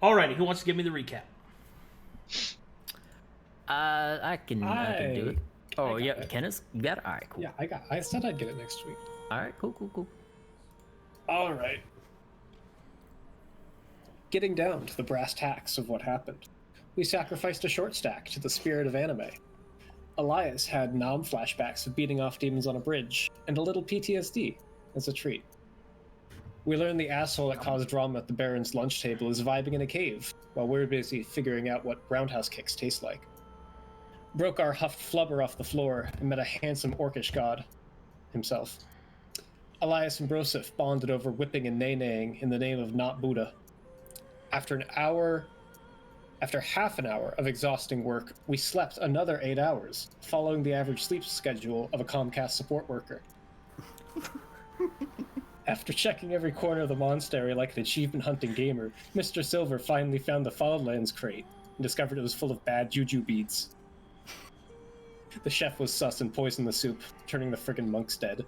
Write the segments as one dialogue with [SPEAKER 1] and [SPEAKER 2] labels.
[SPEAKER 1] Alrighty, who wants to give me the recap?
[SPEAKER 2] I can do it. Oh, yeah, Kiniz? You got it? Alright, cool.
[SPEAKER 3] Yeah, I said I'd get it next week.
[SPEAKER 2] Alright, cool.
[SPEAKER 3] Alright. Getting down to the brass tacks of what happened. We sacrificed a short stack to the spirit of anime. Elias had Nom flashbacks of beating off demons on a bridge, and a little PTSD as a treat. We learned the asshole that caused drama at the Baron's lunch table is vibing in a cave, while we're busy figuring out what roundhouse kicks taste like. Brokhar huffed flubber off the floor and met a handsome orcish god himself. Elias and Broseph bonded over whipping and nay-naying in the name of not Buddha. After half an hour of exhausting work, we slept another 8 hours, following the average sleep schedule of a Comcast support worker. After checking every corner of the monastery like an achievement-hunting gamer, Mr. Silver finally found the Foullands crate and discovered it was full of bad juju beads. The chef was sus and poisoned the soup, turning the friggin' monks dead.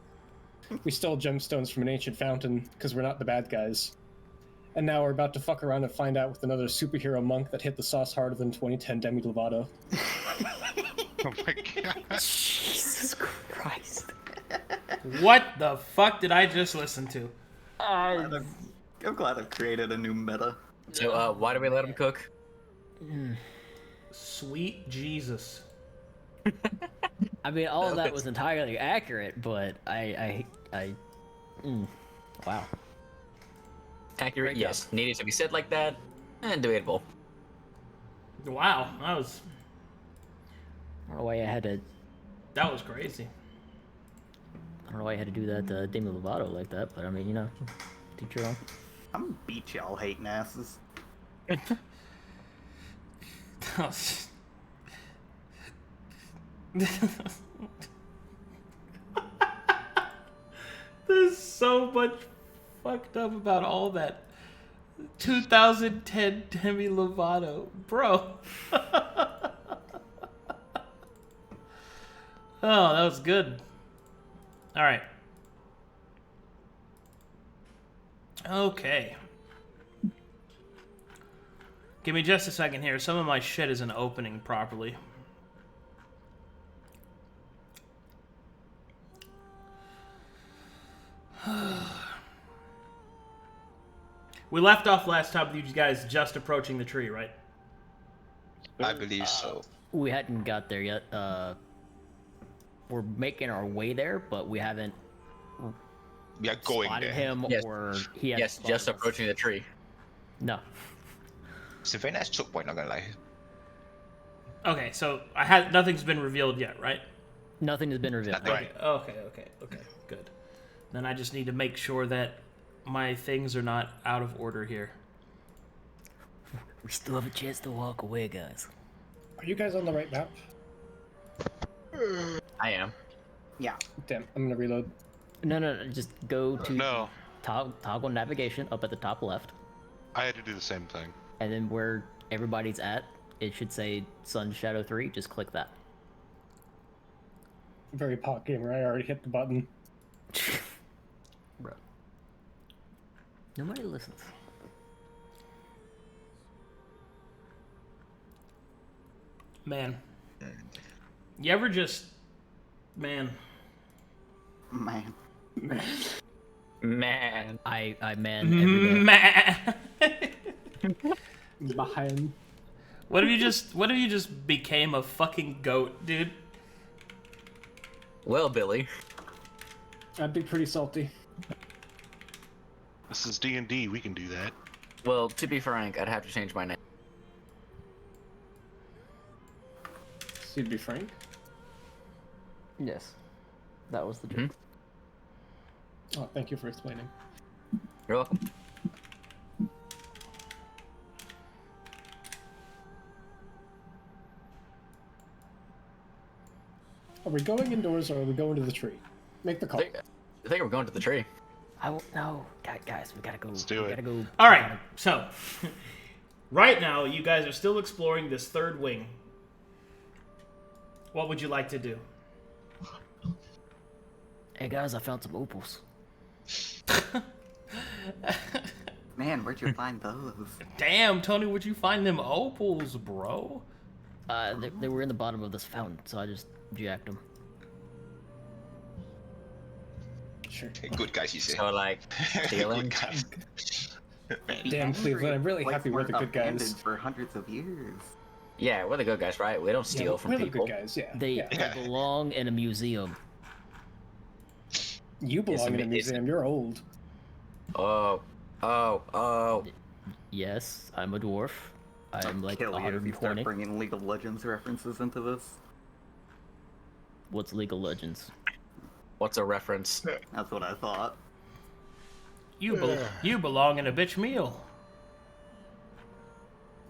[SPEAKER 3] We stole gemstones from an ancient fountain, because we're not the bad guys. And now we're about to fuck around and find out with another superhero monk that hit the sauce harder than 2010 Demi Lovato.
[SPEAKER 4] Oh my god.
[SPEAKER 2] Jesus Christ.
[SPEAKER 1] What the fuck did I just listen to?
[SPEAKER 5] I'm glad I've created a new meta.
[SPEAKER 6] So, why do we let him cook?
[SPEAKER 1] Sweet Jesus.
[SPEAKER 2] I mean, all of that was entirely accurate, but wow.
[SPEAKER 6] Accurate, yes. Needed to be said like that, and debatable.
[SPEAKER 1] Wow, that was
[SPEAKER 2] I don't know why I had to.
[SPEAKER 1] that was crazy.
[SPEAKER 2] I don't know why I had to do that to Demi Lovato like that, but I mean, you know, teach your own.
[SPEAKER 5] I'm gonna beat y'all hating asses.
[SPEAKER 1] There's so much fucked up about all that. 2010 Demi Lovato. Bro. Oh, that was good. Alright. Okay. Give me just a second here. Some of my shit isn't opening properly. We left off last time with you guys just approaching the tree, right?
[SPEAKER 4] I believe so.
[SPEAKER 2] We hadn't got there yet. We're making our way there, but we haven't
[SPEAKER 4] We are going
[SPEAKER 2] spotted
[SPEAKER 4] there.
[SPEAKER 2] him,
[SPEAKER 6] Yes.
[SPEAKER 2] or he hasn't
[SPEAKER 6] Yes,
[SPEAKER 2] spotted
[SPEAKER 6] just
[SPEAKER 2] us.
[SPEAKER 6] approaching the tree.
[SPEAKER 2] No.
[SPEAKER 4] It's a very nice choke point, not gonna lie.
[SPEAKER 1] Okay, so nothing's been revealed yet, right?
[SPEAKER 2] Nothing has been revealed.
[SPEAKER 4] Right.
[SPEAKER 1] Okay, good. Then I just need to make sure that my things are not out of order here.
[SPEAKER 2] We still have a chance to walk away, guys.
[SPEAKER 3] Are you guys on the right map?
[SPEAKER 6] I am.
[SPEAKER 5] Yeah.
[SPEAKER 3] Damn, I'm gonna reload.
[SPEAKER 2] No, just go to
[SPEAKER 4] No,
[SPEAKER 2] toggle navigation up at the top left,
[SPEAKER 4] I had to do the same thing.
[SPEAKER 2] and then where everybody's at, it should say Sunshadow 3. Just click that.
[SPEAKER 3] Very pot gamer, I already hit the button.
[SPEAKER 2] Bro. Nobody listens.
[SPEAKER 1] Man. You ever just... Man.
[SPEAKER 5] Man.
[SPEAKER 6] Man.
[SPEAKER 2] I man every day.
[SPEAKER 1] Man.
[SPEAKER 3] Behind.
[SPEAKER 1] What if you just became a fucking goat, dude?
[SPEAKER 6] Well, Billy.
[SPEAKER 3] I'd be pretty salty.
[SPEAKER 4] This is D&D, we can do that.
[SPEAKER 6] Well, to be frank, I'd have to change my name.
[SPEAKER 3] So you'd be Frank?
[SPEAKER 2] Yes. That was the joke.
[SPEAKER 3] Oh, thank you for explaining.
[SPEAKER 6] You're welcome.
[SPEAKER 3] Are we going indoors or are we going to the tree? Make the call.
[SPEAKER 6] I think we're going to the tree.
[SPEAKER 2] I won't. No, guys, we gotta go.
[SPEAKER 4] Let's do
[SPEAKER 2] we
[SPEAKER 4] it.
[SPEAKER 2] gotta go.
[SPEAKER 1] All right, so right now you guys are still exploring this third wing. What would you like to do?
[SPEAKER 2] Hey guys, I found some opals.
[SPEAKER 5] Man, where'd you find those?
[SPEAKER 1] Damn, Tony, where'd you find them opals, bro?
[SPEAKER 2] They were in the bottom of this fountain, so I just jacked them.
[SPEAKER 3] Sure.
[SPEAKER 4] Good guys, you say.
[SPEAKER 6] So like,
[SPEAKER 4] Good
[SPEAKER 6] stealing.
[SPEAKER 4] guys.
[SPEAKER 3] Damn, Cleveland, I'm really happy we're the good guys.
[SPEAKER 5] Abandoned for hundreds of years.
[SPEAKER 6] Yeah, we're the good guys, right? We don't
[SPEAKER 3] Yeah,
[SPEAKER 6] steal from
[SPEAKER 3] we're the
[SPEAKER 6] people.
[SPEAKER 3] good guys, yeah.
[SPEAKER 2] They belong in a museum.
[SPEAKER 3] You belong in a
[SPEAKER 6] it's-
[SPEAKER 3] museum. You're old.
[SPEAKER 6] Oh.
[SPEAKER 2] Yes, I'm a dwarf. I'm like
[SPEAKER 5] Kill you if you start
[SPEAKER 2] 120.
[SPEAKER 5] bringing League of Legends references into this.
[SPEAKER 2] What's League of Legends?
[SPEAKER 6] What's a reference?
[SPEAKER 5] That's what I thought.
[SPEAKER 1] You belong in a bitch meal.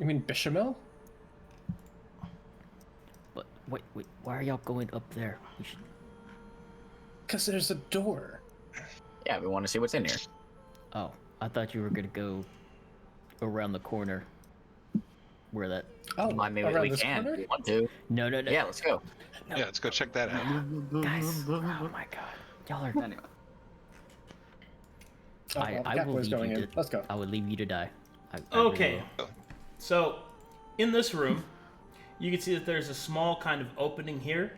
[SPEAKER 3] You mean bechamel?
[SPEAKER 2] But wait, why are y'all going up there? We should.
[SPEAKER 3] Because there's a door.
[SPEAKER 6] Yeah, we want to see what's in here.
[SPEAKER 2] Oh, I thought you were gonna go around the corner. Where that?
[SPEAKER 3] Oh,
[SPEAKER 6] I mean,
[SPEAKER 3] around
[SPEAKER 6] we
[SPEAKER 3] this
[SPEAKER 6] can.
[SPEAKER 3] corner?
[SPEAKER 6] We want to.
[SPEAKER 2] No.
[SPEAKER 6] Yeah, let's go.
[SPEAKER 4] Yeah, let's go check that out.
[SPEAKER 2] Guys, oh my god, y'all are.
[SPEAKER 5] Anyway.
[SPEAKER 3] Oh, well,
[SPEAKER 2] I
[SPEAKER 3] Cat
[SPEAKER 2] will
[SPEAKER 3] Boy's
[SPEAKER 2] leave
[SPEAKER 3] going
[SPEAKER 2] you
[SPEAKER 3] in.
[SPEAKER 2] to.
[SPEAKER 3] Let's go.
[SPEAKER 2] I would leave you to die. I
[SPEAKER 1] Okay.
[SPEAKER 2] really will.
[SPEAKER 1] So, in this room, you can see that there's a small kind of opening here.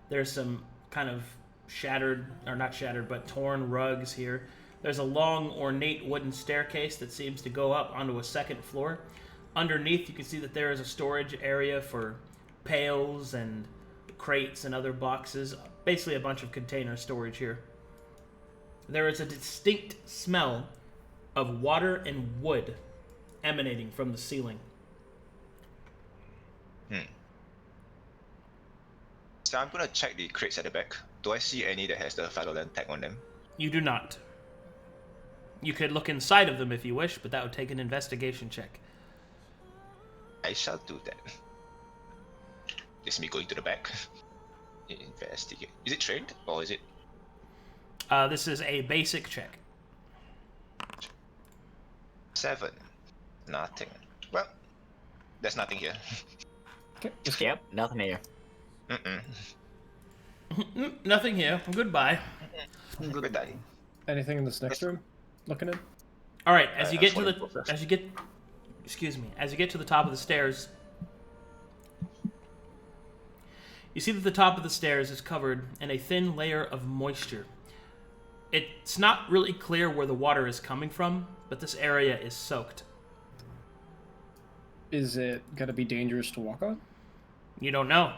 [SPEAKER 1] There's some kind of shattered, or not shattered, but torn rugs here. There's a long, ornate wooden staircase that seems to go up onto a second floor. Underneath, you can see that there is a storage area for pails and crates and other boxes. Basically, a bunch of container storage here. There is a distinct smell of water and wood emanating from the ceiling.
[SPEAKER 4] So I'm gonna check the crates at the back. Do I see any that has the Shadowland tag on them?
[SPEAKER 1] You do not. You could look inside of them if you wish, but that would take an investigation check.
[SPEAKER 4] I shall do that. This is me going to the back. Investigate. Is it trained or is it?
[SPEAKER 1] This is a basic check.
[SPEAKER 4] 7. Nothing. Well, there's nothing here.
[SPEAKER 3] Okay,
[SPEAKER 6] Yep, nothing here.
[SPEAKER 1] Nothing here. Goodbye.
[SPEAKER 4] We're done.
[SPEAKER 3] anything in this next room? Looking in?
[SPEAKER 1] All right, as you get to
[SPEAKER 4] that's
[SPEAKER 1] the
[SPEAKER 4] what it was.
[SPEAKER 1] as you get as you get to the top of the stairs, you see that the top of the stairs is covered in a thin layer of moisture. It's not really clear where the water is coming from, but this area is soaked.
[SPEAKER 3] Is it gonna be dangerous to walk on?
[SPEAKER 1] You don't know.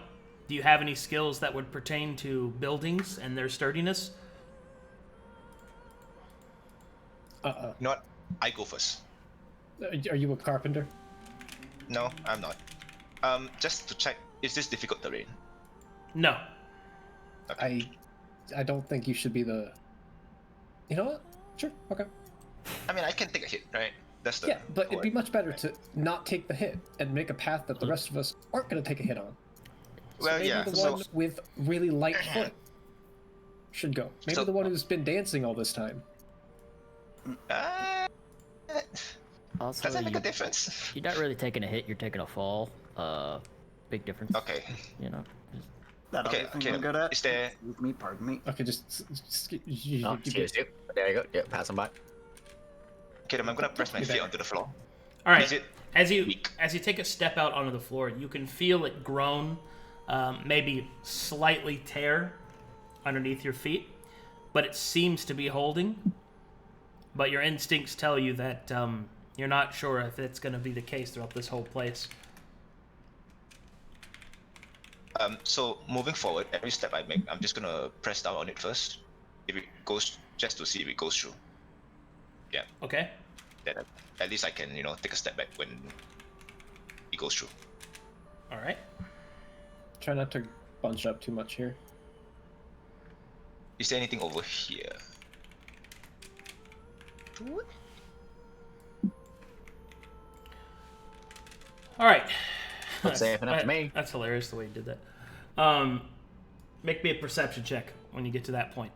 [SPEAKER 1] Do you have any skills that would pertain to buildings and their sturdiness?
[SPEAKER 4] You know what? I go first.
[SPEAKER 3] Are you a carpenter?
[SPEAKER 4] No, I'm not. Just to check, is this difficult terrain?
[SPEAKER 1] No.
[SPEAKER 3] I don't think you should be the. You know what? Sure. Okay.
[SPEAKER 4] I mean, I can take a hit, right? That's the
[SPEAKER 3] Yeah, but it'd be
[SPEAKER 4] point.
[SPEAKER 3] much better to not take the hit and make a path that the rest of us aren't going to take a hit on. So
[SPEAKER 4] Well,
[SPEAKER 3] maybe
[SPEAKER 4] yeah.
[SPEAKER 3] the
[SPEAKER 4] So
[SPEAKER 3] one with really light foot should go. Maybe
[SPEAKER 4] So-
[SPEAKER 3] the one who's been dancing all this time.
[SPEAKER 4] uh,
[SPEAKER 2] Also,
[SPEAKER 4] does that make a difference?
[SPEAKER 2] you're not really taking a hit. You're taking a fall. Big difference.
[SPEAKER 4] Okay.
[SPEAKER 2] You know. Just-
[SPEAKER 5] That
[SPEAKER 4] Okay.
[SPEAKER 5] other thing
[SPEAKER 4] Okay.
[SPEAKER 5] I'm good at.
[SPEAKER 4] Is there?
[SPEAKER 5] Excuse me, pardon me.
[SPEAKER 3] Okay, just
[SPEAKER 6] Oh, excuse you. There you go. Yeah, pass them by.
[SPEAKER 4] Okay, then I'm gonna press my
[SPEAKER 3] Be
[SPEAKER 4] feet
[SPEAKER 3] better.
[SPEAKER 4] onto the floor.
[SPEAKER 1] All right.
[SPEAKER 4] Is it
[SPEAKER 1] As you
[SPEAKER 4] weak?
[SPEAKER 1] take a step out onto the floor, you can feel it groan, maybe slightly tear underneath your feet, but it seems to be holding. But your instincts tell you that you're not sure if it's going to be the case throughout this whole place.
[SPEAKER 4] So moving forward, every step I make, I'm just gonna press down on it first. If it goes, just to see if it goes through. Yeah.
[SPEAKER 1] Okay.
[SPEAKER 4] Then at least I can, take a step back when it goes through.
[SPEAKER 1] All right.
[SPEAKER 3] Try not to bunch up too much here.
[SPEAKER 4] Is there anything over here?
[SPEAKER 1] All right.
[SPEAKER 6] Looks safe enough to me.
[SPEAKER 1] That's hilarious the way you did that. Make me a perception check when you get to that point.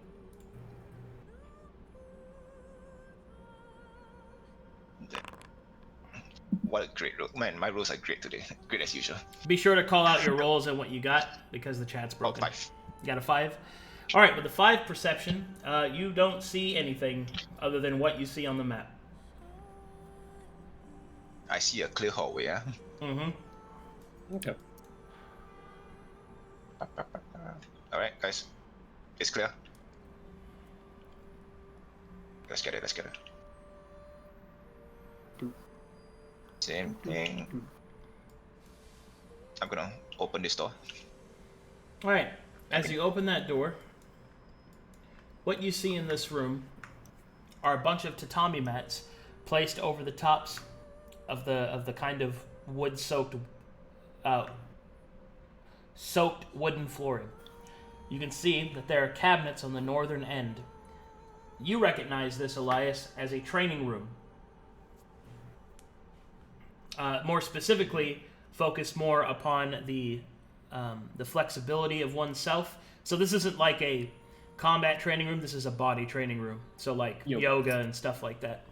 [SPEAKER 4] What a great roll. Man, my rolls are great today. Great as usual.
[SPEAKER 1] Be sure to call out your rolls and what you got because the chat's
[SPEAKER 4] Oh,
[SPEAKER 1] broken.
[SPEAKER 4] 5.
[SPEAKER 1] You got a 5? All right, with the 5 perception, you don't see anything other than what you see on the map.
[SPEAKER 4] I see a clear hallway. Yeah.
[SPEAKER 1] Mm-hmm.
[SPEAKER 3] Okay.
[SPEAKER 4] All right, guys, it's clear. Let's get it. Let's get it. Same thing. I'm gonna open this door.
[SPEAKER 1] All right. As you open that door, what you see in this room are a bunch of tatami mats placed over the tops of the kind of wood-soaked wooden flooring. You can see that there are cabinets on the northern end. You recognize this, Elias, as a training room. More specifically, focused more upon the flexibility of oneself. So this isn't like a combat training room. This is a body training room. So like yoga and stuff like that.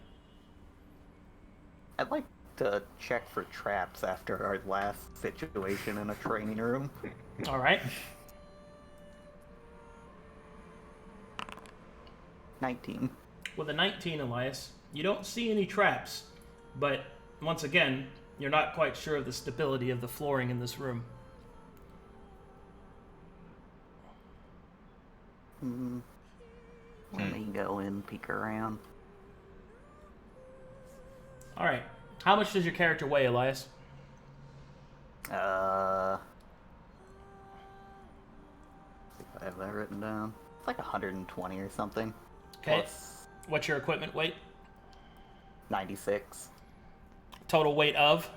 [SPEAKER 5] I'd like to check for traps after our last situation in a training room.
[SPEAKER 1] All right.
[SPEAKER 5] 19.
[SPEAKER 1] With a 19, Elias, you don't see any traps, but once again, you're not quite sure of the stability of the flooring in this room.
[SPEAKER 5] Let me go in, peek around.
[SPEAKER 1] All right. How much does your character weigh, Elias?
[SPEAKER 5] I have that written down. It's like 120 or something.
[SPEAKER 1] Okay.
[SPEAKER 5] Plus
[SPEAKER 1] What's your equipment weight?
[SPEAKER 5] 96.
[SPEAKER 1] Total weight of?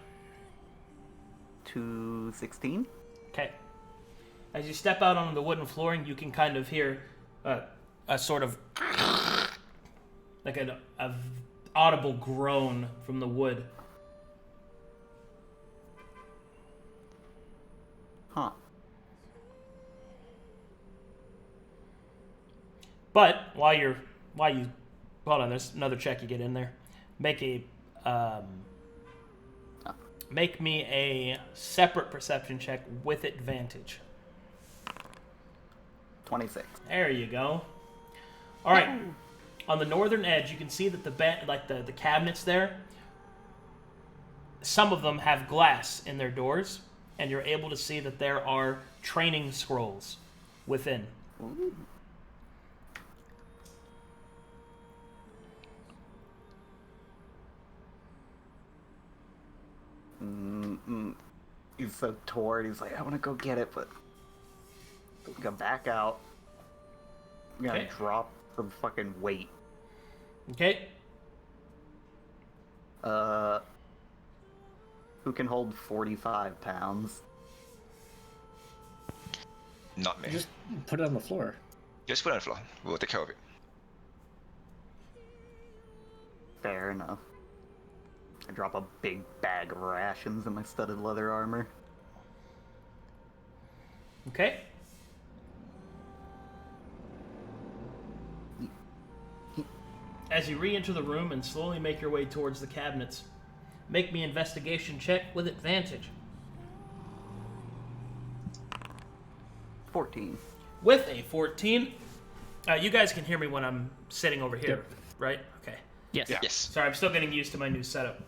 [SPEAKER 5] 216.
[SPEAKER 1] Okay. As you step out onto the wooden flooring, you can kind of hear a sort of like an audible groan from the wood.
[SPEAKER 5] Huh.
[SPEAKER 1] But while you hold on, there's another check you get in there. Make me a separate perception check with advantage.
[SPEAKER 5] 26.
[SPEAKER 1] There you go. All right. On the northern edge, you can see that the cabinets there, some of them have glass in their doors, and you're able to see that there are training scrolls within.
[SPEAKER 5] Ooh. He's so torn. He's like, I want to go get it, but I'm gonna back out. I'm gonna
[SPEAKER 1] Okay.
[SPEAKER 5] drop some fucking weight.
[SPEAKER 1] Okay.
[SPEAKER 5] Who can hold 45 pounds?
[SPEAKER 4] Not me.
[SPEAKER 3] Just put it on the floor.
[SPEAKER 4] Just put it on the floor. We'll take care of it.
[SPEAKER 5] Fair enough. I drop a big bag of rations in my studded leather armor.
[SPEAKER 1] Okay. As you re-enter the room and slowly make your way towards the cabinets, make me investigation check with advantage.
[SPEAKER 5] 14.
[SPEAKER 1] With a 14, you guys can hear me when I'm sitting over here, right? Okay.
[SPEAKER 2] Yes.
[SPEAKER 4] Yes.
[SPEAKER 1] Sorry, I'm still getting used to my new setup.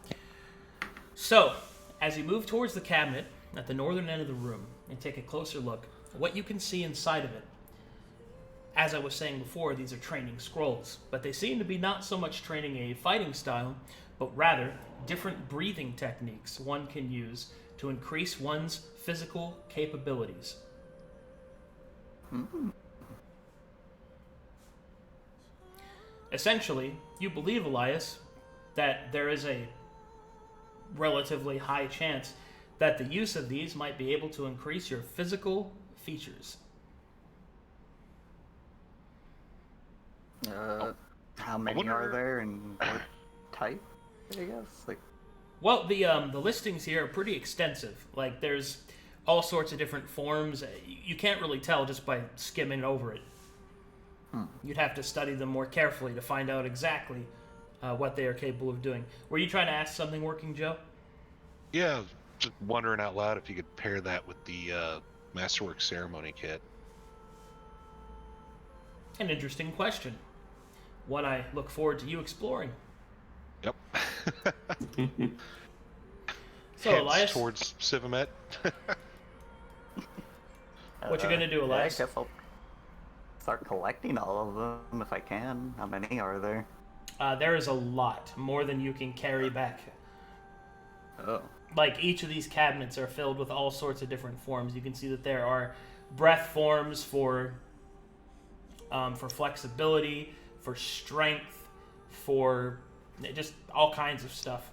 [SPEAKER 1] So, as you move towards the cabinet at the northern end of the room and take a closer look, what you can see inside of it, as I was saying before, these are training scrolls, but they seem to be not so much training a fighting style, but rather different breathing techniques one can use to increase one's physical capabilities. Essentially, you believe, Elias, that there is a relatively high chance that the use of these might be able to increase your physical features.
[SPEAKER 5] How many are there and what type, I guess? Like,
[SPEAKER 1] Well, the listings here are pretty extensive. Like, there's all sorts of different forms. You can't really tell just by skimming over it. You'd have to study them more carefully to find out exactly what they are capable of doing. Were you trying to ask something, WorkinJoe?
[SPEAKER 7] Yeah, just wondering out loud if you could pair that with the Masterwork Ceremony kit.
[SPEAKER 1] An interesting question. One I look forward to you exploring.
[SPEAKER 7] Yep.
[SPEAKER 1] So,
[SPEAKER 7] heads
[SPEAKER 1] Elias,
[SPEAKER 7] towards Sivamet.
[SPEAKER 1] what you gonna do, Elias?
[SPEAKER 5] I guess I'll start collecting all of them if I can. How many are there?
[SPEAKER 1] There is a lot, more than you can carry back.
[SPEAKER 5] Oh.
[SPEAKER 1] Like, each of these cabinets are filled with all sorts of different forms. You can see that there are breath forms for flexibility, for strength, for just all kinds of stuff.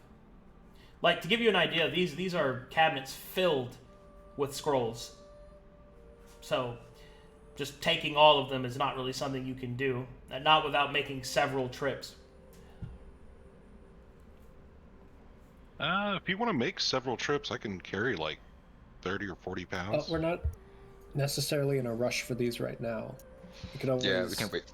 [SPEAKER 1] Like, to give you an idea, these are cabinets filled with scrolls. So, just taking all of them is not really something you can do, and not without making several trips.
[SPEAKER 7] If you want to make several trips, I can carry like 30 or 40 pounds.
[SPEAKER 3] We're not necessarily in a rush for these right now. We could always...
[SPEAKER 4] Yeah, we can wait.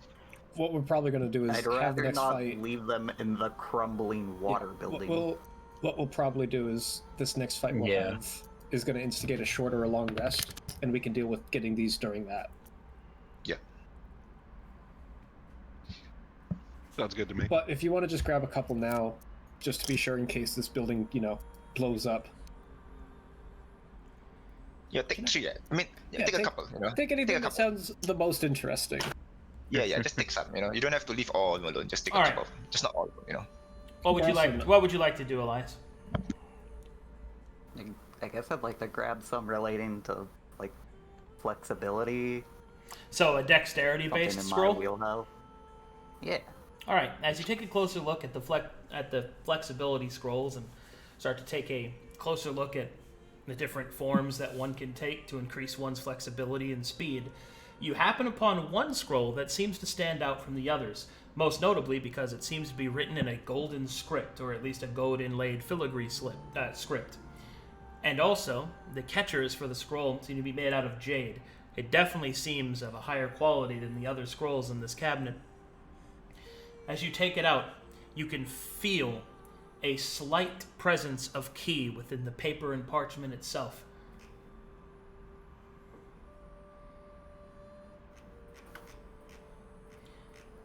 [SPEAKER 3] What we're probably going to do is
[SPEAKER 5] I'd
[SPEAKER 3] have the
[SPEAKER 5] rather
[SPEAKER 3] next
[SPEAKER 5] not
[SPEAKER 3] fight.
[SPEAKER 5] leave them in the crumbling water building.
[SPEAKER 3] What we'll probably do is this next fight we'll have is going to instigate a short or a long rest, and we can deal with getting these during that.
[SPEAKER 4] Yeah.
[SPEAKER 7] Sounds good to me.
[SPEAKER 3] But if you want to just grab a couple now, just to be sure in case this building, blows up.
[SPEAKER 4] Yeah, take 3. I mean, take a couple.
[SPEAKER 3] Take anything
[SPEAKER 4] Take a
[SPEAKER 3] that
[SPEAKER 4] couple.
[SPEAKER 3] sounds the most interesting.
[SPEAKER 4] Yeah, just take some. You don't have to leave all of them alone. Just take a
[SPEAKER 1] Alright.
[SPEAKER 4] couple. Just not all of them.
[SPEAKER 1] What would you
[SPEAKER 3] Awesome.
[SPEAKER 1] like? What would you like to do, Elias?
[SPEAKER 5] I guess I'd like to grab some relating to, like, flexibility.
[SPEAKER 1] So, a
[SPEAKER 5] Something
[SPEAKER 1] dexterity-based
[SPEAKER 5] in
[SPEAKER 1] scroll.
[SPEAKER 5] my wheelhouse. Yeah.
[SPEAKER 1] All right. As you take a closer look at the flexibility scrolls and start to take a closer look at the different forms that one can take to increase one's flexibility and speed, you happen upon one scroll that seems to stand out from the others. Most notably because it seems to be written in a golden script, or at least a gold inlaid filigree script. And also, the catchers for the scroll seem to be made out of jade. It definitely seems of a higher quality than the other scrolls in this cabinet. As you take it out, you can feel a slight presence of ki within the paper and parchment itself.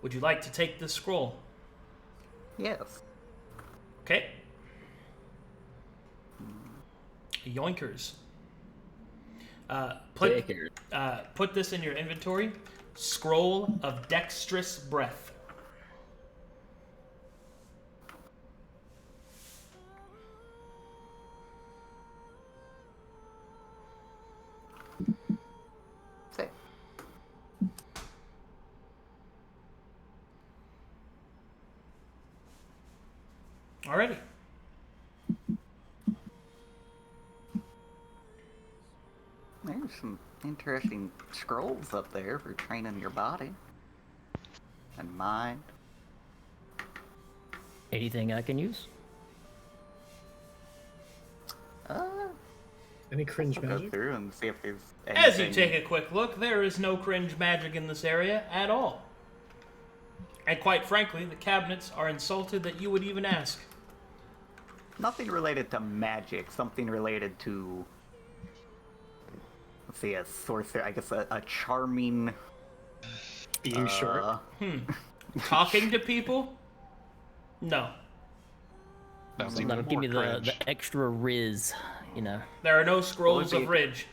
[SPEAKER 1] Would you like to take this scroll?
[SPEAKER 5] Yes.
[SPEAKER 1] Okay. Yoinkers. Put this in your inventory. Scroll of Dexterous Breath.
[SPEAKER 5] Say.
[SPEAKER 1] Alrighty.
[SPEAKER 5] There's some interesting scrolls up there for training your body and mind.
[SPEAKER 2] Anything I can use?
[SPEAKER 3] Any cringe
[SPEAKER 5] I'll go
[SPEAKER 3] magic?
[SPEAKER 5] through and see if there's anything.
[SPEAKER 1] As you take a quick look, there is no cringe magic in this area at all. And quite frankly, the cabinets are insulted that you would even ask.
[SPEAKER 5] Nothing related to magic, something related to, let's see, a sorcerer, I guess a charming...
[SPEAKER 3] Being short.
[SPEAKER 1] Talking to people? No.
[SPEAKER 7] Sounds
[SPEAKER 2] That'll
[SPEAKER 7] even
[SPEAKER 2] give
[SPEAKER 7] more
[SPEAKER 2] me
[SPEAKER 7] cringe.
[SPEAKER 2] the extra riz,
[SPEAKER 1] There are no scrolls
[SPEAKER 5] Would
[SPEAKER 1] of
[SPEAKER 5] be-
[SPEAKER 1] Ridge.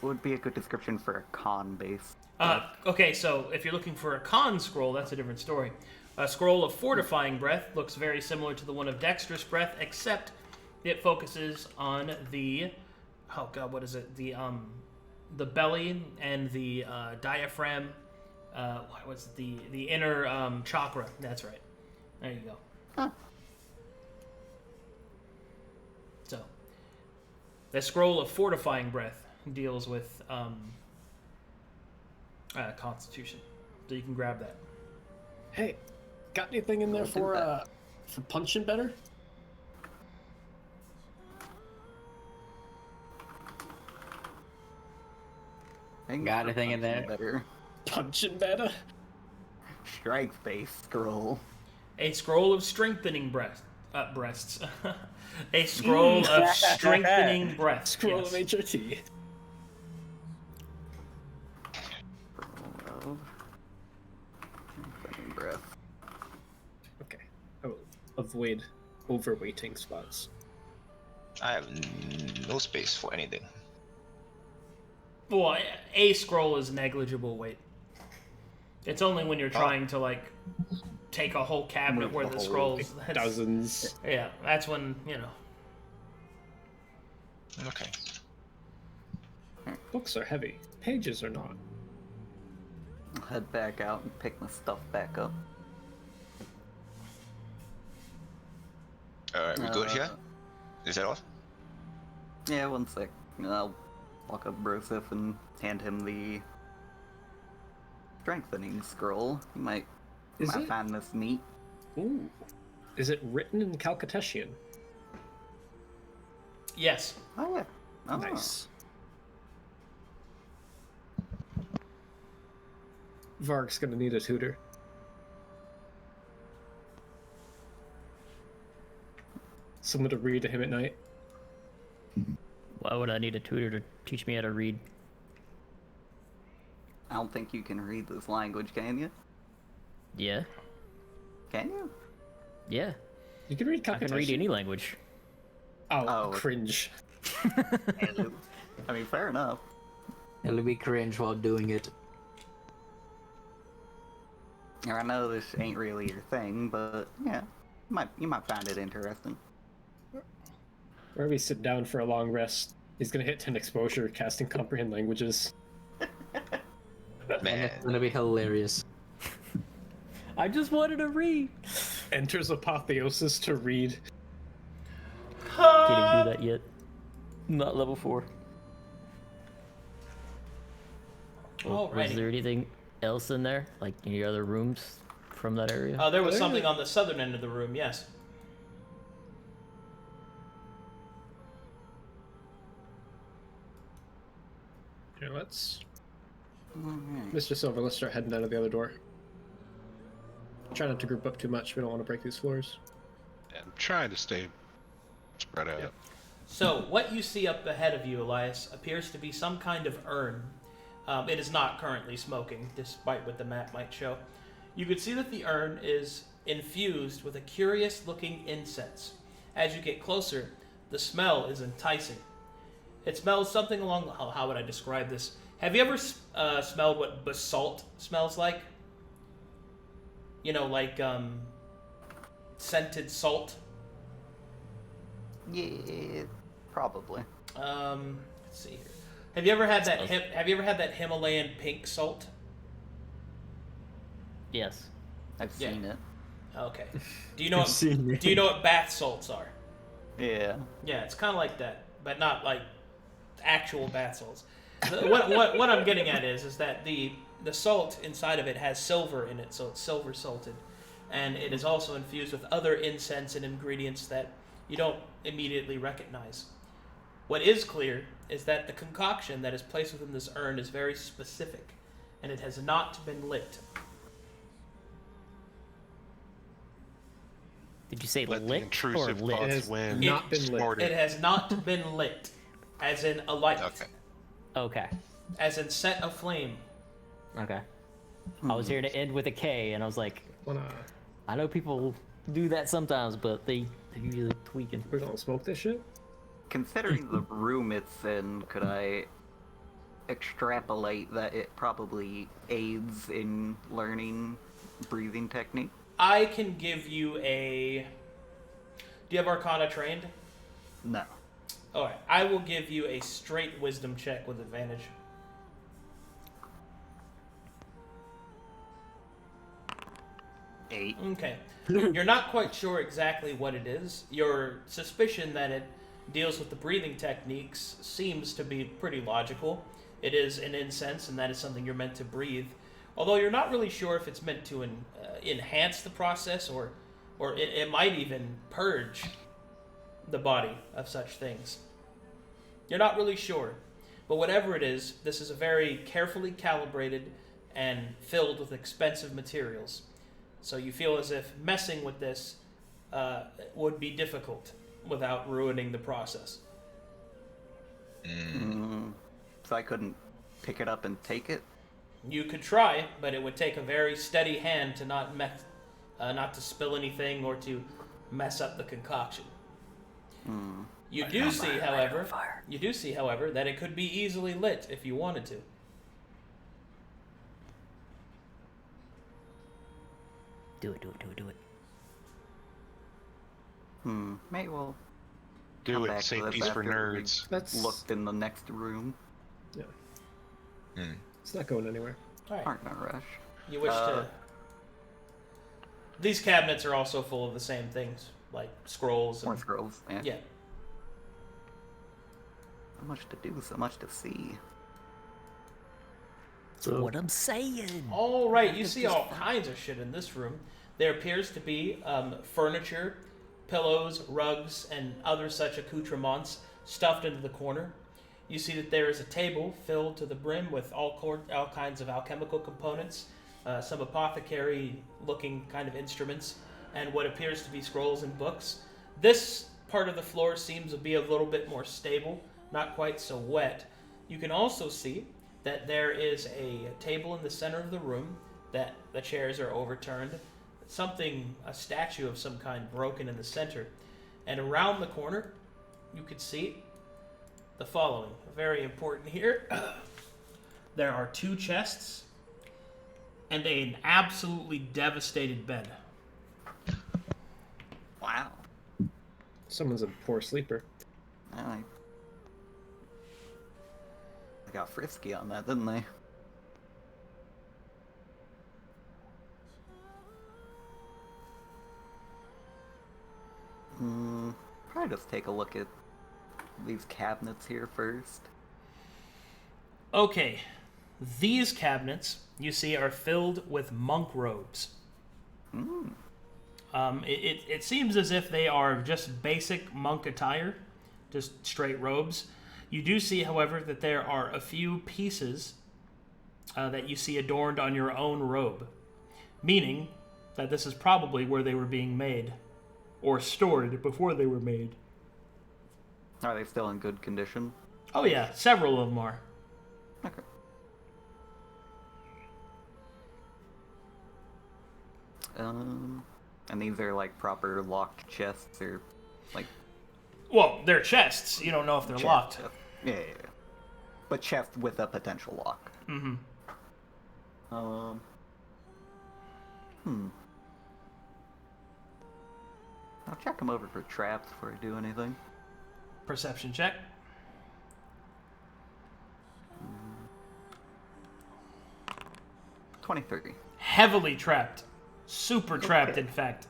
[SPEAKER 5] What would be a good description for a con base?
[SPEAKER 1] Okay, so if you're looking for a con scroll, that's a different story. A scroll of Fortifying Breath looks very similar to the one of Dexterous Breath, except it focuses on the... Oh god, what is it? The belly and the diaphragm. What's the inner chakra? That's right. There you go.
[SPEAKER 5] Huh.
[SPEAKER 1] So, the scroll of Fortifying Breath deals with Constitution, so you can grab that.
[SPEAKER 3] Hey, got anything in there
[SPEAKER 5] I'll do
[SPEAKER 3] for
[SPEAKER 5] that.
[SPEAKER 3] for punching better?
[SPEAKER 8] Got anything in there?
[SPEAKER 5] Better.
[SPEAKER 3] Punching better?
[SPEAKER 5] Strength-based scroll.
[SPEAKER 1] A scroll of Strengthening breasts. A scroll of Strengthening breaths.
[SPEAKER 3] Scroll
[SPEAKER 1] yes.
[SPEAKER 3] of HRT.
[SPEAKER 5] Scroll of strengthening breath.
[SPEAKER 3] Okay, I will avoid overweighting spots.
[SPEAKER 4] I have no space for anything.
[SPEAKER 1] Well, a scroll is negligible weight. It's only when you're trying to like take a whole cabinet where the scrolls
[SPEAKER 3] Dozens.
[SPEAKER 1] Yeah, that's when, you know.
[SPEAKER 4] Okay.
[SPEAKER 3] Books are heavy. Pages are not.
[SPEAKER 5] I'll head back out and pick my stuff back up.
[SPEAKER 4] Alright, we good here? Is that all?
[SPEAKER 5] Yeah, one sec. I'll walk up Broseph and hand him the strengthening scroll. You might find this neat.
[SPEAKER 3] Ooh. Is it written in Calcutetian?
[SPEAKER 1] Yes.
[SPEAKER 5] Oh yeah. Oh.
[SPEAKER 3] Nice. Varric's gonna need a tutor. Someone to read to him at night.
[SPEAKER 2] Why would I need a tutor to teach me how to read?
[SPEAKER 5] I don't think you can read this language, can you?
[SPEAKER 2] Yeah.
[SPEAKER 5] Can you?
[SPEAKER 2] Yeah.
[SPEAKER 3] You can read
[SPEAKER 2] I
[SPEAKER 3] Calcutetian.
[SPEAKER 2] can read any language.
[SPEAKER 3] Oh, cringe.
[SPEAKER 5] I mean, fair enough.
[SPEAKER 8] It'll be cringe while doing it.
[SPEAKER 5] I know this ain't really your thing, but yeah, you might find it interesting.
[SPEAKER 3] Where we sit down for a long rest, he's gonna hit 10 exposure, casting Comprehend Languages.
[SPEAKER 4] Man.
[SPEAKER 8] It's gonna be hilarious.
[SPEAKER 2] I just wanted to read.
[SPEAKER 3] Enters Apotheosis to read.
[SPEAKER 2] Can't even do that yet. Not level 4. Was
[SPEAKER 1] Alrighty.
[SPEAKER 2] there anything else in there? Like any other rooms from that area?
[SPEAKER 1] There was something on the southern end of the room, yes.
[SPEAKER 3] Okay, let's...
[SPEAKER 5] Alright.
[SPEAKER 3] Mr. Silver, let's start heading out of the other door. Try not to group up too much, we don't want to break these floors.
[SPEAKER 7] I'm trying to stay spread out.
[SPEAKER 3] Yep.
[SPEAKER 1] So, what you see up ahead of you, Elias, appears to be some kind of urn. It is not currently smoking, despite what the map might show. You can see that the urn is infused with a curious-looking incense. As you get closer, the smell is enticing. It smells something along... How would I describe this? Have you ever smelled what basalt smells like? You know, like, scented salt?
[SPEAKER 5] Yeah, probably.
[SPEAKER 1] Let's see here. Have you ever had that? Have you ever had that Himalayan pink salt?
[SPEAKER 2] Yes.
[SPEAKER 5] I've seen it.
[SPEAKER 1] Okay. Do you know?
[SPEAKER 8] seen it.
[SPEAKER 1] Do you know what bath salts are?
[SPEAKER 5] Yeah.
[SPEAKER 1] Yeah, it's kind of like that, but not like actual bath salts. What I'm getting at is that the salt inside of it has silver in it, so it's silver salted, and it is also infused with other incense and ingredients that you don't immediately recognize. What is clear is that the concoction that is placed within this urn is very specific, and it has not been lit.
[SPEAKER 2] Did you say
[SPEAKER 7] Let the
[SPEAKER 2] lit or
[SPEAKER 7] intrusive
[SPEAKER 2] lit?
[SPEAKER 3] It
[SPEAKER 7] thoughts
[SPEAKER 3] has
[SPEAKER 7] win.
[SPEAKER 3] not been lit.
[SPEAKER 7] Snorted.
[SPEAKER 1] It has not been lit, as in a light,
[SPEAKER 4] Okay.
[SPEAKER 2] Okay.
[SPEAKER 1] as in set aflame.
[SPEAKER 2] Okay. I was here to end with a K, and I was like,
[SPEAKER 3] Wanna...
[SPEAKER 2] I know people do that sometimes, but they're usually tweaking.
[SPEAKER 3] We're gonna smoke this shit?
[SPEAKER 5] Considering the room it's in, could I extrapolate that it probably aids in learning breathing technique?
[SPEAKER 1] I can give you a... Do you have Arcana trained?
[SPEAKER 5] No.
[SPEAKER 1] Alright, I will give you a straight wisdom check with advantage.
[SPEAKER 5] Eight.
[SPEAKER 1] Okay. You're not quite sure exactly what it is. Your suspicion that it deals with the breathing techniques seems to be pretty logical. It is an incense, and that is something you're meant to breathe. Although you're not really sure if it's meant to enhance the process, or it might even purge the body of such things. You're not really sure. But whatever it is, this is a very carefully calibrated and filled with expensive materials. So you feel as if messing with this would be difficult without ruining the process.
[SPEAKER 5] So I couldn't pick it up and take it?
[SPEAKER 1] You could try, but it would take a very steady hand to not to spill anything or to mess up the concoction. You do see, however, that it could be easily lit if you wanted to.
[SPEAKER 2] Do it.
[SPEAKER 5] Maybe we'll
[SPEAKER 7] Do
[SPEAKER 5] come
[SPEAKER 7] it.
[SPEAKER 5] back to
[SPEAKER 7] Safety's
[SPEAKER 5] this
[SPEAKER 7] for
[SPEAKER 5] after
[SPEAKER 7] nerds.
[SPEAKER 5] we've looked in the next room.
[SPEAKER 3] Yeah.
[SPEAKER 4] Hmm.
[SPEAKER 3] It's not going anywhere.
[SPEAKER 1] All right.
[SPEAKER 5] Aren't in a rush.
[SPEAKER 1] You wish to... These cabinets are also full of the same things, like scrolls.
[SPEAKER 5] More scrolls.
[SPEAKER 1] Yeah.
[SPEAKER 5] So much to do, so much to see.
[SPEAKER 2] So what I'm saying.
[SPEAKER 1] All right, you see all kinds of shit in this room. There appears to be furniture, pillows, rugs, and other such accoutrements stuffed into the corner. You see that there is a table filled to the brim with all kinds of alchemical components, some apothecary-looking kind of instruments, and what appears to be scrolls and books. This part of the floor seems to be a little bit more stable, not quite so wet. You can also see that there is a table in the center of the room, that the chairs are overturned, a statue of some kind broken in the center. And around the corner, you could see the following. Very important here. There are 2 chests and an absolutely devastated bed.
[SPEAKER 5] Wow.
[SPEAKER 3] Someone's a poor sleeper.
[SPEAKER 5] I got frisky on that, didn't they? Probably just take a look at these cabinets here first.
[SPEAKER 1] Okay, these cabinets, you see, are filled with monk robes. It seems as if they are just basic monk attire, just straight robes. You do see, however, that there are a few pieces that you see adorned on your own robe, meaning that this is probably where they were being made, or stored before they were made.
[SPEAKER 5] Are they still in good condition?
[SPEAKER 1] Oh yeah, several of them are.
[SPEAKER 5] Okay. And these are like proper locked chests, or like...
[SPEAKER 1] Well, they're chests. You don't know if they're locked.
[SPEAKER 5] Chest. Yeah. But chests with a potential lock.
[SPEAKER 1] Mm-hmm.
[SPEAKER 5] I'll check them over for traps before I do anything.
[SPEAKER 1] Perception check.
[SPEAKER 5] Mm. 23.
[SPEAKER 1] Heavily trapped. Super trapped, in fact.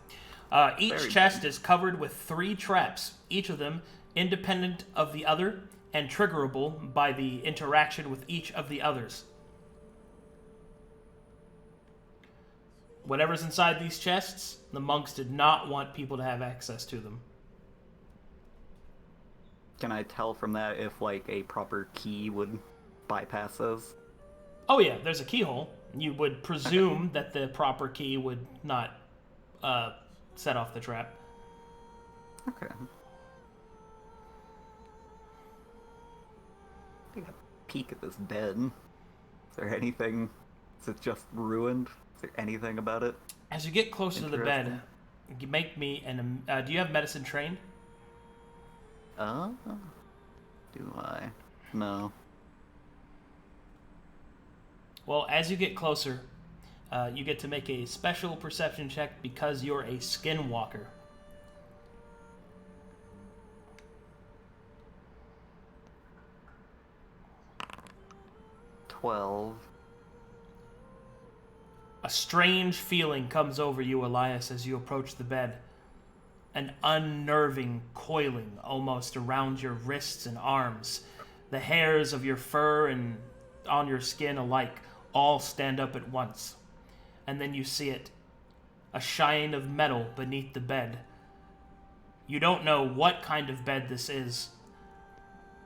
[SPEAKER 1] Each
[SPEAKER 5] Very
[SPEAKER 1] chest is covered with 3 traps, each of them independent of the other and triggerable by the interaction with each of the others. Whatever's inside these chests, the monks did not want people to have access to them.
[SPEAKER 5] Can I tell from that if like a proper key would bypass those?
[SPEAKER 1] Oh yeah, there's a keyhole. You would presume that the proper key would not set off the trap.
[SPEAKER 5] Okay. Take a peek at this bed. Is there anything? Is it just ruined? Is there anything about it?
[SPEAKER 1] As you get closer to the bed, you make me an... do you have medicine trained?
[SPEAKER 5] Do I? No.
[SPEAKER 1] Well, as you get closer, you get to make a special perception check because you're a skinwalker.
[SPEAKER 5] 12.
[SPEAKER 1] A strange feeling comes over you, Elias, as you approach the bed. An unnerving coiling almost around your wrists and arms. The hairs of your fur and on your skin alike all stand up at once. And then you see it. A shine of metal beneath the bed. You don't know what kind of bed this is,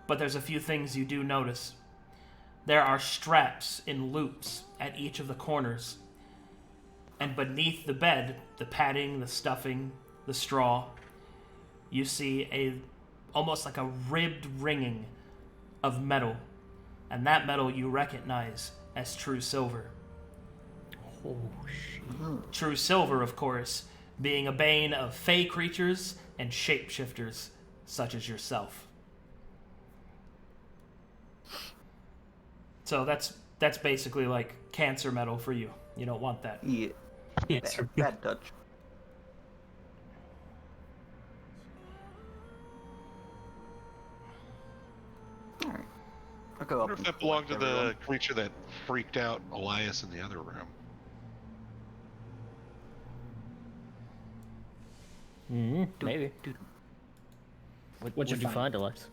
[SPEAKER 1] but there's a few things you do notice. There are straps in loops at each of the corners. And beneath the bed, the padding, the stuffing, the straw, you see almost like a ribbed ringing of metal. And that metal you recognize as true silver.
[SPEAKER 2] Oh, shit.
[SPEAKER 1] True silver, of course, being a bane of fey creatures and shapeshifters, such as yourself. So that's basically like cancer metal for you. You don't want that.
[SPEAKER 5] Yeah. Bad touch. Alright. I'll go
[SPEAKER 7] I
[SPEAKER 5] up.
[SPEAKER 7] wonder if
[SPEAKER 5] and
[SPEAKER 7] that belonged to
[SPEAKER 5] collect
[SPEAKER 7] the
[SPEAKER 5] everyone.
[SPEAKER 7] creature that freaked out Elias in the other room.
[SPEAKER 2] Maybe. What'd
[SPEAKER 3] you
[SPEAKER 2] you find, Elias?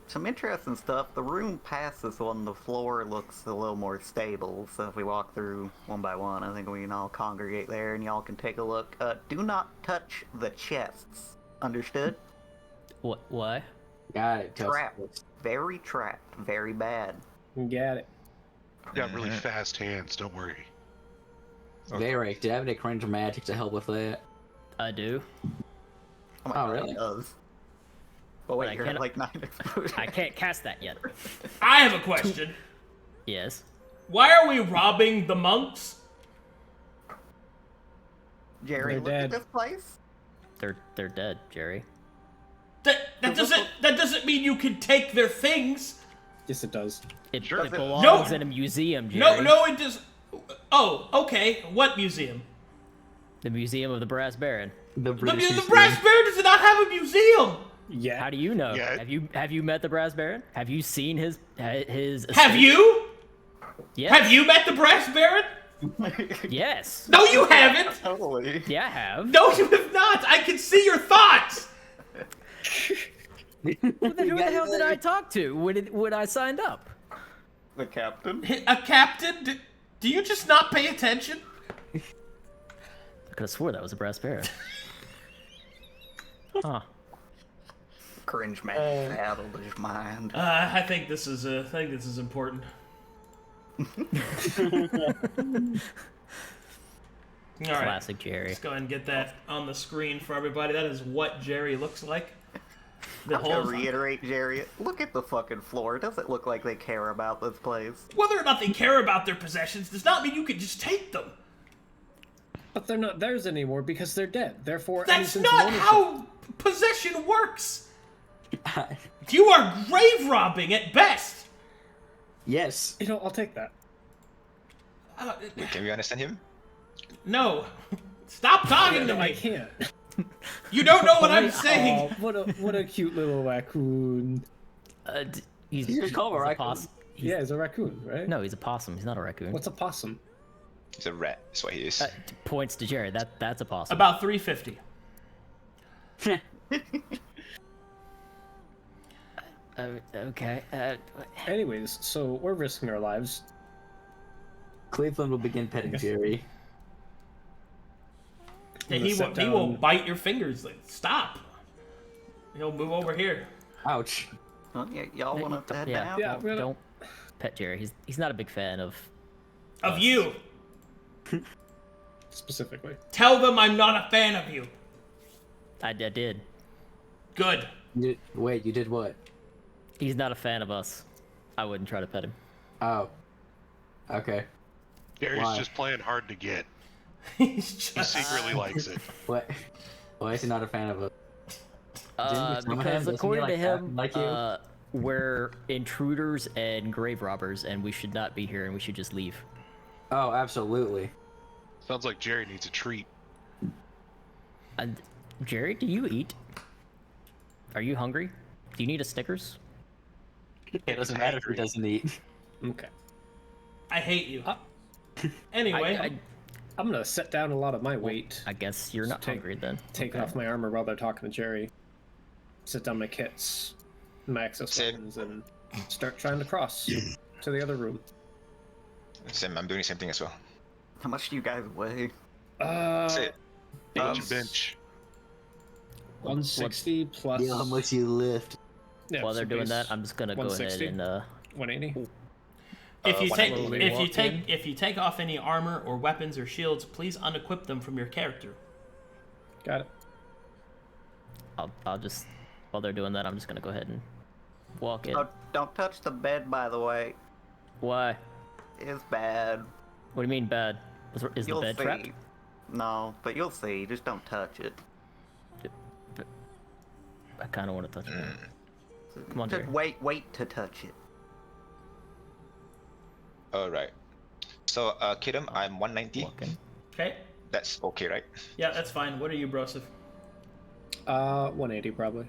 [SPEAKER 5] Some interesting stuff. The room past this one, the floor looks a little more stable, so if we walk through one by one, I think we can all congregate there and y'all can take a look. Do not touch the chests. Understood?
[SPEAKER 2] What? Why?
[SPEAKER 8] Got it.
[SPEAKER 5] Trapped. Very trapped. Very bad.
[SPEAKER 3] Got it.
[SPEAKER 7] Got really fast hands, don't worry.
[SPEAKER 8] Varric, do you have any cringe magic to help with that?
[SPEAKER 2] I do.
[SPEAKER 5] Oh, my
[SPEAKER 8] Oh,
[SPEAKER 5] God,
[SPEAKER 8] really?
[SPEAKER 5] It does. Oh wait,
[SPEAKER 2] I
[SPEAKER 5] you're at
[SPEAKER 2] cannot-
[SPEAKER 5] like 9 exposure.
[SPEAKER 2] I can't cast that yet.
[SPEAKER 1] I have a question.
[SPEAKER 2] Yes.
[SPEAKER 1] Why are we robbing the monks?
[SPEAKER 5] Jerry,
[SPEAKER 3] They're
[SPEAKER 5] look at
[SPEAKER 3] dead.
[SPEAKER 5] this place.
[SPEAKER 2] They're dead, Jerry.
[SPEAKER 1] That doesn't mean you can take their things.
[SPEAKER 3] Yes, it does.
[SPEAKER 2] It,
[SPEAKER 7] Sure.
[SPEAKER 2] it belongs in a museum, Jerry.
[SPEAKER 1] No, it does. Oh, okay. What museum?
[SPEAKER 2] The Museum of the Brass Baron.
[SPEAKER 3] The
[SPEAKER 1] The
[SPEAKER 3] British
[SPEAKER 1] Brass Bear does not have a museum.
[SPEAKER 3] Yeah.
[SPEAKER 2] How do you know?
[SPEAKER 7] Yeah.
[SPEAKER 2] Have you met the Brass Baron? Have you seen his
[SPEAKER 1] Have
[SPEAKER 2] estate?
[SPEAKER 1] you?
[SPEAKER 2] Yes.
[SPEAKER 1] Have you met the Brass Baron?
[SPEAKER 2] Yes.
[SPEAKER 1] No, you haven't.
[SPEAKER 5] Totally.
[SPEAKER 2] Yeah, I have.
[SPEAKER 1] No, you have not. I can see your thoughts.
[SPEAKER 2] Who the hell did I talk to when I signed up?
[SPEAKER 5] The captain.
[SPEAKER 1] A captain? Do you just not pay attention?
[SPEAKER 2] I could have swore that was a Brass Baron. Huh.
[SPEAKER 5] Cringe man battled his mind.
[SPEAKER 1] I think this is important. All right.
[SPEAKER 2] Classic Jerry.
[SPEAKER 1] Let's go ahead and get that on the screen for everybody. That is what Jerry looks like. The
[SPEAKER 5] I'm gonna
[SPEAKER 1] whole
[SPEAKER 5] reiterate, Jerry. Look at the fucking floor. Does it look like they care about this place?
[SPEAKER 1] whether or not they care about their possessions does not mean you can just take them.
[SPEAKER 3] But they're not theirs anymore because they're dead. Therefore, any
[SPEAKER 1] That's
[SPEAKER 3] sense of
[SPEAKER 1] not
[SPEAKER 3] ownership-
[SPEAKER 1] how possession works. You are grave robbing at best.
[SPEAKER 8] Yes.
[SPEAKER 3] You know, I'll take that.
[SPEAKER 4] Can we understand him?
[SPEAKER 1] No. Stop talking to
[SPEAKER 3] I
[SPEAKER 1] me.
[SPEAKER 3] can't.
[SPEAKER 1] You don't know what I'm saying.
[SPEAKER 3] Oh, what a cute little raccoon.
[SPEAKER 2] He's
[SPEAKER 8] You just call him a
[SPEAKER 2] he's
[SPEAKER 8] raccoon.
[SPEAKER 2] possum.
[SPEAKER 3] Yeah, he's a raccoon, right?
[SPEAKER 2] No, he's a possum. He's not a raccoon.
[SPEAKER 3] What's a possum?
[SPEAKER 4] He's a rat. That's what he is.
[SPEAKER 2] Points to Jerry. That's a possum.
[SPEAKER 1] About 350.
[SPEAKER 2] Okay.
[SPEAKER 3] Anyways, so we're risking our lives.
[SPEAKER 8] Cleveland will begin petting Jerry.
[SPEAKER 1] Yeah,
[SPEAKER 3] gonna
[SPEAKER 1] he
[SPEAKER 3] sit
[SPEAKER 1] will
[SPEAKER 3] down.
[SPEAKER 1] bite your fingers. Like, stop. He'll move over here.
[SPEAKER 8] Ouch.
[SPEAKER 5] Well, yeah, y'all want to head
[SPEAKER 2] Yeah.
[SPEAKER 5] down?
[SPEAKER 3] Yeah, we're gonna-
[SPEAKER 2] Don't pet Jerry. He's not a big fan of.
[SPEAKER 1] Of
[SPEAKER 2] us.
[SPEAKER 1] you.
[SPEAKER 3] Specifically.
[SPEAKER 1] Tell them I'm not a fan of you.
[SPEAKER 2] I did.
[SPEAKER 1] Good.
[SPEAKER 8] Wait, you did what?
[SPEAKER 2] He's not a fan of us. I wouldn't try to pet him.
[SPEAKER 8] Oh. Okay.
[SPEAKER 7] Gary's
[SPEAKER 8] Why?
[SPEAKER 7] just playing hard to get.
[SPEAKER 1] He's
[SPEAKER 7] He
[SPEAKER 1] just.
[SPEAKER 7] secretly likes it.
[SPEAKER 8] What? Why is he not a fan of us? Didn't you summon him?
[SPEAKER 2] Because
[SPEAKER 8] Doesn't he
[SPEAKER 2] according to
[SPEAKER 8] like that,
[SPEAKER 2] him,
[SPEAKER 8] like you?
[SPEAKER 2] we're intruders and grave robbers, and we should not be here, and we should just leave.
[SPEAKER 8] Oh, absolutely.
[SPEAKER 7] Sounds like Jerry needs a treat.
[SPEAKER 2] And Jerry, do you eat? Are you hungry? Do you need a Snickers?
[SPEAKER 8] It doesn't matter if he doesn't eat.
[SPEAKER 3] Okay.
[SPEAKER 1] I hate you. Anyway.
[SPEAKER 3] I'm gonna set down a lot of my weight.
[SPEAKER 2] I guess you're not
[SPEAKER 3] Take-
[SPEAKER 2] hungry then.
[SPEAKER 3] Take off my armor while they're talking to Jerry. Set down my kits, my access
[SPEAKER 4] Same.
[SPEAKER 3] weapons, and start trying to cross to the other room.
[SPEAKER 4] Same. I'm doing the same thing as well.
[SPEAKER 5] How much do you guys weigh?
[SPEAKER 4] That's it.
[SPEAKER 7] Bench.
[SPEAKER 3] 160 plus.
[SPEAKER 8] Yeah, how much you lift?
[SPEAKER 3] Yeah,
[SPEAKER 2] While
[SPEAKER 3] so
[SPEAKER 2] they're doing
[SPEAKER 3] base
[SPEAKER 2] that, I'm just gonna go ahead
[SPEAKER 3] 160?
[SPEAKER 2] and
[SPEAKER 3] 180.
[SPEAKER 1] If you take
[SPEAKER 2] 180.
[SPEAKER 1] if you take off any armor or weapons or shields, please unequip them from your character.
[SPEAKER 3] Got it.
[SPEAKER 2] I'll just while they're doing that, I'm just gonna go ahead and walk in.
[SPEAKER 5] Oh, don't touch the bed, by the way.
[SPEAKER 2] Why?
[SPEAKER 5] It's bad.
[SPEAKER 2] What do you mean bad? Is the
[SPEAKER 5] You'll
[SPEAKER 2] bed
[SPEAKER 5] see.
[SPEAKER 2] trapped?
[SPEAKER 5] No, but you'll see. Just don't touch it.
[SPEAKER 2] I kind of want to touch it. Come on,
[SPEAKER 5] Just
[SPEAKER 2] Jerry.
[SPEAKER 5] wait to touch it.
[SPEAKER 4] Alright. So, Kidum, I'm 190.
[SPEAKER 2] Walking.
[SPEAKER 1] Okay.
[SPEAKER 4] That's okay, right?
[SPEAKER 1] Yeah, that's fine. What are you, Broseph?
[SPEAKER 3] 180 probably.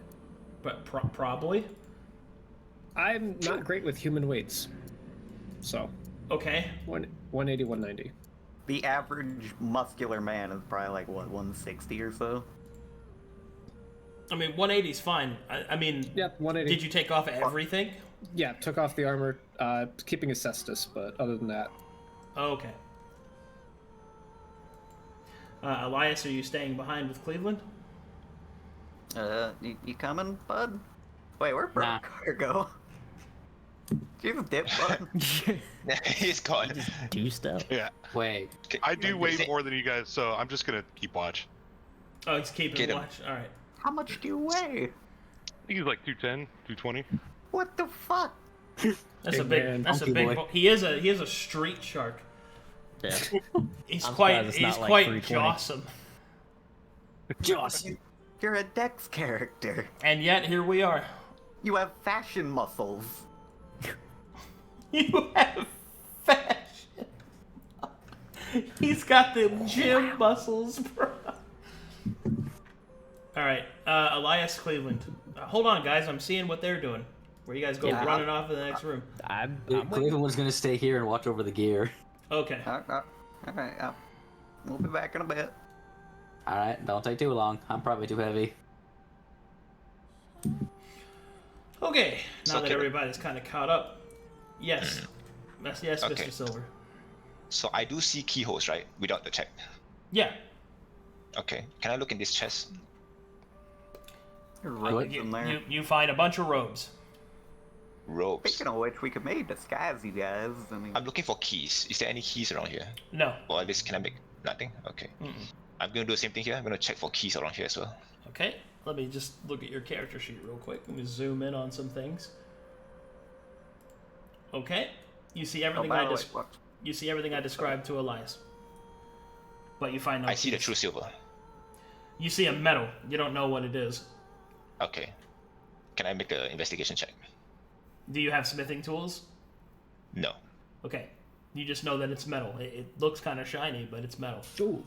[SPEAKER 1] But probably.
[SPEAKER 3] I'm not great with human weights, so
[SPEAKER 1] Okay.
[SPEAKER 3] 180, 190.
[SPEAKER 5] The average muscular man is probably like, what, 160 or so?
[SPEAKER 1] I mean, 180 is fine. I mean,
[SPEAKER 3] Yep, 180.
[SPEAKER 1] did you take off everything?
[SPEAKER 3] Yeah, took off the armor, keeping his cestus, but other than that,
[SPEAKER 1] Okay. Elias, are you staying behind with Cleavland?
[SPEAKER 5] You coming, bud? Wait, where'd
[SPEAKER 8] Nah.
[SPEAKER 5] Brokhar go? Did you have a dip, bud?
[SPEAKER 4] He's gone.
[SPEAKER 2] Do stuff.
[SPEAKER 7] Yeah,
[SPEAKER 8] Wait.
[SPEAKER 7] I do way more than you guys, so I'm just gonna keep watch.
[SPEAKER 1] Oh, he's keeping
[SPEAKER 4] Get him.
[SPEAKER 1] watch. All right.
[SPEAKER 5] How much do you weigh?
[SPEAKER 7] I think he's like 210, 220.
[SPEAKER 5] What the fuck?
[SPEAKER 1] That's a
[SPEAKER 3] Big
[SPEAKER 1] big.
[SPEAKER 3] man.
[SPEAKER 1] That's a
[SPEAKER 8] Monkey
[SPEAKER 1] big.
[SPEAKER 8] boy.
[SPEAKER 1] He is a street shark.
[SPEAKER 2] Yeah.
[SPEAKER 1] He's
[SPEAKER 2] I'm
[SPEAKER 1] quite.
[SPEAKER 2] surprised it's
[SPEAKER 1] He's
[SPEAKER 2] not like
[SPEAKER 1] quite
[SPEAKER 2] 320.
[SPEAKER 1] jawsome.
[SPEAKER 8] Joss.
[SPEAKER 5] You're a Dex character.
[SPEAKER 1] And yet here we are.
[SPEAKER 5] You have fashion muscles.
[SPEAKER 1] You have fashion. He's got the gym muscles, bro. All right, Elias, Cleavland. Hold on, guys. I'm seeing what they're doing. Where you guys go
[SPEAKER 8] Yeah.
[SPEAKER 1] running off in the next room.
[SPEAKER 2] I'm waiting.
[SPEAKER 8] Cleveland was gonna stay here and watch over the gear.
[SPEAKER 1] Okay.
[SPEAKER 5] Alright, we'll be back in a bit.
[SPEAKER 8] Alright, don't take too long. I'm probably too heavy.
[SPEAKER 1] Okay. Now that
[SPEAKER 4] okay.
[SPEAKER 1] everybody's kind of caught up. Yes. Yes,
[SPEAKER 4] Okay.
[SPEAKER 1] Mr. Silver.
[SPEAKER 4] So I do see keyholes, right? Without the check.
[SPEAKER 1] Yeah.
[SPEAKER 4] Okay. Can I look in this chest?
[SPEAKER 5] Robes in there.
[SPEAKER 1] You find a bunch of robes.
[SPEAKER 4] Robes.
[SPEAKER 5] Speaking of which, we could maybe disguise you guys. I mean,
[SPEAKER 4] I'm looking for keys. Is there any keys around here?
[SPEAKER 1] No.
[SPEAKER 4] Or at least can I make nothing? Okay. I'm gonna do the same thing here. I'm gonna check for keys around here as well.
[SPEAKER 1] Okay. Let me just look at your character sheet real quick. Let me zoom in on some things. Okay. You see everything
[SPEAKER 5] by
[SPEAKER 1] I
[SPEAKER 5] the way,
[SPEAKER 1] just.
[SPEAKER 5] what?
[SPEAKER 1] You see everything I described to Elias. But you find no
[SPEAKER 4] I see the
[SPEAKER 1] keys.
[SPEAKER 4] true silver.
[SPEAKER 1] You see a metal. You don't know what it is.
[SPEAKER 4] Okay. Can I make an investigation check?
[SPEAKER 1] Do you have smithing tools?
[SPEAKER 4] No.
[SPEAKER 1] Okay. You just know that it's metal. It looks kind of shiny, but it's metal.
[SPEAKER 3] Ooh,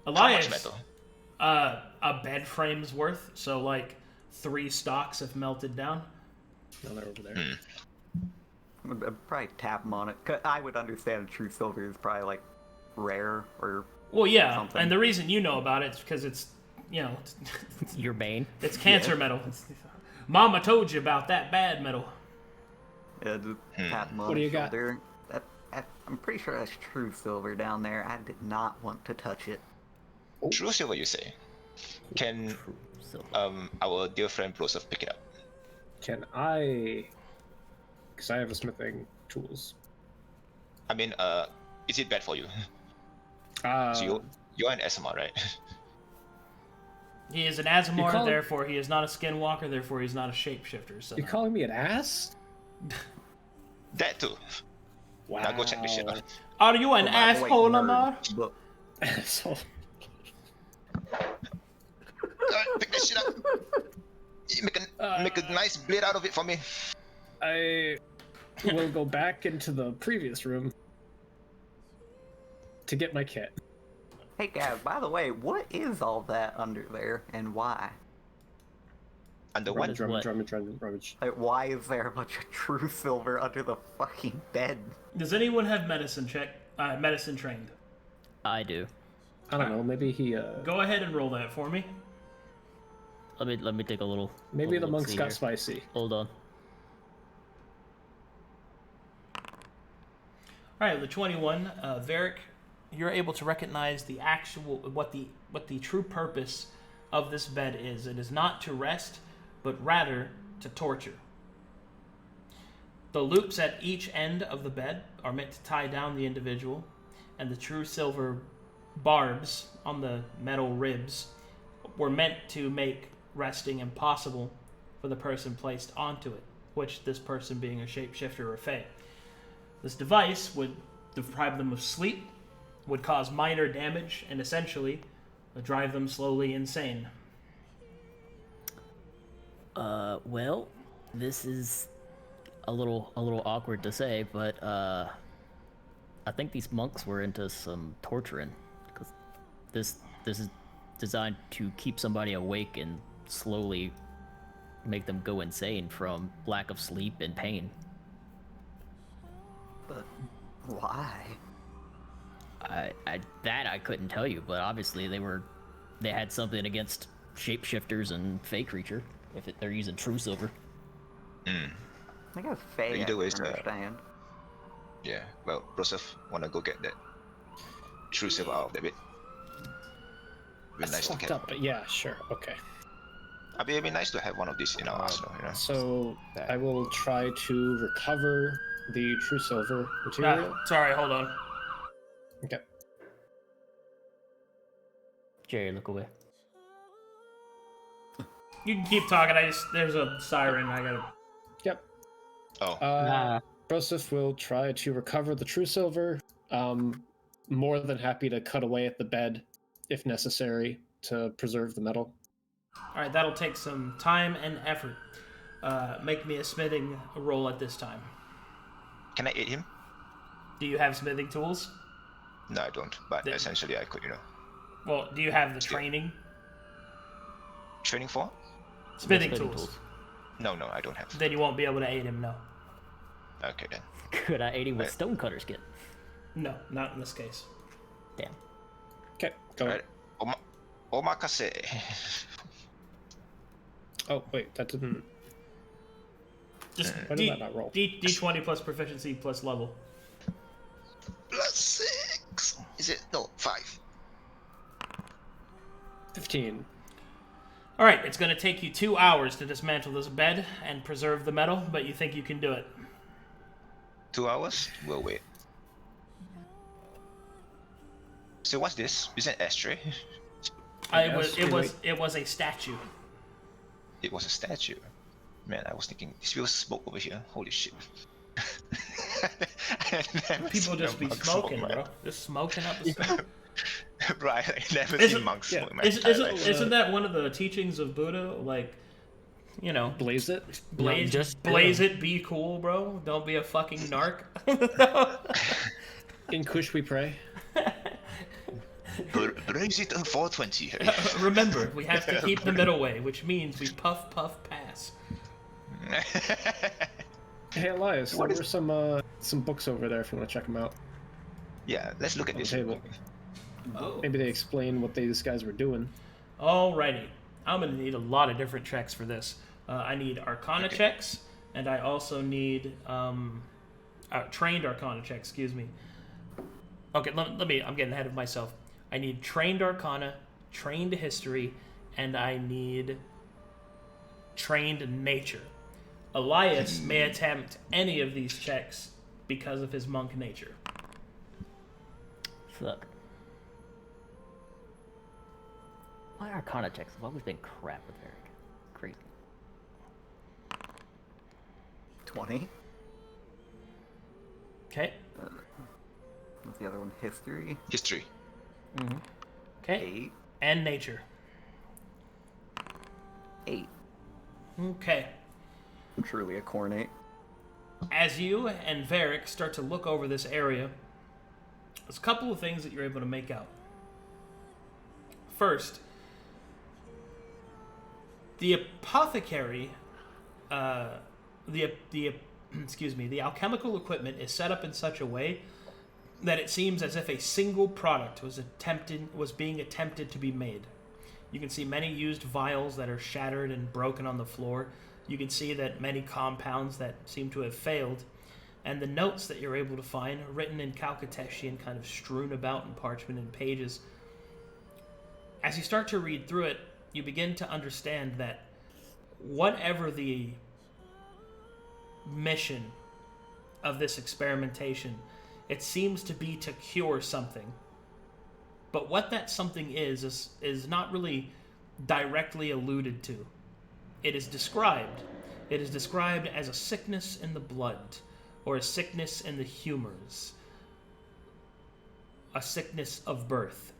[SPEAKER 1] Elias,
[SPEAKER 4] How much metal?
[SPEAKER 1] a bed frame's worth. So like 3 stocks have melted down.
[SPEAKER 3] no, they're over there.
[SPEAKER 5] I'd probably tap them on it. 'Cause I would understand true silver is probably like rare or
[SPEAKER 1] Well, yeah,
[SPEAKER 5] something.
[SPEAKER 1] and the reason you know about it is because it's, you know,
[SPEAKER 2] Your bane.
[SPEAKER 1] it's cancer metal. Mama told you about that bad metal.
[SPEAKER 5] just tap them on
[SPEAKER 3] What do
[SPEAKER 5] the
[SPEAKER 3] you got?
[SPEAKER 5] shoulder. I'm pretty sure that's true silver down there. I did not want to touch it.
[SPEAKER 4] True silver, you say? Can
[SPEAKER 2] So,
[SPEAKER 4] our dear friend Broseph pick it up?
[SPEAKER 3] Can I? Because I have a smithing tools.
[SPEAKER 4] I mean, is it bad for you?
[SPEAKER 3] Uh,
[SPEAKER 4] So you're an SMR, right?
[SPEAKER 1] He is an
[SPEAKER 3] You
[SPEAKER 1] Azamar,
[SPEAKER 3] call-
[SPEAKER 1] therefore he is not a skinwalker, therefore he's not a shapeshifter. So
[SPEAKER 3] you calling me an ass?
[SPEAKER 4] That too.
[SPEAKER 3] Wow.
[SPEAKER 4] Now go check this shit out.
[SPEAKER 1] are you an
[SPEAKER 5] Oh, by the way,
[SPEAKER 1] asshole,
[SPEAKER 5] nerd,
[SPEAKER 1] Amar?
[SPEAKER 5] Look,
[SPEAKER 3] Asshole.
[SPEAKER 4] Pick this shit up. You make a nice blade out of it for me.
[SPEAKER 3] I will go back into the previous room to get my kit.
[SPEAKER 5] hey guys, by the way, what is all that under there and why?
[SPEAKER 4] Under what?
[SPEAKER 3] Rummage.
[SPEAKER 5] Like, why is there a bunch of true silver under the fucking bed?
[SPEAKER 1] Does anyone have medicine trained?
[SPEAKER 2] I do.
[SPEAKER 3] I don't know. Maybe he.
[SPEAKER 1] Go ahead and roll that for me.
[SPEAKER 2] Let me take a little.
[SPEAKER 3] Maybe
[SPEAKER 2] little
[SPEAKER 3] the monks
[SPEAKER 2] look-see
[SPEAKER 3] got
[SPEAKER 2] here.
[SPEAKER 3] spicy.
[SPEAKER 2] Hold on.
[SPEAKER 1] All right, the 21, Varric, you're able to recognize the actual what the true purpose of this bed is. It is not to rest, but rather to torture. The loops at each end of the bed are meant to tie down the individual, and the true silver barbs on the metal ribs were meant to make resting impossible for the person placed onto it, which this person being a shapeshifter or fae. This device would deprive them of sleep, would cause minor damage, and essentially drive them slowly insane.
[SPEAKER 2] Well, this is a little awkward to say, but I think these monks were into some torturing, because this is designed to keep somebody awake and slowly make them go insane from lack of sleep and pain.
[SPEAKER 5] But why?
[SPEAKER 2] I couldn't tell you, but obviously they had something against shapeshifters and Fey creature if they're using true silver.
[SPEAKER 5] I guess Faye,
[SPEAKER 4] Either
[SPEAKER 5] I
[SPEAKER 4] way,
[SPEAKER 5] can understand.
[SPEAKER 4] Yeah, well, Broseph wanna go get that true silver out of that bit. Be
[SPEAKER 3] That's
[SPEAKER 4] nice to
[SPEAKER 3] fucked
[SPEAKER 4] get.
[SPEAKER 3] up, but yeah, sure, okay.
[SPEAKER 4] It'd be nice to have one of these in our arsenal, you know.
[SPEAKER 3] So I will try to recover the true silver material.
[SPEAKER 1] Sorry, hold on.
[SPEAKER 3] Okay.
[SPEAKER 2] Jerry, look away.
[SPEAKER 1] You can keep talking. There's a siren. I gotta.
[SPEAKER 3] Yep.
[SPEAKER 4] Oh,
[SPEAKER 3] Broseph will try to recover the true silver. More than happy to cut away at the bed if necessary to preserve the metal.
[SPEAKER 1] All right, that'll take some time and effort. Make me a smithing roll at this time.
[SPEAKER 4] can I aid him?
[SPEAKER 1] Do you have smithing tools?
[SPEAKER 4] No, I don't. But
[SPEAKER 1] Then-
[SPEAKER 4] essentially, I could, you know.
[SPEAKER 1] Well, do you have the training?
[SPEAKER 4] Training for?
[SPEAKER 1] Smithing tools.
[SPEAKER 4] No, I don't have.
[SPEAKER 1] Then you won't be able to aid him, no.
[SPEAKER 4] Okay then.
[SPEAKER 2] Could I aid him with
[SPEAKER 4] Right.
[SPEAKER 2] stonecutters kit?
[SPEAKER 1] No, not in this case.
[SPEAKER 2] Damn.
[SPEAKER 3] Okay, go.
[SPEAKER 4] Alright. Omakase.
[SPEAKER 3] Oh, wait, that didn't...
[SPEAKER 1] Just
[SPEAKER 3] Why did that not roll?
[SPEAKER 1] D20 plus proficiency plus level.
[SPEAKER 4] +6. Is it? No, 5.
[SPEAKER 3] 15.
[SPEAKER 1] All right, it's going to take you 2 hours to dismantle this bed and preserve the metal, but you think you can do it.
[SPEAKER 4] 2 hours? We'll wait. So what's this? Is it an ashtray?
[SPEAKER 1] It was a statue.
[SPEAKER 4] It was a statue. Man, I was thinking, this feels smoke over here. Holy shit.
[SPEAKER 1] People just be smoking, bro. Just smoking up the smoke.
[SPEAKER 4] Right, I never
[SPEAKER 1] Isn't-
[SPEAKER 4] seen monks
[SPEAKER 3] yeah.
[SPEAKER 4] smoke in my
[SPEAKER 1] Isn't,
[SPEAKER 4] entire life.
[SPEAKER 1] isn't that one of the teachings of Buddha? Like, you know,
[SPEAKER 3] Blaze it?
[SPEAKER 1] blaze,
[SPEAKER 2] just-
[SPEAKER 1] blaze it, be cool, bro. Don't be a fucking narc.
[SPEAKER 3] In Kush we pray.
[SPEAKER 4] Raise it on 420.
[SPEAKER 1] Remember, we have to keep the middle way, which means we puff, puff, pass.
[SPEAKER 3] Hey Elias, there were some books over there if you want to check them out.
[SPEAKER 4] Yeah, let's look at
[SPEAKER 3] On the
[SPEAKER 4] this.
[SPEAKER 3] table.
[SPEAKER 1] Oh.
[SPEAKER 3] Maybe they explain what these guys were doing.
[SPEAKER 1] Alrighty. I'm going to need a lot of different checks for this. I need Arcana checks, and I also need trained Arcana checks, excuse me. Okay, let me, I'm getting ahead of myself. I need trained Arcana, trained History, and I need trained Nature. Elias may attempt any of these checks because of his monk nature.
[SPEAKER 2] Fuck. My Arcana checks have always been crap with Varric. Crazy.
[SPEAKER 5] 20.
[SPEAKER 1] Okay?
[SPEAKER 5] What's the other one? History.
[SPEAKER 4] History.
[SPEAKER 1] Okay?
[SPEAKER 5] 8.
[SPEAKER 1] And Nature.
[SPEAKER 5] 8.
[SPEAKER 1] Okay.
[SPEAKER 5] I'm truly a cornate.
[SPEAKER 1] As you and Varric start to look over this area, there's a couple of things that you're able to make out. First, the apothecary, the alchemical equipment is set up in such a way that it seems as if a single product was being attempted to be made. You can see many used vials that are shattered and broken on the floor. You can see that many compounds that seem to have failed, and the notes that you're able to find are written in Kalkateshi and kind of strewn about in parchment and pages. As you start to read through it, you begin to understand that whatever the mission of this experimentation, it seems to be to cure something. But what that something is not really directly alluded to. It is described. It is described as a sickness in the blood, or a sickness in the humors, a sickness of birth.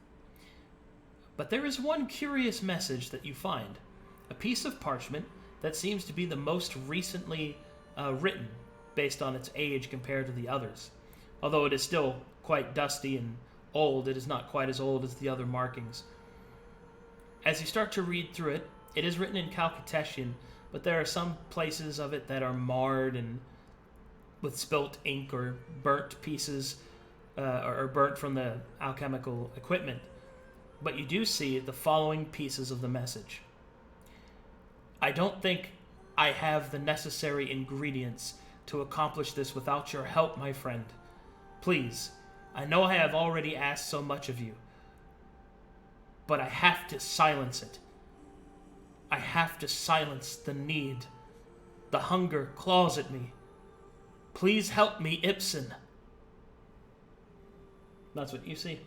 [SPEAKER 1] But there is one curious message that you find. A piece of parchment that seems to be the most recently written, based on its age compared to the others. Although it is still quite dusty and old, it is not quite as old as the other markings. As you start to read through it, it is written in Calcutetian, but there are some places of it that are marred and with spilt ink or burnt pieces, or burnt from the alchemical equipment. But you do see the following pieces of the message. I don't think I have the necessary ingredients to accomplish this without your help, my friend. Please, I know I have already asked so much of you, but I have to silence it. I have to silence the need. The hunger claws at me. Please help me, Ibsen. That's what you see.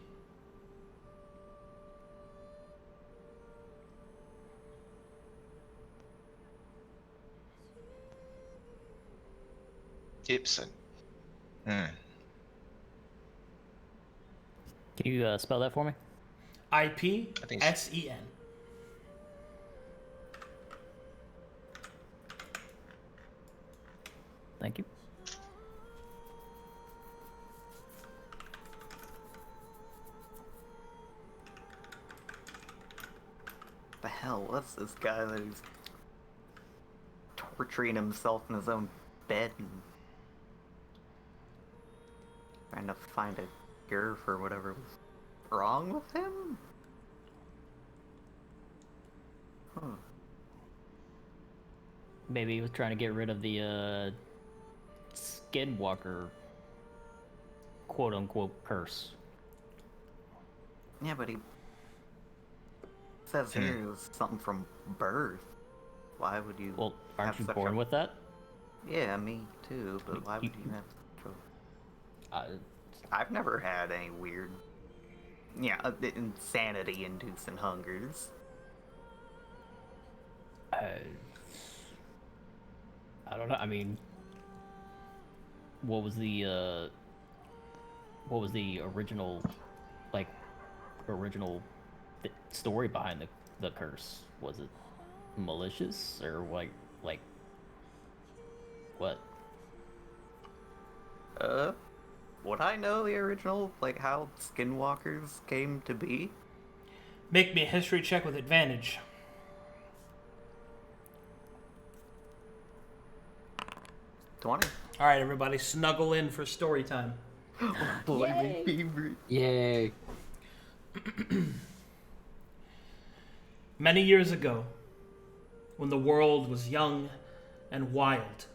[SPEAKER 4] Ibsen.
[SPEAKER 2] Can you spell that for me?
[SPEAKER 1] IPSEN.
[SPEAKER 2] Thank you.
[SPEAKER 5] The hell was this guy that he's torturing himself in his own bed and trying to find a cure for whatever was wrong with him? Huh.
[SPEAKER 2] Maybe he was trying to get rid of the skinwalker quote-unquote curse.
[SPEAKER 5] Yeah, but he says here it was something from birth. Why would you?
[SPEAKER 2] Well, aren't
[SPEAKER 5] have
[SPEAKER 2] you
[SPEAKER 5] such
[SPEAKER 2] born
[SPEAKER 5] a...
[SPEAKER 2] with that?
[SPEAKER 5] Yeah, me too. But why would you have such a... I've never had any weird, insanity-inducing hungers.
[SPEAKER 2] I don't know. I mean, what was the original, story behind the curse? Was it malicious or like what?
[SPEAKER 5] Would I know the original, how skinwalkers came to be?
[SPEAKER 1] Make me a history check with advantage.
[SPEAKER 5] 20.
[SPEAKER 1] All right, everybody, snuggle in for story time.
[SPEAKER 5] Boy, my favorite.
[SPEAKER 8] Yay.
[SPEAKER 1] Many years ago, when the world was young and wild,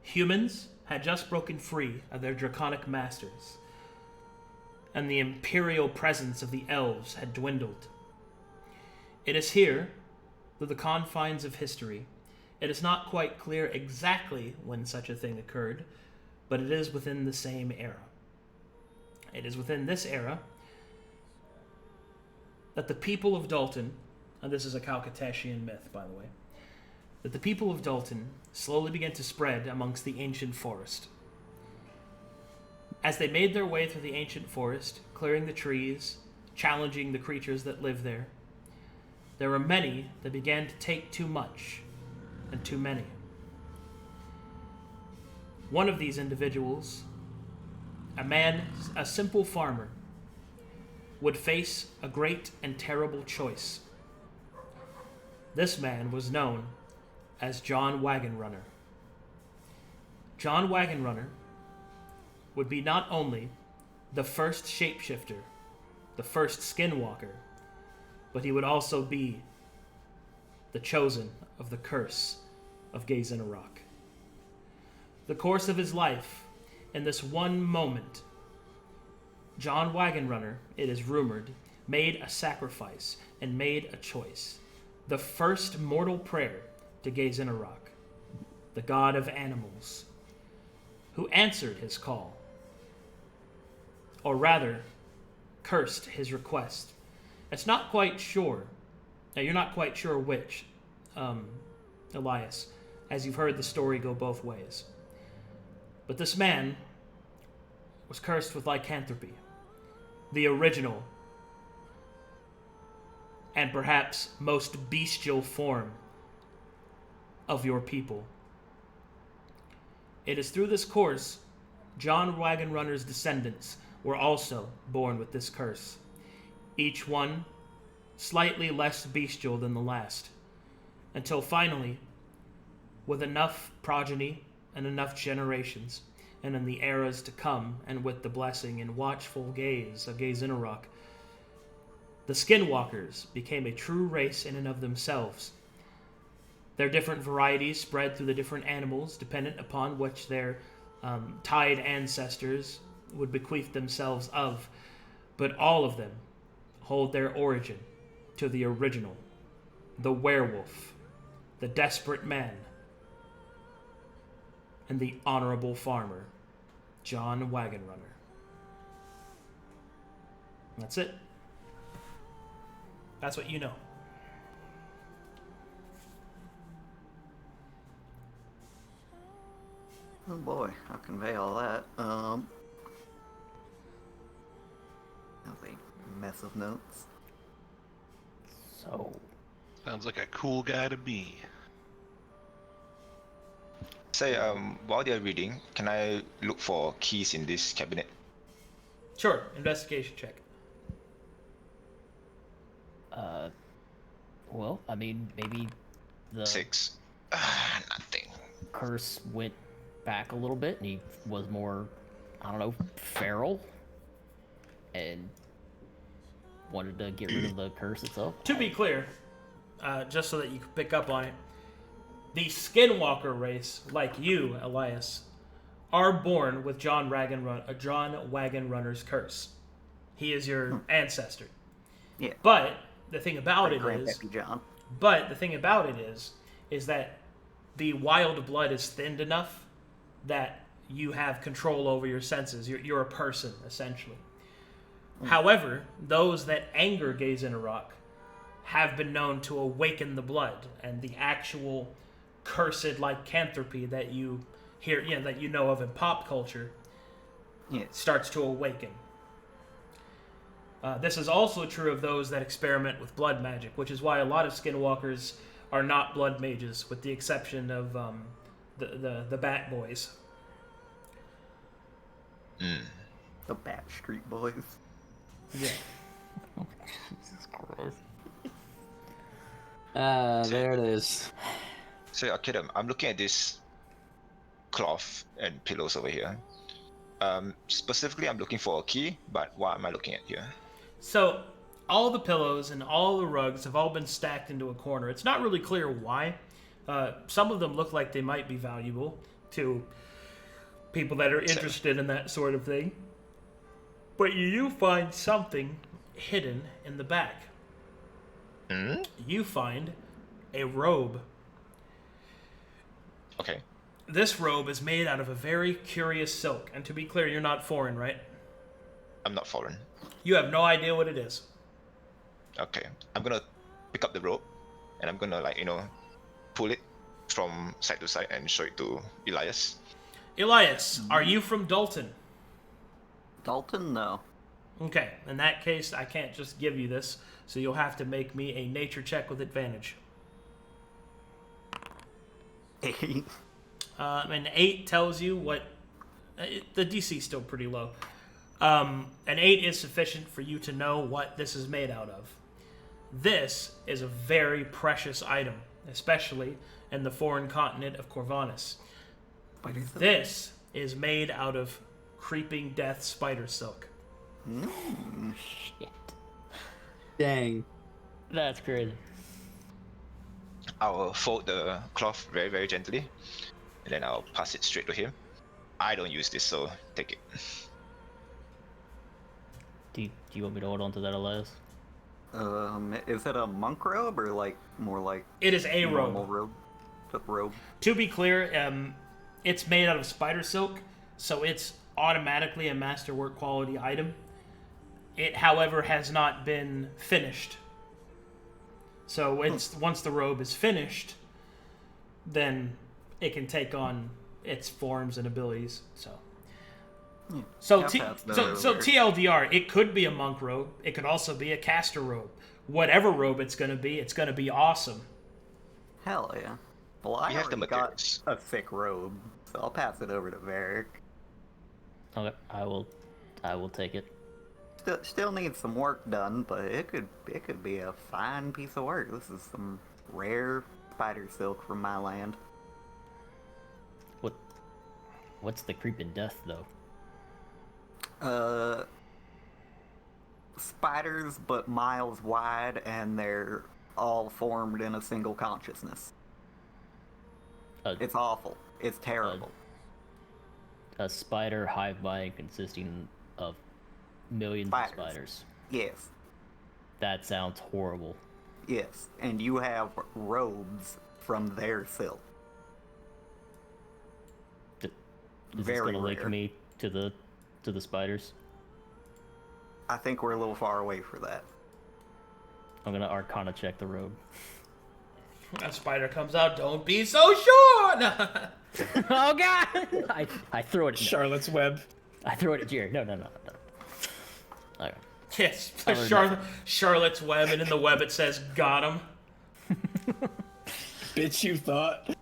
[SPEAKER 1] humans had just broken free of their draconic masters, and the imperial presence of the elves had dwindled. It is here, through the confines of history, it is not quite clear exactly when such a thing occurred, but it is within the same era. It is within this era that the people of Dalton, and this is a Calcutetian myth, by the way, that the people of Dalton slowly began to spread amongst the ancient forest. As they made their way through the ancient forest, clearing the trees, challenging the creatures that live there were many that began to take too much and too many. One of these individuals, a simple farmer, would face a great and terrible choice. This man was known as John Wagonrunner. John Wagonrunner would be not only the first shapeshifter, the first skinwalker, but he would also be the chosen of the curse of Gaze in a Rock. The course of his life, in this one moment, John Wagonrunner, it is rumored, made a sacrifice and made a choice. The first mortal prayer to Gaze in a Rock, the god of animals, who answered his call, or rather, cursed his request. It's not quite sure. Now, you're not quite sure which, Elias, as you've heard the story go both ways. But this man was cursed with lycanthropy, the original and perhaps most bestial form of your people. It is through this course John Wagon Runner's descendants were also born with this curse, each one slightly less bestial than the last, until finally, with enough progeny and enough generations, and in the eras to come, and with the blessing and watchful gaze of Gazinarok, the Skinwalkers became a true race in and of themselves. Their different varieties spread through the different animals, dependent upon which their tied ancestors would bequeath themselves of, but all of them hold their origin to the original, the werewolf, the desperate man, and the honorable farmer, John Wagon Runner. That's it. That's what you know.
[SPEAKER 5] Oh boy, I'll convey all that. That was a mess of notes.
[SPEAKER 2] So,
[SPEAKER 7] Sounds like a cool guy to me.
[SPEAKER 4] Say, while they're reading, can I look for keys in this cabinet?
[SPEAKER 1] Sure, investigation check.
[SPEAKER 2] well, I mean, maybe the
[SPEAKER 4] 6. Nothing.
[SPEAKER 2] curse went back a little bit and he was more, I don't know, feral and wanted to get rid of the curse itself.
[SPEAKER 1] To be clear, just so that you can pick up on it, the Skinwalker race, like you, Elias, are born with John Wagon Runner's curse. He is your ancestor.
[SPEAKER 5] Yeah.
[SPEAKER 1] But the thing about it
[SPEAKER 5] Grandpappy John.
[SPEAKER 1] is that the wild blood is thinned enough that you have control over your senses. You're a person, essentially. However, those that anger Gazinarok have been known to awaken the blood, and the actual cursed lycanthropy that you hear, that you know of in pop culture, starts to awaken. This is also true of those that experiment with blood magic, which is why a lot of skinwalkers are not blood mages, with the exception of the Bat Boys.
[SPEAKER 5] The Bat Street Boys.
[SPEAKER 1] Yeah.
[SPEAKER 2] Jesus Christ.
[SPEAKER 8] There it is.
[SPEAKER 4] So, Arcadum, I'm looking at this cloth and pillows over here. Specifically, I'm looking for a key, but what am I looking at here?
[SPEAKER 1] So, all the pillows and all the rugs have all been stacked into a corner. It's not really clear why. Some of them look like they might be valuable to people that are interested in that sort of thing. But you find something hidden in the back. You find a robe.
[SPEAKER 4] Okay.
[SPEAKER 1] This robe is made out of a very curious silk. And to be clear, you're not foreign, right?
[SPEAKER 4] I'm not foreign.
[SPEAKER 1] You have no idea what it is.
[SPEAKER 4] Okay. I'm gonna pick up the rope, and I'm gonna, pull it from side to side and show it to Elias.
[SPEAKER 1] Elias, are you from Dalton?
[SPEAKER 5] Dalton? No.
[SPEAKER 1] Okay, in that case, I can't just give you this, so you'll have to make me a nature check with advantage. An 8 tells you what... the DC is still pretty low. An 8 is sufficient for you to know what this is made out of. This is a very precious item, especially in the foreign continent of Corvanus. This is made out of creeping death spider silk.
[SPEAKER 2] Shit.
[SPEAKER 8] Dang.
[SPEAKER 2] That's crazy.
[SPEAKER 4] I'll fold the cloth very, very gently, and then I'll pass it straight to him. I don't use this, so take it.
[SPEAKER 2] Do you want me to hold on to that, Elias?
[SPEAKER 5] Is it a monk robe or more like
[SPEAKER 1] It is a
[SPEAKER 5] normal
[SPEAKER 1] robe.
[SPEAKER 5] robe? Just robe.
[SPEAKER 1] To be clear, it's made out of spider silk, so it's automatically a masterwork quality item. It, however, has not been finished. So once the robe is finished, then it can take on its forms and abilities. So TLDR, it could be a monk robe. It could also be a caster robe. Whatever robe it's going to be awesome.
[SPEAKER 5] Hell yeah. Well, I
[SPEAKER 4] We have the
[SPEAKER 5] already got
[SPEAKER 4] materials.
[SPEAKER 5] a thick robe, so I'll pass it over to Varric.
[SPEAKER 2] Okay, I will take it.
[SPEAKER 5] Still needs some work done, but it could be a fine piece of work. This is some rare spider silk from my land.
[SPEAKER 2] What's the creeping death though?
[SPEAKER 5] Spiders, but miles wide, and they're all formed in a single consciousness. It's awful. It's terrible.
[SPEAKER 2] A spider hive mind consisting of millions of spiders.
[SPEAKER 5] Yes.
[SPEAKER 2] That sounds horrible.
[SPEAKER 5] Yes. And you have robes from their silk.
[SPEAKER 2] Is
[SPEAKER 5] Very
[SPEAKER 2] this gonna link
[SPEAKER 5] rare.
[SPEAKER 2] me to the spiders?
[SPEAKER 5] I think we're a little far away for that.
[SPEAKER 2] I'm gonna Arcana check the robe.
[SPEAKER 1] A spider comes out. Don't be so sure.
[SPEAKER 2] Oh god! I throw it. At,
[SPEAKER 3] Charlotte's Web.
[SPEAKER 2] I throw it at Jared. No. Okay.
[SPEAKER 1] Yes,
[SPEAKER 2] Other
[SPEAKER 1] Charlotte's Web, and in the web it says "Got him."
[SPEAKER 3] Bitch, you thought.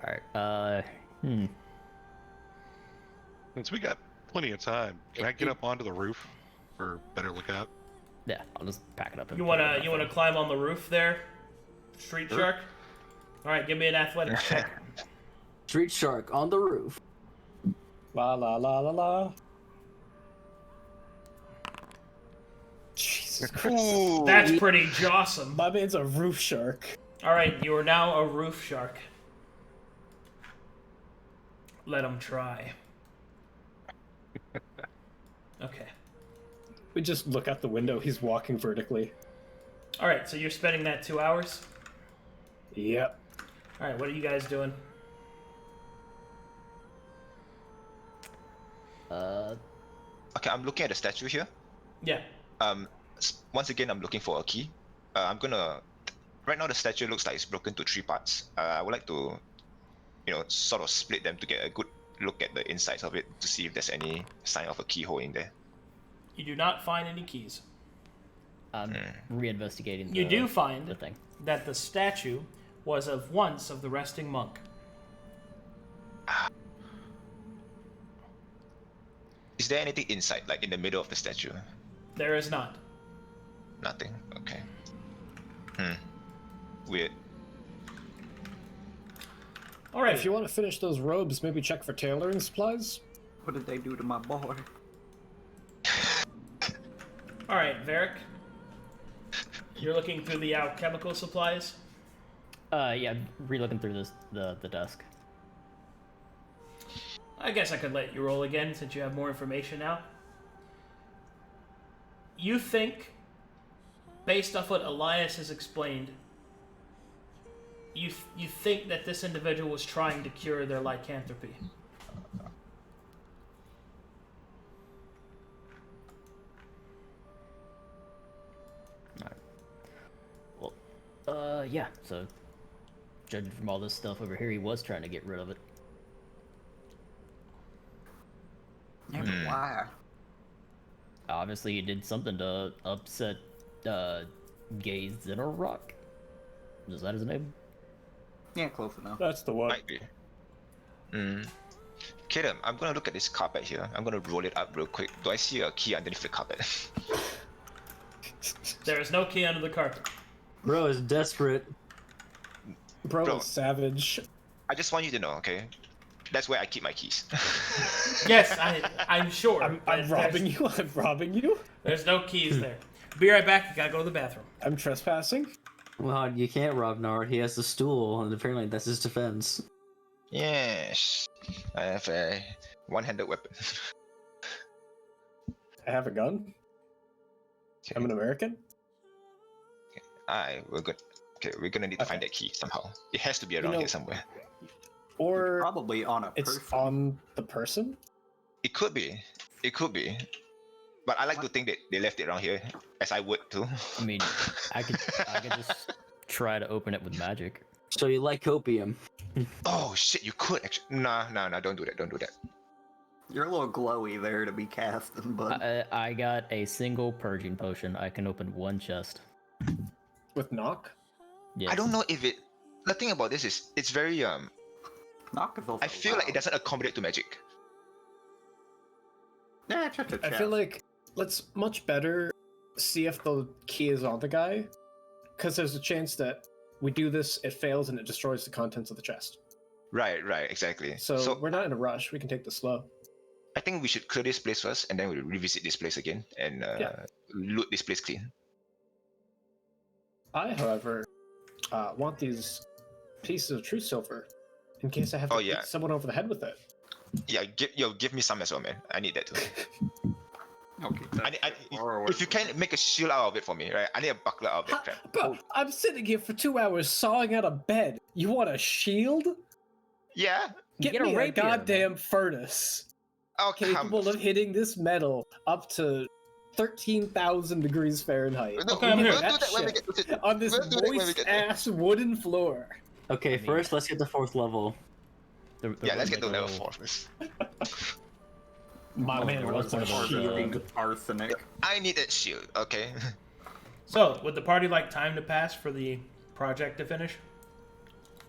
[SPEAKER 2] All right.
[SPEAKER 7] Since we got plenty of time, can I get up onto the roof for better lookout?
[SPEAKER 2] Yeah, I'll just pack it up. And
[SPEAKER 1] You
[SPEAKER 2] put it in
[SPEAKER 1] wanna
[SPEAKER 2] my phone.
[SPEAKER 1] climb on the roof there, Street Shark? All right, give me an athletics check.
[SPEAKER 8] Street Shark on the roof.
[SPEAKER 3] La la la la la. Jesus Christ.
[SPEAKER 1] That's pretty jawsome.
[SPEAKER 3] My man's a roof shark.
[SPEAKER 1] All right, you are now a roof shark. Let him try. Okay.
[SPEAKER 3] We just look out the window. He's walking vertically.
[SPEAKER 1] All right, so you're spending that 2 hours.
[SPEAKER 3] Yep.
[SPEAKER 1] All right, what are you guys doing?
[SPEAKER 4] Okay, I'm looking at the statue here.
[SPEAKER 1] Yeah.
[SPEAKER 4] Once again, I'm looking for a key. I'm gonna. Right now, the statue looks like it's broken to 3 parts. I would like to, sort of split them to get a good look at the insides of it to see if there's any sign of a keyhole in there.
[SPEAKER 1] You do not find any keys.
[SPEAKER 2] I'm reinvestigating.
[SPEAKER 1] You do find
[SPEAKER 2] the thing.
[SPEAKER 1] that the statue was once of the resting monk.
[SPEAKER 4] Is there anything inside, like in the middle of the statue?
[SPEAKER 1] There is not.
[SPEAKER 4] Nothing. Okay. Weird.
[SPEAKER 1] All right.
[SPEAKER 3] If you want to finish those robes, maybe check for tailoring supplies.
[SPEAKER 5] What did they do to my boy?
[SPEAKER 1] All right, Varric. You're looking through the alchemical supplies.
[SPEAKER 2] Yeah, re-looking through the desk.
[SPEAKER 1] I guess I could let you roll again since you have more information now. You think, based off what Elias has explained, you think that this individual was trying to cure their lycanthropy.
[SPEAKER 2] Well, yeah. So, judging from all this stuff over here, he was trying to get rid of it.
[SPEAKER 5] Yeah, but why?
[SPEAKER 2] Obviously, he did something to upset Gaze in a rock. Is that his name?
[SPEAKER 5] Yeah, close enough.
[SPEAKER 3] That's the one.
[SPEAKER 4] Might be. Kedem, I'm gonna look at this carpet here. I'm gonna roll it up real quick. Do I see a key underneath the carpet?
[SPEAKER 1] There is no key under the carpet.
[SPEAKER 8] Bro is desperate.
[SPEAKER 3] Bro,
[SPEAKER 4] Bro.
[SPEAKER 3] is savage.
[SPEAKER 4] I just want you to know, okay? That's where I keep my keys.
[SPEAKER 1] Yes, I'm sure.
[SPEAKER 3] I'm
[SPEAKER 1] There's-
[SPEAKER 3] robbing you. I'm robbing you.
[SPEAKER 1] There's no keys there. Be right back. You gotta go to the bathroom.
[SPEAKER 3] I'm trespassing.
[SPEAKER 8] Well, you can't rob Nara. He has the stool, and apparently that's his defense.
[SPEAKER 4] Yes. I have a one-handed weapon.
[SPEAKER 3] I have a gun. I'm an American.
[SPEAKER 4] We're good. Okay, we're gonna need to find that key somehow. It has to be around here somewhere.
[SPEAKER 3] Or
[SPEAKER 5] Probably on a
[SPEAKER 3] it's
[SPEAKER 5] person.
[SPEAKER 3] on the person.
[SPEAKER 4] It could be. It could be. But I like to think that they left it around here, as I would too.
[SPEAKER 2] I mean, I could just try to open it with magic.
[SPEAKER 8] So you like opium?
[SPEAKER 4] Oh shit, you could actually. Nah, don't do that. Don't do that.
[SPEAKER 5] You're a little glowy there to be casting, but
[SPEAKER 2] I got a single purging potion. I can open one chest.
[SPEAKER 3] With knock.
[SPEAKER 2] Yeah.
[SPEAKER 4] I don't know if it the thing about this is it's very
[SPEAKER 5] Knock is also
[SPEAKER 4] I feel like it
[SPEAKER 5] loud.
[SPEAKER 4] doesn't accommodate to magic.
[SPEAKER 5] Yeah, it's just a
[SPEAKER 3] I
[SPEAKER 5] chest.
[SPEAKER 3] feel like let's much better see if the key is on the guy, because there's a chance that we do this, it fails, and it destroys the contents of the chest.
[SPEAKER 4] Right, exactly.
[SPEAKER 3] So we're not in a rush. We can take this slow.
[SPEAKER 4] I think we should clear this place first, and then we'll revisit this place again and
[SPEAKER 3] Yeah.
[SPEAKER 4] loot this place clean.
[SPEAKER 3] I, however, want these pieces of true silver in case I have to
[SPEAKER 4] Oh, yeah.
[SPEAKER 3] hit someone over the head with it.
[SPEAKER 4] Yeah, give me some as well, man. I need that too.
[SPEAKER 5] Okay.
[SPEAKER 4] If you can make a shield out of it for me, right? I need a buckler out of that crap.
[SPEAKER 3] Bro, I'm sitting here for 2 hours sawing out a bed. You want a shield?
[SPEAKER 4] Yeah.
[SPEAKER 3] Get
[SPEAKER 2] Get a
[SPEAKER 3] me a
[SPEAKER 2] rapier,
[SPEAKER 3] goddamn furnace
[SPEAKER 4] Oh,
[SPEAKER 3] capable of hitting this metal up to 13,000 degrees Fahrenheit.
[SPEAKER 4] No,
[SPEAKER 1] Okay, I'm
[SPEAKER 4] we'll
[SPEAKER 1] here.
[SPEAKER 4] do
[SPEAKER 3] That
[SPEAKER 4] that when we
[SPEAKER 3] shit
[SPEAKER 4] get to it.
[SPEAKER 3] on this
[SPEAKER 4] We'll do that when we
[SPEAKER 3] moist
[SPEAKER 4] get there.
[SPEAKER 3] ass wooden floor.
[SPEAKER 8] Okay,
[SPEAKER 2] mean-
[SPEAKER 8] first let's get the 4th level.
[SPEAKER 4] Yeah, let's get to level 4 first.
[SPEAKER 3] My man
[SPEAKER 2] was
[SPEAKER 3] wants
[SPEAKER 2] one
[SPEAKER 3] a
[SPEAKER 2] of those,
[SPEAKER 3] shield.
[SPEAKER 5] Arsenic.
[SPEAKER 4] I need that shield, okay?
[SPEAKER 1] So, would the party like time to pass for the project to finish?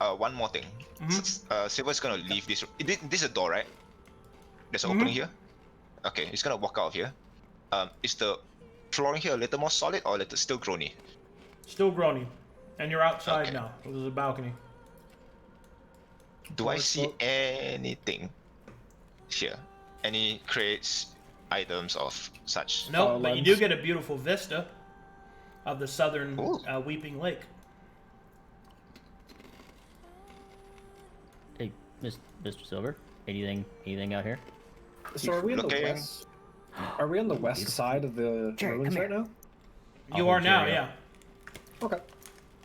[SPEAKER 4] One more thing. Silver's gonna leave this room. This is a door, right? There's an
[SPEAKER 1] Mhm.
[SPEAKER 4] opening here. Okay, he's gonna walk out of here. Is the flooring here a little more solid or a little still groany?
[SPEAKER 1] Still groaning. And you're outside
[SPEAKER 4] Okay.
[SPEAKER 1] now. There's a balcony.
[SPEAKER 4] Do I see anything here? Any crates, items of such?
[SPEAKER 1] No, but you
[SPEAKER 3] lens.
[SPEAKER 1] do get a beautiful vista of the southern
[SPEAKER 4] Ooh.
[SPEAKER 1] Weeping Lake.
[SPEAKER 2] Hey, Mr. Silver, anything out here?
[SPEAKER 3] So are we on the
[SPEAKER 4] Looking.
[SPEAKER 3] west? Are we on the west side of the
[SPEAKER 2] Jerry,
[SPEAKER 3] ruins
[SPEAKER 2] come
[SPEAKER 3] right now?
[SPEAKER 1] You
[SPEAKER 2] I'll
[SPEAKER 1] are
[SPEAKER 2] hold
[SPEAKER 1] now,
[SPEAKER 2] Jerry
[SPEAKER 1] yeah.
[SPEAKER 2] up.
[SPEAKER 3] Okay.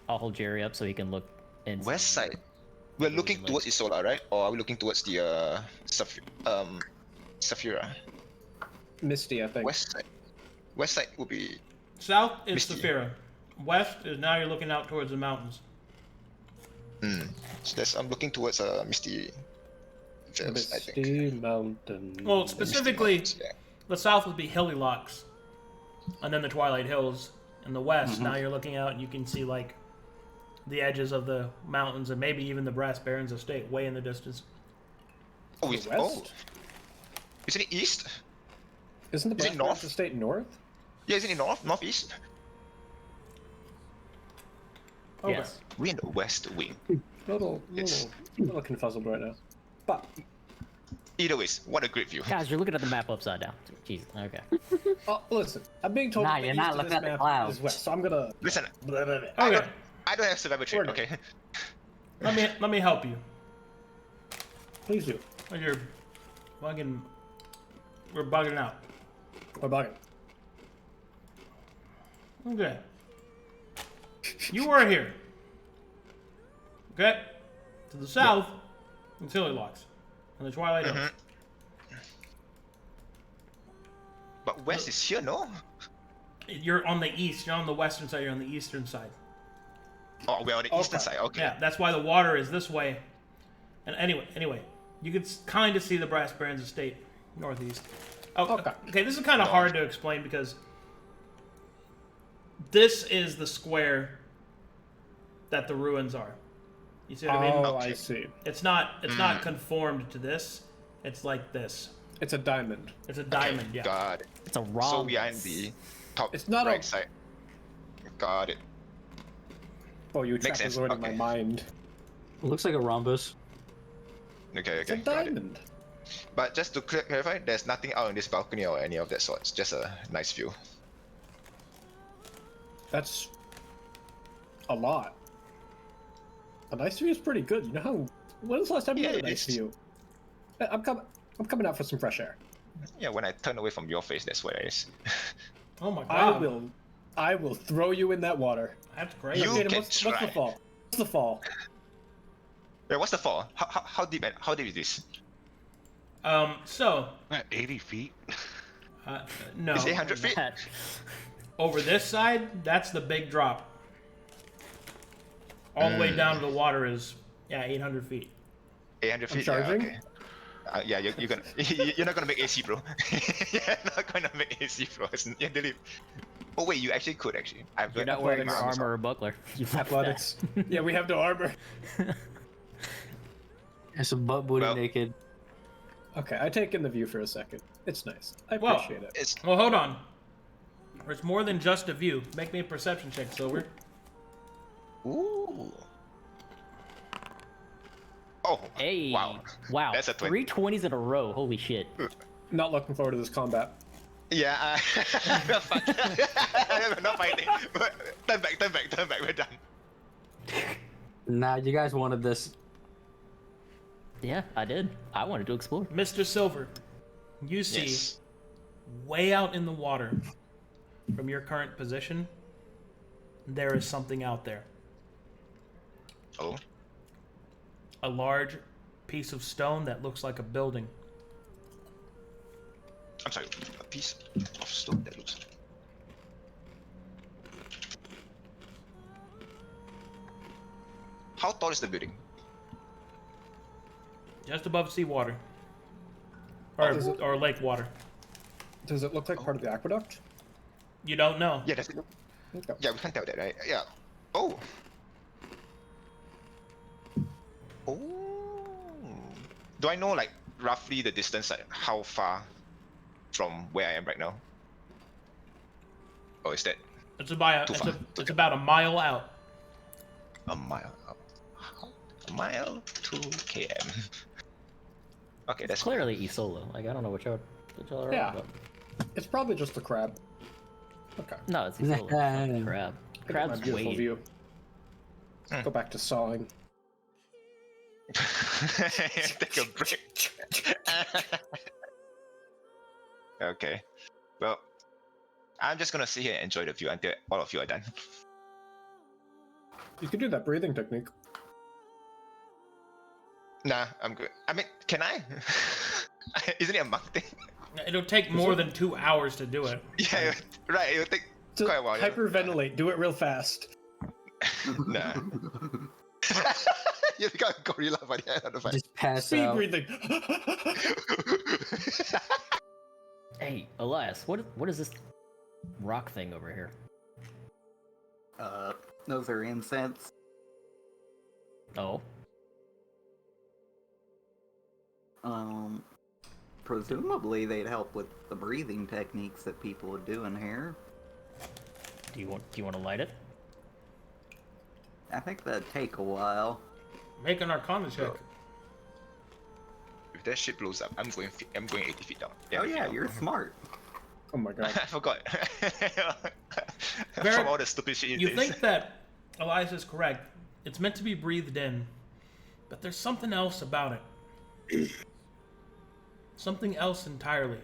[SPEAKER 2] I'll hold Jerry up so he can look in.
[SPEAKER 4] West side. We're looking
[SPEAKER 2] Lake.
[SPEAKER 4] towards Isola, right? Or are we looking towards the Saphira?
[SPEAKER 3] Misty, I think.
[SPEAKER 4] West side. West side would be.
[SPEAKER 1] South is
[SPEAKER 4] Misty.
[SPEAKER 1] Saphira. West is now you're looking out towards the mountains.
[SPEAKER 4] So that's, I'm looking towards Misty Vales, I think.
[SPEAKER 3] Misty Mountain.
[SPEAKER 1] Well,
[SPEAKER 4] Misty
[SPEAKER 1] specifically,
[SPEAKER 4] Mountains, yeah.
[SPEAKER 1] the south would be Hillylocks, and then the Twilight Hills. In the west, now you're looking out and you can see like the edges of the mountains and maybe even the Brass Barons estate way in the distance.
[SPEAKER 4] Oh,
[SPEAKER 3] The
[SPEAKER 4] it's,
[SPEAKER 3] west?
[SPEAKER 4] isn't it east?
[SPEAKER 3] Isn't the
[SPEAKER 4] Is it
[SPEAKER 3] Brass
[SPEAKER 4] north?
[SPEAKER 3] Estate north?
[SPEAKER 4] Yeah, isn't it northeast?
[SPEAKER 3] Okay.
[SPEAKER 2] Yes.
[SPEAKER 4] We're in the west wing.
[SPEAKER 3] Little
[SPEAKER 4] Yes.
[SPEAKER 3] confuzzled right now. But
[SPEAKER 4] Either ways, what a great view.
[SPEAKER 2] Guys, you're looking at the map upside down. Jeez. Okay.
[SPEAKER 3] listen, I'm being told
[SPEAKER 8] Nah,
[SPEAKER 3] that the
[SPEAKER 8] you're
[SPEAKER 3] east
[SPEAKER 8] not
[SPEAKER 3] of
[SPEAKER 8] looking
[SPEAKER 3] this
[SPEAKER 8] at the
[SPEAKER 3] map
[SPEAKER 8] clouds.
[SPEAKER 3] is west, so I'm gonna.
[SPEAKER 4] Listen,
[SPEAKER 3] Blah, blah, blah.
[SPEAKER 1] Okay,
[SPEAKER 4] I don't have survival trait,
[SPEAKER 3] We're
[SPEAKER 4] okay?
[SPEAKER 1] let me help you.
[SPEAKER 3] Please do.
[SPEAKER 1] You're bugging. We're bugging out.
[SPEAKER 3] We're bugging.
[SPEAKER 1] Okay. You are here. Okay. To the south, it's Hillylocks and the Twilight Hills.
[SPEAKER 4] But west is here, no?
[SPEAKER 1] You're on the east. You're on the western side. You're on the eastern side.
[SPEAKER 4] Oh, we're on the eastern side, okay.
[SPEAKER 1] Yeah, that's why the water is this way. And anyway, you can kind of see the Brass Barons estate northeast. Oh,
[SPEAKER 3] Okay.
[SPEAKER 1] okay. This is kind of hard to explain because this is the square that the ruins are. You see what I mean?
[SPEAKER 3] Oh, I see.
[SPEAKER 1] It's not conformed to this. It's like this.
[SPEAKER 3] It's a diamond.
[SPEAKER 1] It's a diamond. Yeah.
[SPEAKER 4] Got it.
[SPEAKER 2] It's a
[SPEAKER 4] So
[SPEAKER 2] wrong.
[SPEAKER 4] we are in the top
[SPEAKER 3] It's not
[SPEAKER 4] right
[SPEAKER 3] a-
[SPEAKER 4] side. Got it.
[SPEAKER 3] Oh, you
[SPEAKER 4] Makes sense,
[SPEAKER 3] trapezoid in my
[SPEAKER 4] okay.
[SPEAKER 3] mind.
[SPEAKER 8] It looks like a rhombus.
[SPEAKER 4] Okay,
[SPEAKER 3] It's a
[SPEAKER 4] okay, got it.
[SPEAKER 3] diamond.
[SPEAKER 4] But just to clarify, there's nothing out on this balcony or any of that sort. It's just a nice view.
[SPEAKER 3] That's a lot. A nice view is pretty good. You know how? When was the last time you
[SPEAKER 4] Yeah,
[SPEAKER 3] had a
[SPEAKER 4] it
[SPEAKER 3] nice
[SPEAKER 4] is.
[SPEAKER 3] view? I'm coming out for some fresh air.
[SPEAKER 4] Yeah, when I turn away from your face, that's where it is.
[SPEAKER 1] Oh my god.
[SPEAKER 3] I will throw you in that water.
[SPEAKER 1] That's great.
[SPEAKER 4] You
[SPEAKER 3] Okay,
[SPEAKER 4] can
[SPEAKER 3] what's the
[SPEAKER 4] try.
[SPEAKER 3] fall? What's the fall?
[SPEAKER 4] Wait, what's the fall? How deep? How deep is this?
[SPEAKER 1] So,
[SPEAKER 7] At 80 feet?
[SPEAKER 1] no.
[SPEAKER 4] Is it 800 feet?
[SPEAKER 2] That-
[SPEAKER 1] Over this side, that's the big drop. All the way down to the water is 800 feet.
[SPEAKER 4] 800 feet?
[SPEAKER 3] charging?
[SPEAKER 4] Yeah, okay. Yeah, you're gonna you're not gonna make AC, bro. You're not gonna make AC, bro. You're Oh wait, you actually could actually. I've
[SPEAKER 2] You're not wearing your armor or buckler. You left that.
[SPEAKER 3] Athletics. Yeah, we have no armor.
[SPEAKER 8] And some butt booty
[SPEAKER 4] Well-
[SPEAKER 8] naked.
[SPEAKER 3] Okay, I take in the view for a second. It's nice. I
[SPEAKER 1] Whoa.
[SPEAKER 3] appreciate it.
[SPEAKER 4] It's
[SPEAKER 1] Well, hold on. There's more than just a view. Make me a perception check, Silver.
[SPEAKER 4] ooh. Oh.
[SPEAKER 2] Hey.
[SPEAKER 4] Wow.
[SPEAKER 2] Wow.
[SPEAKER 4] That's a 20.
[SPEAKER 2] 3 20s in a row. Holy shit.
[SPEAKER 3] Not looking forward to this combat.
[SPEAKER 4] Yeah. Fuck. I'm not fighting. Turn back. We're done.
[SPEAKER 8] Nah, you guys wanted this.
[SPEAKER 2] Yeah, I did. I wanted to explore.
[SPEAKER 1] Mr. Silver, you see
[SPEAKER 4] Yes.
[SPEAKER 1] way out in the water from your current position, there is something out there.
[SPEAKER 4] Oh.
[SPEAKER 1] A large piece of stone that looks like a building.
[SPEAKER 4] I'm sorry. A piece of stone that looks. How tall is the building?
[SPEAKER 1] Just above seawater.
[SPEAKER 3] Is it-
[SPEAKER 1] Or lake water.
[SPEAKER 3] Does it look like part of the aqueduct?
[SPEAKER 1] You don't know.
[SPEAKER 4] Yeah, that's.
[SPEAKER 3] Okay.
[SPEAKER 4] Yeah, we can't tell that, right? Yeah. Oh. Oh. Do I know like roughly the distance, like how far from where I am right now? Or is that
[SPEAKER 1] It's about
[SPEAKER 4] Too
[SPEAKER 1] it's,
[SPEAKER 4] far.
[SPEAKER 1] it's about a mile out.
[SPEAKER 4] a mile? A mile, 2 km. Okay, that's
[SPEAKER 2] Clearly Isolo. Like, I don't know which y'all are
[SPEAKER 3] Yeah.
[SPEAKER 2] on, but...
[SPEAKER 3] It's probably just the crab. Okay.
[SPEAKER 2] No, it's Isolo. It's not the crab.
[SPEAKER 3] I got my
[SPEAKER 2] Crab's
[SPEAKER 3] beautiful
[SPEAKER 2] weight.
[SPEAKER 3] view. Go back to sawing.
[SPEAKER 4] Take a break. Okay. Well, I'm just gonna sit here and enjoy the view until all of you are done.
[SPEAKER 3] You could do that breathing technique.
[SPEAKER 4] Nah, I'm good. I mean, can I? Isn't it a monk thing?
[SPEAKER 1] It'll take more than 2 hours to do it.
[SPEAKER 4] Yeah, right. It'll take
[SPEAKER 3] To
[SPEAKER 4] quite a while. Yeah.
[SPEAKER 3] hyperventilate. Do it real fast.
[SPEAKER 4] Nah. You become a gorilla by the end of the fight.
[SPEAKER 8] Just pass
[SPEAKER 3] Speed
[SPEAKER 8] out.
[SPEAKER 3] breathing.
[SPEAKER 2] Hey, Elias, what is this rock thing over here?
[SPEAKER 5] Those are incense.
[SPEAKER 2] Oh,
[SPEAKER 5] Presumably they'd help with the breathing techniques that people would do in here.
[SPEAKER 2] do you want to light it?
[SPEAKER 5] I think that'd take a while.
[SPEAKER 1] Make an Arcana check.
[SPEAKER 4] If that shit blows up, I'm going 80 feet down.
[SPEAKER 5] Oh
[SPEAKER 4] 80 feet
[SPEAKER 5] yeah,
[SPEAKER 4] down.
[SPEAKER 5] you're smart.
[SPEAKER 3] Oh my god.
[SPEAKER 4] I forgot.
[SPEAKER 1] Varric,
[SPEAKER 4] From all the stupid shit
[SPEAKER 1] You
[SPEAKER 4] did.
[SPEAKER 1] think that Elias is correct. It's meant to be breathed in, but there's something else about it. Something else entirely.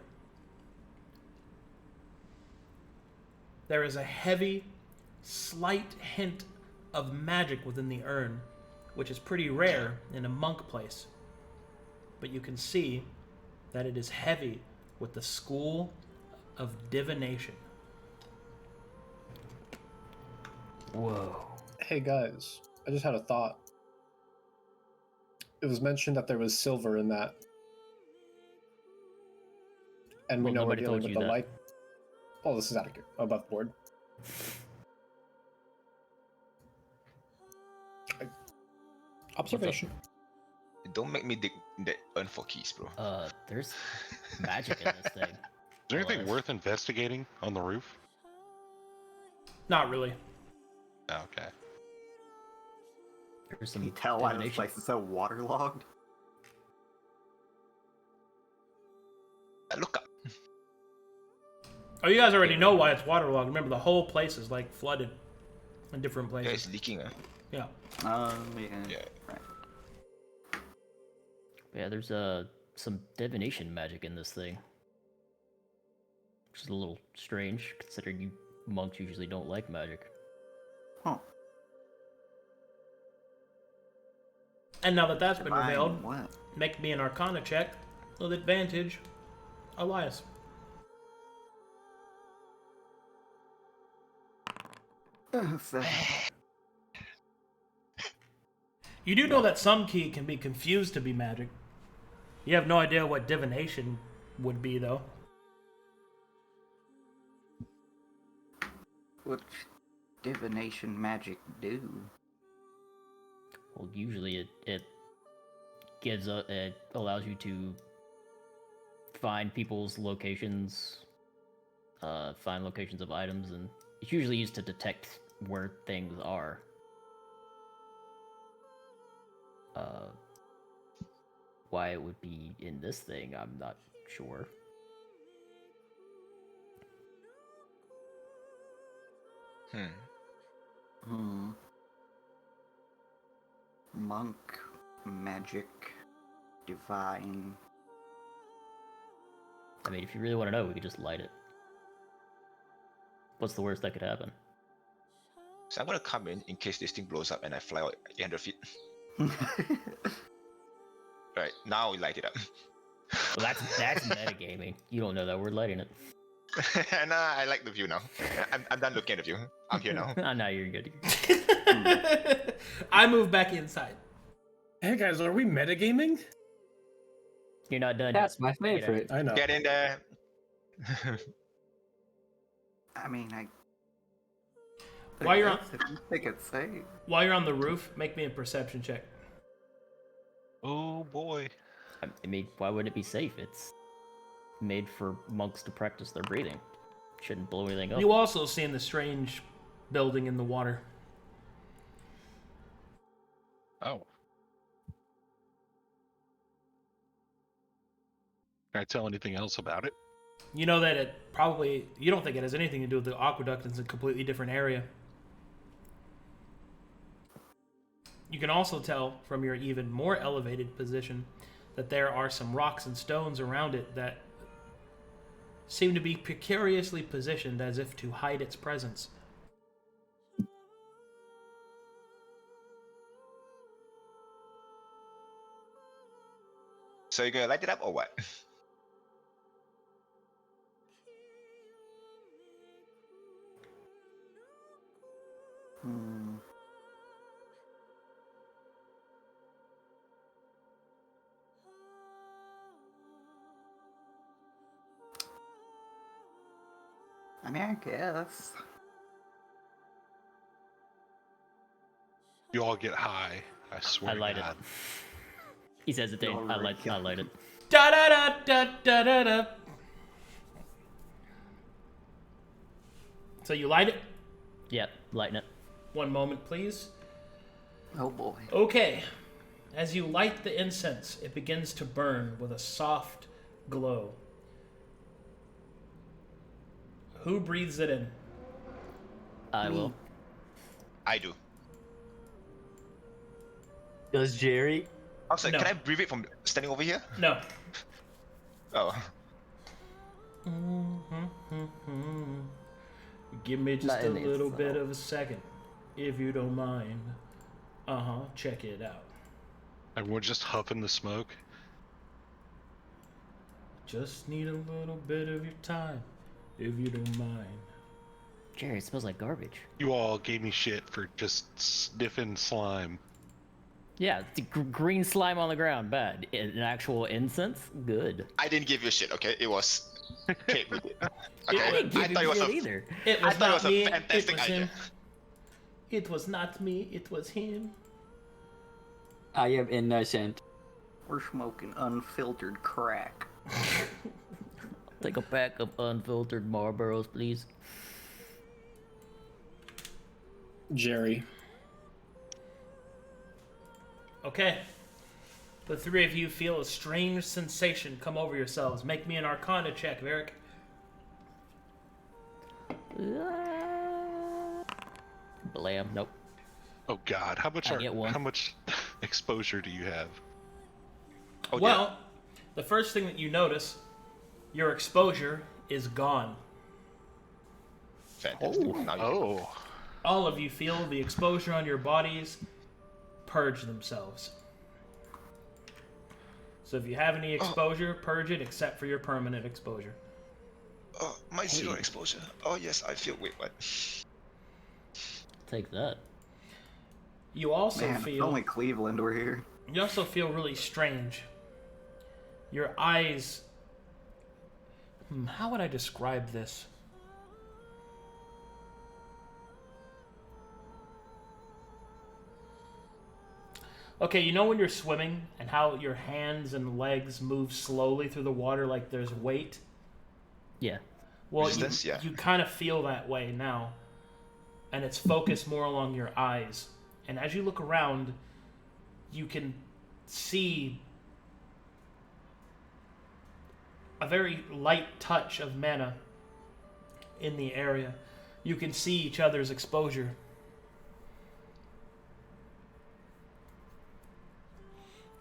[SPEAKER 1] There is a heavy, slight hint of magic within the urn, which is pretty rare in a monk place. But you can see that it is heavy with the school of divination.
[SPEAKER 2] Whoa.
[SPEAKER 3] Hey guys, I just had a thought. It was mentioned that there was silver in that. And we
[SPEAKER 2] Well,
[SPEAKER 3] know we're
[SPEAKER 2] nobody
[SPEAKER 3] dealing
[SPEAKER 2] told
[SPEAKER 3] with
[SPEAKER 2] you
[SPEAKER 3] the
[SPEAKER 2] that.
[SPEAKER 3] light. Oh, this is above board. Observation.
[SPEAKER 4] Don't make me dig that urn for keys, bro.
[SPEAKER 2] There's magic in this thing.
[SPEAKER 7] Is there anything
[SPEAKER 2] Elias.
[SPEAKER 7] worth investigating on the roof?
[SPEAKER 1] Not really.
[SPEAKER 7] Oh, okay.
[SPEAKER 2] There's
[SPEAKER 5] Can
[SPEAKER 2] some
[SPEAKER 5] you tell why this
[SPEAKER 2] divination.
[SPEAKER 5] place is so waterlogged?
[SPEAKER 4] Look up.
[SPEAKER 1] Oh, you guys already know why it's waterlogged. Remember, the whole place is like flooded in different
[SPEAKER 4] Yeah,
[SPEAKER 1] places.
[SPEAKER 4] it's leaking.
[SPEAKER 1] Yeah.
[SPEAKER 5] Yeah.
[SPEAKER 4] Yeah.
[SPEAKER 5] Right.
[SPEAKER 2] Yeah, there's some divination magic in this thing. Which is a little strange, considering you monks usually don't like magic.
[SPEAKER 5] Huh.
[SPEAKER 1] And now that that's been
[SPEAKER 5] Divine
[SPEAKER 1] revealed,
[SPEAKER 5] what?
[SPEAKER 1] make me an Arcana check with advantage, Elias.
[SPEAKER 5] So,
[SPEAKER 1] You do know that some key can be confused to be magic. You have no idea what divination would be, though.
[SPEAKER 5] What divination magic do?
[SPEAKER 2] Well, usually it allows you to find people's locations, find locations of items, and it's usually used to detect where things are. Why it would be in this thing, I'm not sure.
[SPEAKER 5] Monk, magic, divine.
[SPEAKER 2] I mean, if you really want to know, we could just light it. What's the worst that could happen?
[SPEAKER 4] So I'm gonna come in case this thing blows up and I fly out 800 feet. Right, now we light it up.
[SPEAKER 2] Well, that's metagaming. You don't know that we're lighting it.
[SPEAKER 4] Nah, I like the view now. I'm done looking at the view. I'm here now.
[SPEAKER 2] Now you're good.
[SPEAKER 1] I move back inside.
[SPEAKER 3] Hey guys, are we metagaming?
[SPEAKER 2] You're not done
[SPEAKER 8] That's
[SPEAKER 2] yet.
[SPEAKER 8] my favorite.
[SPEAKER 3] I know.
[SPEAKER 4] Get in there.
[SPEAKER 5] I mean,
[SPEAKER 1] While you're on,
[SPEAKER 5] if you think it's safe.
[SPEAKER 1] while you're on the roof, make me a perception check.
[SPEAKER 7] Oh boy.
[SPEAKER 2] I mean, why would it be safe? It's made for monks to practice their breathing. Shouldn't blow anything up.
[SPEAKER 1] You also seen the strange building in the water.
[SPEAKER 7] Oh. Can I tell anything else about it?
[SPEAKER 1] You know that you don't think it has anything to do with the aqueduct. It's a completely different area. You can also tell from your even more elevated position that there are some rocks and stones around it that seem to be precariously positioned as if to hide its presence.
[SPEAKER 4] So you're gonna light it up or what?
[SPEAKER 5] I mean, I guess.
[SPEAKER 7] You all get high. I swear
[SPEAKER 2] I
[SPEAKER 7] to
[SPEAKER 2] light it.
[SPEAKER 7] God.
[SPEAKER 2] He's hesitating.
[SPEAKER 5] Oh,
[SPEAKER 2] I light it.
[SPEAKER 1] Da da da da da da da. So you light it?
[SPEAKER 2] Yep, lighting it.
[SPEAKER 1] One moment, please.
[SPEAKER 5] Oh boy.
[SPEAKER 1] Okay. As you light the incense, it begins to burn with a soft glow. Who breathes it in?
[SPEAKER 2] I will.
[SPEAKER 4] I do.
[SPEAKER 8] Does Jerry?
[SPEAKER 4] Also,
[SPEAKER 1] No.
[SPEAKER 4] can I breathe it from standing over here?
[SPEAKER 1] No.
[SPEAKER 4] Oh.
[SPEAKER 1] Give me just
[SPEAKER 2] Not
[SPEAKER 1] a
[SPEAKER 2] in the
[SPEAKER 1] little
[SPEAKER 2] inside.
[SPEAKER 1] bit of a second, if you don't mind. Check it out.
[SPEAKER 7] Everyone just huffing the smoke.
[SPEAKER 1] Just need a little bit of your time, if you don't mind.
[SPEAKER 2] Jerry, it smells like garbage.
[SPEAKER 7] You all gave me shit for just sniffing slime.
[SPEAKER 2] Yeah, the green slime on the ground, bad. An actual incense, good.
[SPEAKER 4] I didn't give you shit, okay? It was Kate who did.
[SPEAKER 1] I
[SPEAKER 4] Okay?
[SPEAKER 2] didn't give
[SPEAKER 4] thought it
[SPEAKER 2] you
[SPEAKER 4] was
[SPEAKER 2] shit
[SPEAKER 4] a
[SPEAKER 2] either.
[SPEAKER 1] It
[SPEAKER 4] I
[SPEAKER 1] was
[SPEAKER 4] thought it
[SPEAKER 1] not
[SPEAKER 4] was a
[SPEAKER 1] me. It
[SPEAKER 4] fantastic
[SPEAKER 1] was
[SPEAKER 4] idea.
[SPEAKER 1] him. It was not me. It was him.
[SPEAKER 8] I am innocent.
[SPEAKER 5] We're smoking unfiltered crack.
[SPEAKER 2] Take a pack of unfiltered Marlboros, please.
[SPEAKER 3] Jerry.
[SPEAKER 1] Okay. The three of you feel a strange sensation come over yourselves. Make me an Arcana check, Varric.
[SPEAKER 2] Blam, nope.
[SPEAKER 7] Oh God, how much
[SPEAKER 2] I get one.
[SPEAKER 7] how much exposure do you have?
[SPEAKER 4] Oh,
[SPEAKER 1] Well, the first thing that you notice, your exposure is gone.
[SPEAKER 4] fantastic. Now you
[SPEAKER 7] Oh,
[SPEAKER 1] All of you feel the exposure on your bodies purge themselves. So if you have any exposure, purge it except for your permanent exposure.
[SPEAKER 4] Oh, my zero exposure. Oh yes, I feel. Wait, what?
[SPEAKER 2] Take that.
[SPEAKER 1] You also
[SPEAKER 5] Man, if
[SPEAKER 1] feel
[SPEAKER 5] only Cleveland were here.
[SPEAKER 1] You also feel really strange. Your eyes... how would I describe this? Okay, you know when you're swimming and how your hands and legs move slowly through the water like there's weight?
[SPEAKER 2] Yeah.
[SPEAKER 1] Well,
[SPEAKER 4] Resistance, yeah.
[SPEAKER 1] you kind of feel that way now. And it's focused more along your eyes. And as you look around, you can see a very light touch of mana in the area. You can see each other's exposure.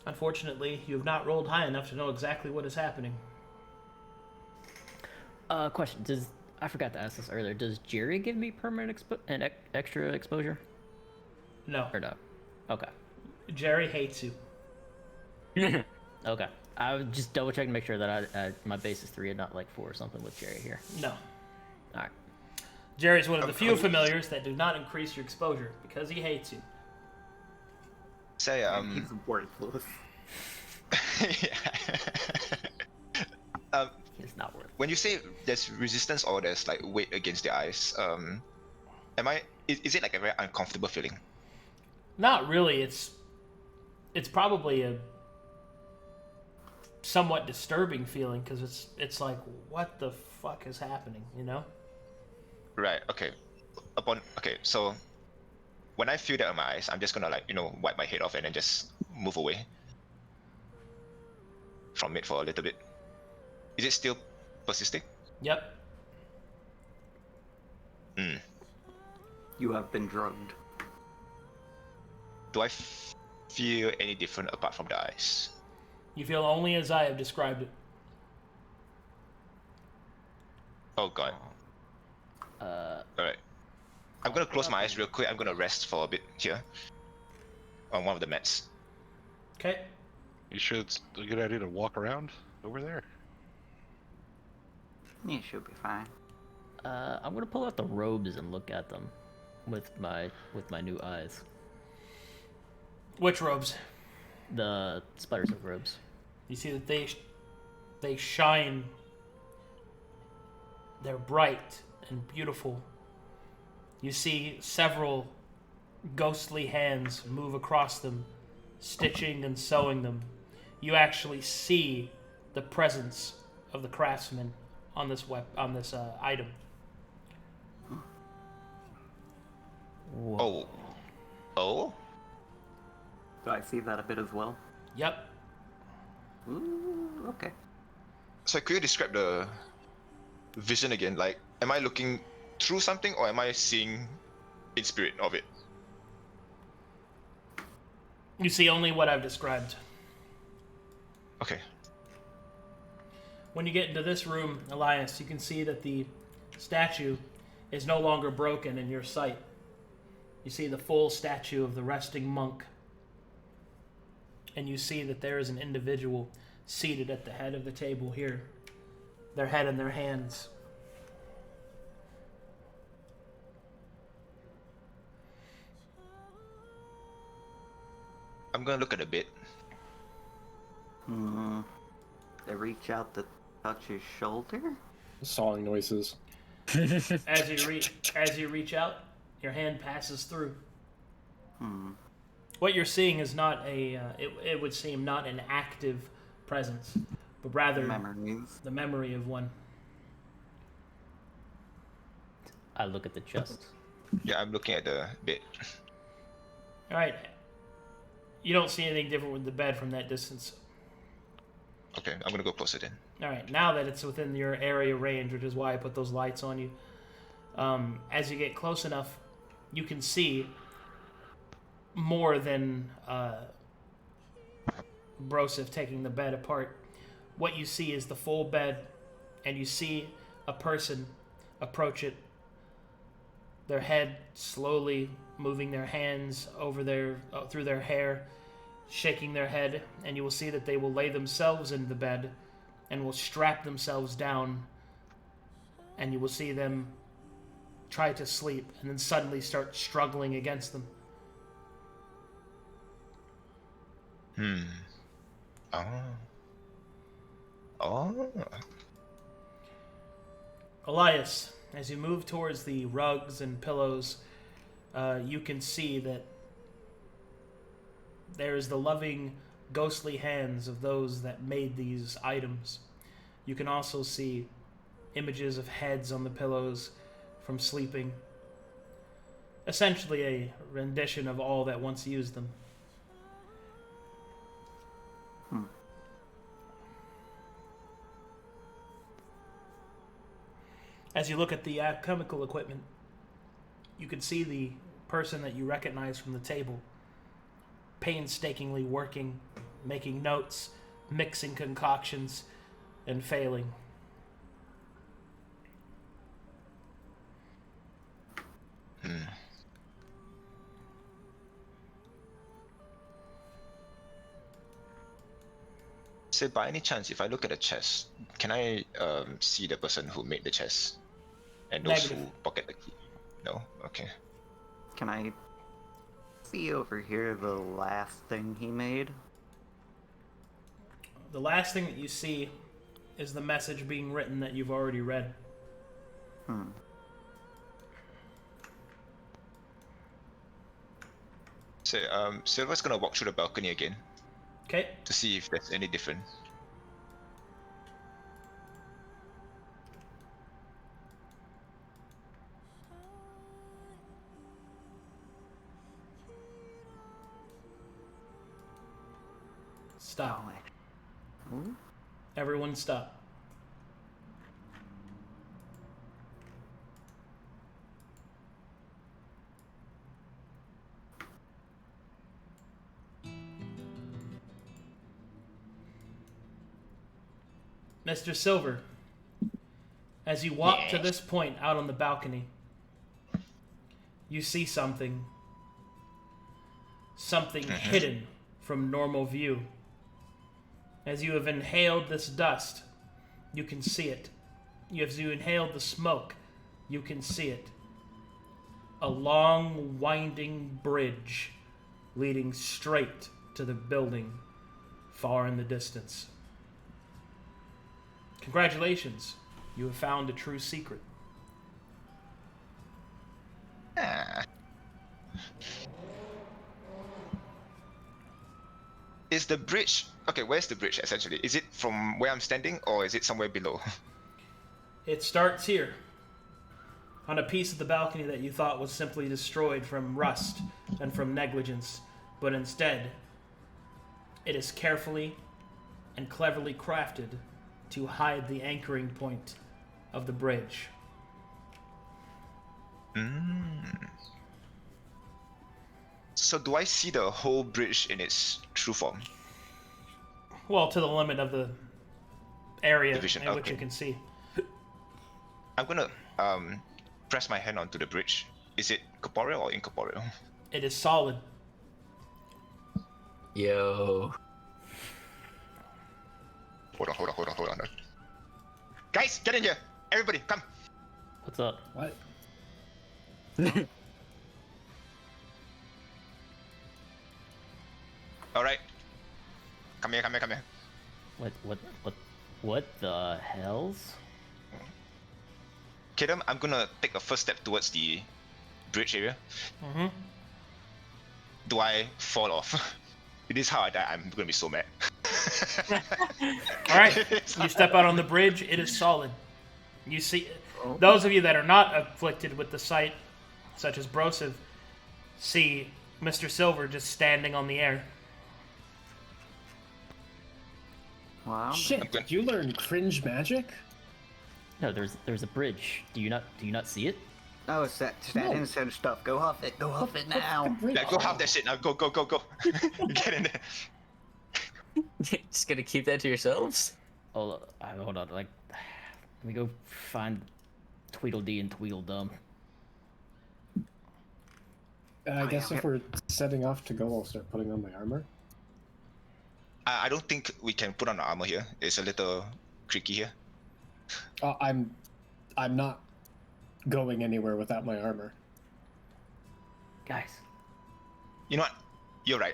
[SPEAKER 1] Unfortunately, you have not rolled high enough to know exactly what is happening.
[SPEAKER 2] Question: I forgot to ask this earlier? Does Jerry give me permanent extra exposure?
[SPEAKER 1] No.
[SPEAKER 2] Or no? Okay.
[SPEAKER 1] Jerry hates you.
[SPEAKER 2] Okay. I was just double checking to make sure that my base is 3 and not like 4 or something with Jerry here.
[SPEAKER 1] No.
[SPEAKER 2] All right.
[SPEAKER 1] Jerry's one of the few familiars that do not increase your exposure because he hates you.
[SPEAKER 4] Say,
[SPEAKER 5] He's worthless.
[SPEAKER 2] It's not worth it.
[SPEAKER 4] when you say there's resistance or there's like weight against the eyes, is it like a very uncomfortable feeling?
[SPEAKER 1] Not really. It's probably a somewhat disturbing feeling because it's like, what the fuck is happening, you know?
[SPEAKER 4] Right. Okay. So when I feel that in my eyes, I'm just gonna wipe my head off and then just move away from it for a little bit. Is it still persisting?
[SPEAKER 1] Yep.
[SPEAKER 5] You have been drugged.
[SPEAKER 4] Do I feel any different apart from the eyes?
[SPEAKER 1] You feel only as I have described it.
[SPEAKER 4] Oh god. Alright. I'm gonna close my eyes real quick. I'm gonna rest for a bit here on one of the mats.
[SPEAKER 1] Okay.
[SPEAKER 7] You sure it's a good idea to walk around over there?
[SPEAKER 5] You should be fine.
[SPEAKER 2] I'm gonna pull out the robes and look at them with my new eyes.
[SPEAKER 1] Which robes?
[SPEAKER 2] The Spider Silk robes.
[SPEAKER 1] You see that they shine. They're bright and beautiful. You see several ghostly hands move across them, stitching and sewing them. You actually see the presence of the craftsman on this item.
[SPEAKER 2] Whoa.
[SPEAKER 4] Oh?
[SPEAKER 5] Do I see that a bit as well?
[SPEAKER 1] Yep.
[SPEAKER 5] Ooh, okay.
[SPEAKER 4] So could you describe the vision again? Like, am I looking through something or am I seeing in spirit of it?
[SPEAKER 1] You see only what I've described.
[SPEAKER 4] Okay.
[SPEAKER 1] When you get into this room, Elias, you can see that the statue is no longer broken in your sight. You see the full statue of the resting monk. And you see that there is an individual seated at the head of the table here, their head in their hands.
[SPEAKER 4] I'm gonna look at the bed.
[SPEAKER 5] They reach out to touch his shoulder?
[SPEAKER 3] Sawing noises.
[SPEAKER 1] As you reach out, your hand passes through. What you're seeing is not it would seem not an active presence, but rather
[SPEAKER 5] Memories.
[SPEAKER 1] the memory of one.
[SPEAKER 2] I look at the chest.
[SPEAKER 4] Yeah, I'm looking at the bed.
[SPEAKER 1] All right. You don't see anything different with the bed from that distance.
[SPEAKER 4] Okay, I'm gonna go closer then.
[SPEAKER 1] All right. Now that it's within your area range, which is why I put those lights on you, as you get close enough, you can see more than Broseph taking the bed apart. What you see is the full bed, and you see a person approach it, their head slowly moving their hands over through their hair, shaking their head, and you will see that they will lay themselves in the bed and will strap themselves down, and you will see them try to sleep and then suddenly start struggling against them.
[SPEAKER 4] Oh.
[SPEAKER 1] Elias, as you move towards the rugs and pillows, you can see that There is the loving, ghostly hands of those that made these items. You can also see images of heads on the pillows from sleeping. Essentially a rendition of all that once used them. As you look at the alchemical equipment, you can see the person that you recognize from the table painstakingly working, making notes, mixing concoctions, and failing.
[SPEAKER 4] So by any chance, if I look at the chest, can I see the person who made the chest? And those
[SPEAKER 1] Negative.
[SPEAKER 4] who pocket the key? No? Okay.
[SPEAKER 5] Can I see over here the last thing he made?
[SPEAKER 1] The last thing that you see is the message being written that you've already read.
[SPEAKER 4] So Silver's gonna walk through the balcony again
[SPEAKER 1] Okay?
[SPEAKER 4] to see if there's any different.
[SPEAKER 1] Stop.
[SPEAKER 5] Hmm?
[SPEAKER 1] Everyone stop. Mr. Silver, as you walk to this point out on the balcony, you see something. Something hidden from normal view. As you have inhaled this dust, you can see it. As you inhaled the smoke, you can see it. A long, winding bridge leading straight to the building far in the distance. Congratulations, you have found a true secret.
[SPEAKER 4] Is the bridge... Okay, where's the bridge, essentially? Is it from where I'm standing, or is it somewhere below?
[SPEAKER 1] It starts here, on a piece of the balcony that you thought was simply destroyed from rust and from negligence, but instead, it is carefully and cleverly crafted to hide the anchoring point of the bridge.
[SPEAKER 4] So do I see the whole bridge in its true form?
[SPEAKER 1] Well, to the limit of the area
[SPEAKER 4] Division,
[SPEAKER 1] in which
[SPEAKER 4] okay.
[SPEAKER 1] you can see.
[SPEAKER 4] I'm gonna press my hand onto the bridge. Is it corporeal or incorporeal?
[SPEAKER 1] It is solid.
[SPEAKER 6] Yo.
[SPEAKER 4] Hold on. Guys, get in here! Everybody, come!
[SPEAKER 2] What's up?
[SPEAKER 3] What?
[SPEAKER 4] Alright. Come here.
[SPEAKER 2] What the hells?
[SPEAKER 4] Kedam, I'm gonna take a first step towards the bridge area.
[SPEAKER 1] Mm-hmm.
[SPEAKER 4] Do I fall off? It is how I die. I'm gonna be so mad.
[SPEAKER 1] All right, you step out on the bridge. It is solid. You see, those of you that are not afflicted with the sight, such as Broseph, see Mr. Silver just standing on the air.
[SPEAKER 5] Wow.
[SPEAKER 3] Shit, did you learn cringe magic?
[SPEAKER 2] No, there's a bridge. Do you not see it?
[SPEAKER 5] Oh, it's that instant stuff. Go huff it. Go huff it now.
[SPEAKER 4] Yeah, go have that shit now. Go. Get in there.
[SPEAKER 6] Just gonna keep that to yourselves?
[SPEAKER 2] Hold on. Like, let me go find Tweedledee and Tweedledum.
[SPEAKER 3] I guess if we're setting off to go, I'll start putting on my armor.
[SPEAKER 4] I don't think we can put on the armor here. It's a little tricky here.
[SPEAKER 3] I'm not going anywhere without my armor.
[SPEAKER 2] Guys,
[SPEAKER 4] You know what?